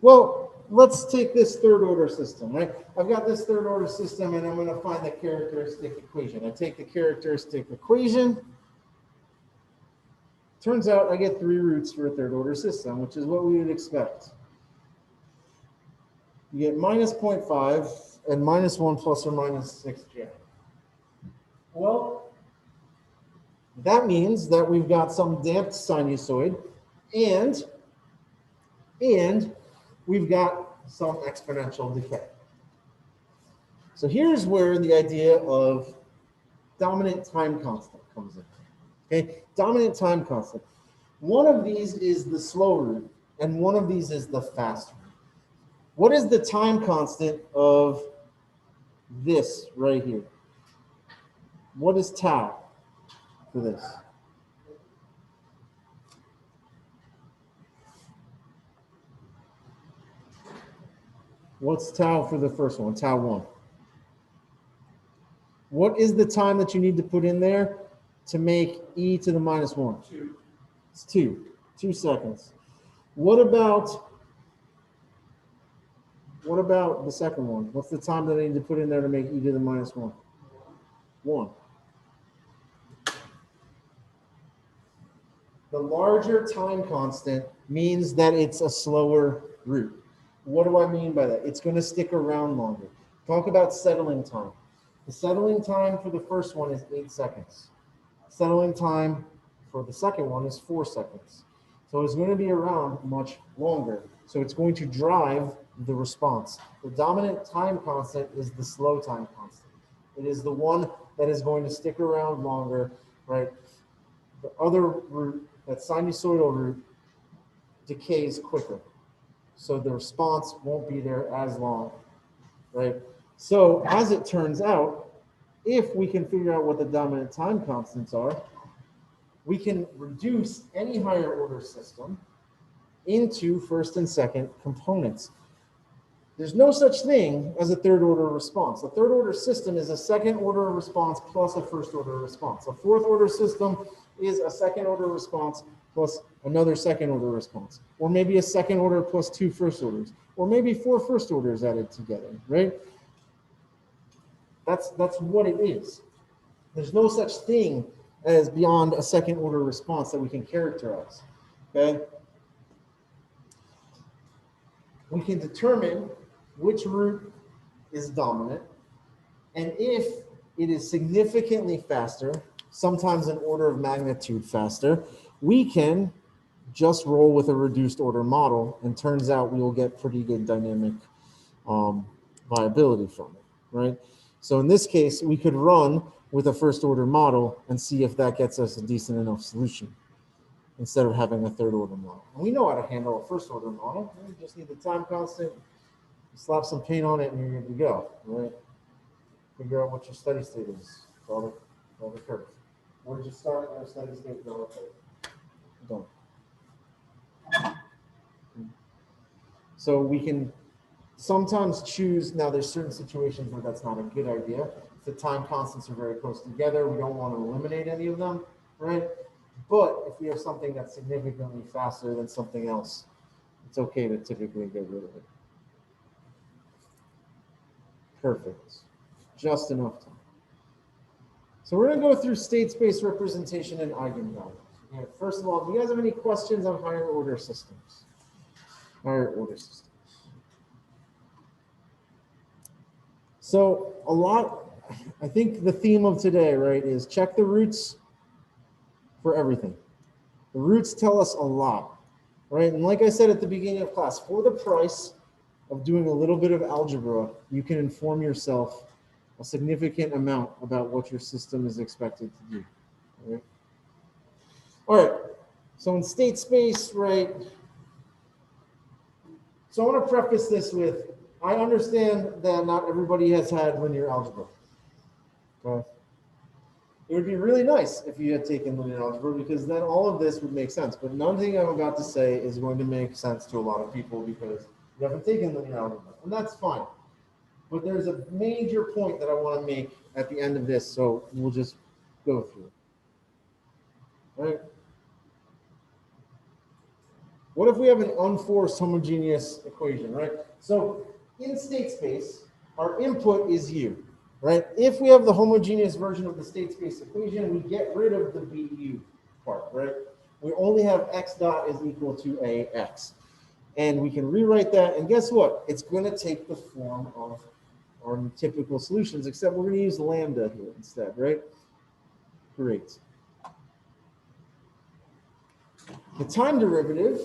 Well, let's take this third order system, right? I've got this third order system and I'm going to find the characteristic equation. I take the characteristic equation. Turns out I get 3 roots for a third order system, which is what we would expect. You get minus 0.5 and minus 1 plus or minus 6j. Well, that means that we've got some damped sinusoid and we've got some exponential decay. So here's where the idea of dominant time constant comes in. Okay, dominant time constant. One of these is the slow root, and one of these is the fast root. What is the time constant of this right here? What is tau for this? What's tau for the first one? Tau 1. What is the time that you need to put in there to make e to the minus 1? 2. It's 2. 2 seconds. What about the second one? What's the time that I need to put in there to make e to the minus 1? 1. The larger time constant means that it's a slower root. What do I mean by that? It's going to stick around longer. Talk about settling time. The settling time for the first one is 8 seconds. Settling time for the second one is 4 seconds. So it's going to be around much longer. So it's going to drive the response. The dominant time constant is the slow time constant. It is the one that is going to stick around longer, right? The other root, that sinusoidal root, decays quicker. So the response won't be there as long, right? So as it turns out, if we can figure out what the dominant time constants are, we can reduce any higher order system into first and second components. There's no such thing as a third order response. A third order system is a second order response plus a first order response. A fourth order system is a second order response plus another second order response, or maybe a second order plus two first orders, or maybe four first orders added together, right? That's what it is. There's no such thing as beyond a second order response that we can characterize, okay? We can determine which root is dominant, and if it is significantly faster, sometimes an order of magnitude faster, we can just roll with a reduced order model, and turns out we will get pretty good dynamic viability from it, right? So in this case, we could run with a first order model and see if that gets us a decent enough solution instead of having a third order model. And we know how to handle a first order model. We just need the time constant, slap some paint on it, and you're good to go, right? Figure out what your steady state is. Draw the curve. Where did you start? Your steady state, draw the curve. Done. So we can sometimes choose, now there's certain situations where that's not a good idea. If the time constants are very close together, we don't want to eliminate any of them, right? But if we have something that's significantly faster than something else, it's okay to typically get rid of it. Perfect. Just enough time. So we're going to go through state space representation and eigenvalues. Okay, first of all, do you guys have any questions on higher order systems? Higher order systems. So I think the theme of today, right, is check the roots for everything. The roots tell us a lot, right? And like I said at the beginning of class, for the price of doing a little bit of algebra, you can inform yourself a significant amount about what your system is expected to do. Right? All right, so in state space, right? So I want to preface this with, I understand that not everybody has had linear algebra. Okay? It would be really nice if you had taken linear algebra, because then all of this would make sense. But nothing I'm about to say is going to make sense to a lot of people because you haven't taken linear algebra, and that's fine. But there's a major point that I want to make at the end of this, so we'll just go through it. All right? What if we have an unforced homogeneous equation, right? So in state space, our input is u, right? If we have the homogeneous version of the state space equation, we get rid of the BU part, right? We only have x dot is equal to ax. And we can rewrite that, and guess what? It's going to take the form of our typical solutions, except we're going to use lambda here instead, right? Great. The time derivative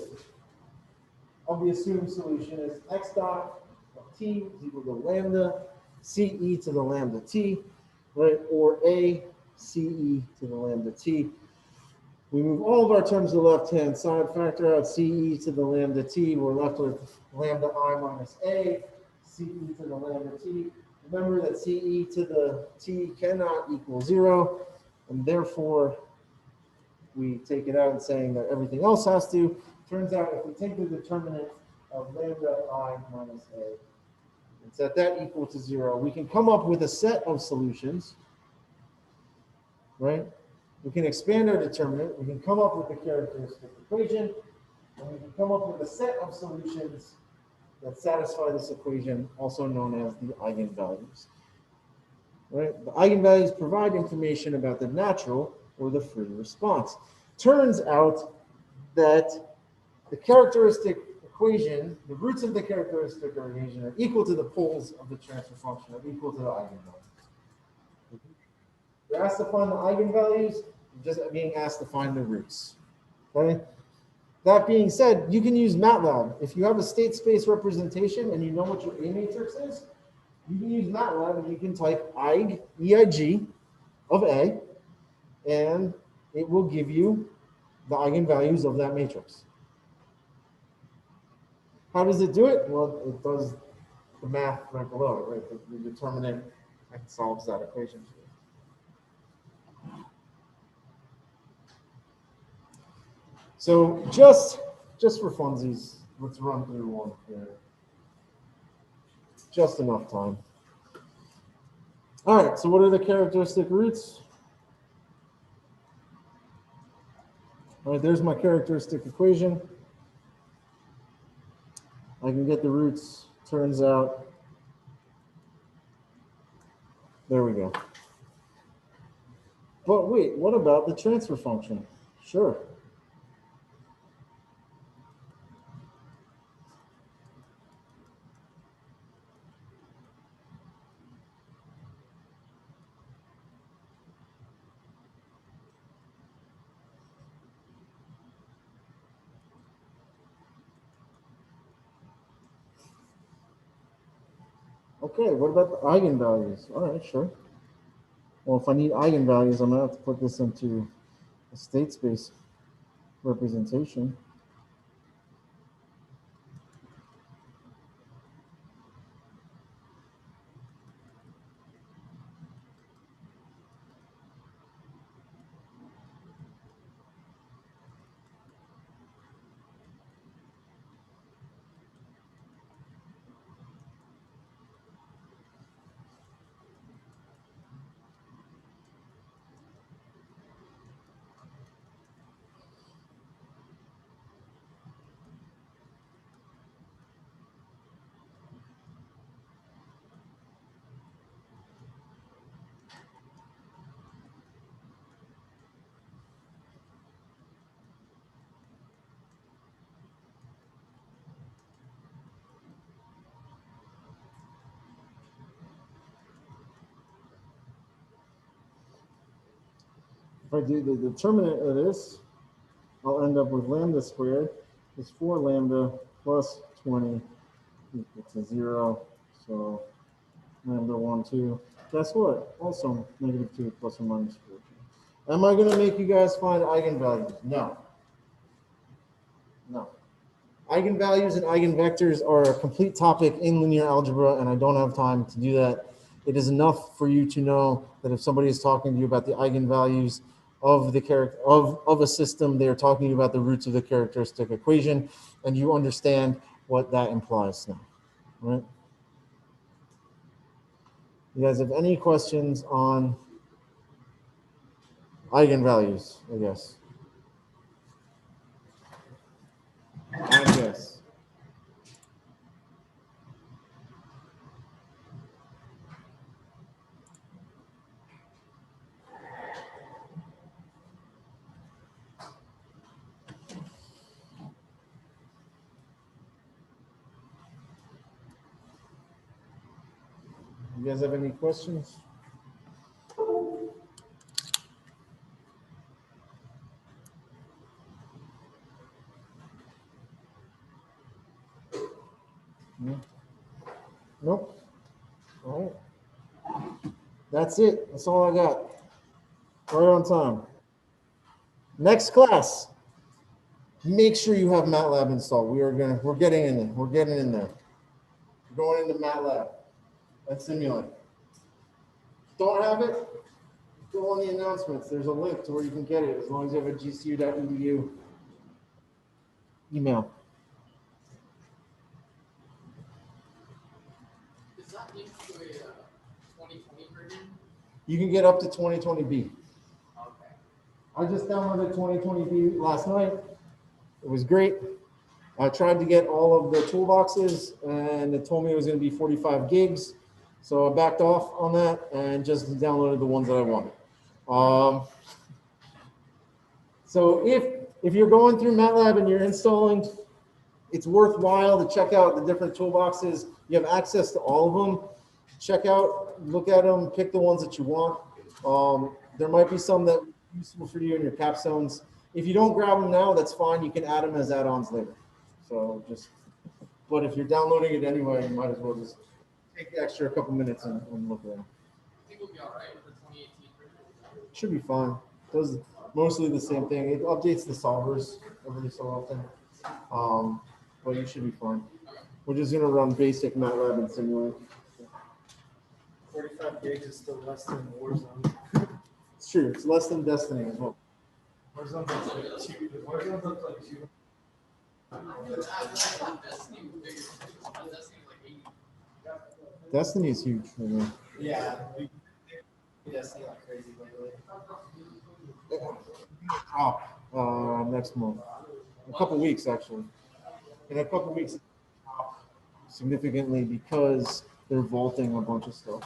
of the assumed solution is x dot of t is equal to lambda ce to the lambda t, right? Or a ce to the lambda t. We move all of our terms to the left-hand side, factor out ce to the lambda t. We're left with lambda I minus a, ce to the lambda t. Remember that ce to the t cannot equal 0, and therefore we take it out and saying that everything else has to. Turns out if we take the determinant of lambda I minus a and set that equal to 0, we can come up with a set of solutions, right? We can expand our determinant, we can come up with the characteristic equation, and we can come up with a set of solutions that satisfy this equation, also known as the eigenvalues. Right? The eigenvalues provide information about the natural or the free response. Turns out that the characteristic equation, the roots of the characteristic equation are equal to the poles of the transfer function, are equal to the eigenvalues. You're asked to find the eigenvalues, you're just being asked to find the roots. Okay? That being said, you can use MATLAB. If you have a state space representation and you know what your A matrix is, you can use MATLAB and you can type EIG of A, and it will give you the eigenvalues of that matrix. How does it do it? Well, it does the math right below it, right? The determinant solves that equation. So just for funsies, let's run through one here. Just enough time. All right, so what are the characteristic roots? All right, there's my characteristic equation. I can get the roots, turns out. There we go. But wait, what about the transfer function? Sure. Okay, what about the eigenvalues? All right, sure. Well, if I need eigenvalues, I'm gonna have to put this into a state space representation. If I do the determinant of this, I'll end up with lambda squared is 4 lambda plus 20 equal to 0. So lambda 1, 2. Guess what? Also -2 plus or minus 4. Am I going to make you guys find eigenvalues? No. No. Eigenvalues and eigenvectors are a complete topic in linear algebra, and I don't have time to do that. It is enough for you to know that if somebody is talking to you about the eigenvalues of the character of a system, they are talking to you about the roots of the characteristic equation, and you understand what that implies now. Right? You guys have any questions on eigenvalues, I guess? I guess. You guys have any questions? No? Nope. All right. That's it. That's all I got. Right on time. Next class. Make sure you have MATLAB installed. We're getting in there. We're getting in there. We're going into MATLAB and simulate. Don't have it? Go on the announcements. There's a link to where you can get it as long as you have a gcu.edu email. Is that linked to a 2020 version? You can get up to 2020B. Okay. I just downloaded 2020B last night. It was great. I tried to get all of the toolboxes and it told me it was going to be 45 gigs. So I backed off on that and just downloaded the ones that I wanted. So if you're going through MATLAB and you're installing, it's worthwhile to check out the different toolboxes. You have access to all of them. Check out, look at them, pick the ones that you want. There might be some that are useful for you in your capstones. If you don't grab them now, that's fine. You can add them as add-ons later. So but if you're downloading it anyway, you might as well just take the extra couple minutes and look at them. I think we'll be all right with the 2018 version. Should be fine. Does mostly the same thing. It updates the solvers every so often. But you should be fine. We're just gonna run basic MATLAB and simulate. 45 gigs is still less than Warzone. It's true. It's less than Destiny as well. Warzone's like two. Warzone's like two. Destiny is huge right now. Yeah. Destiny like crazy lately. Drop next month. In a couple weeks, actually. In a couple weeks, drop significantly because they're vaulting a bunch of stuff.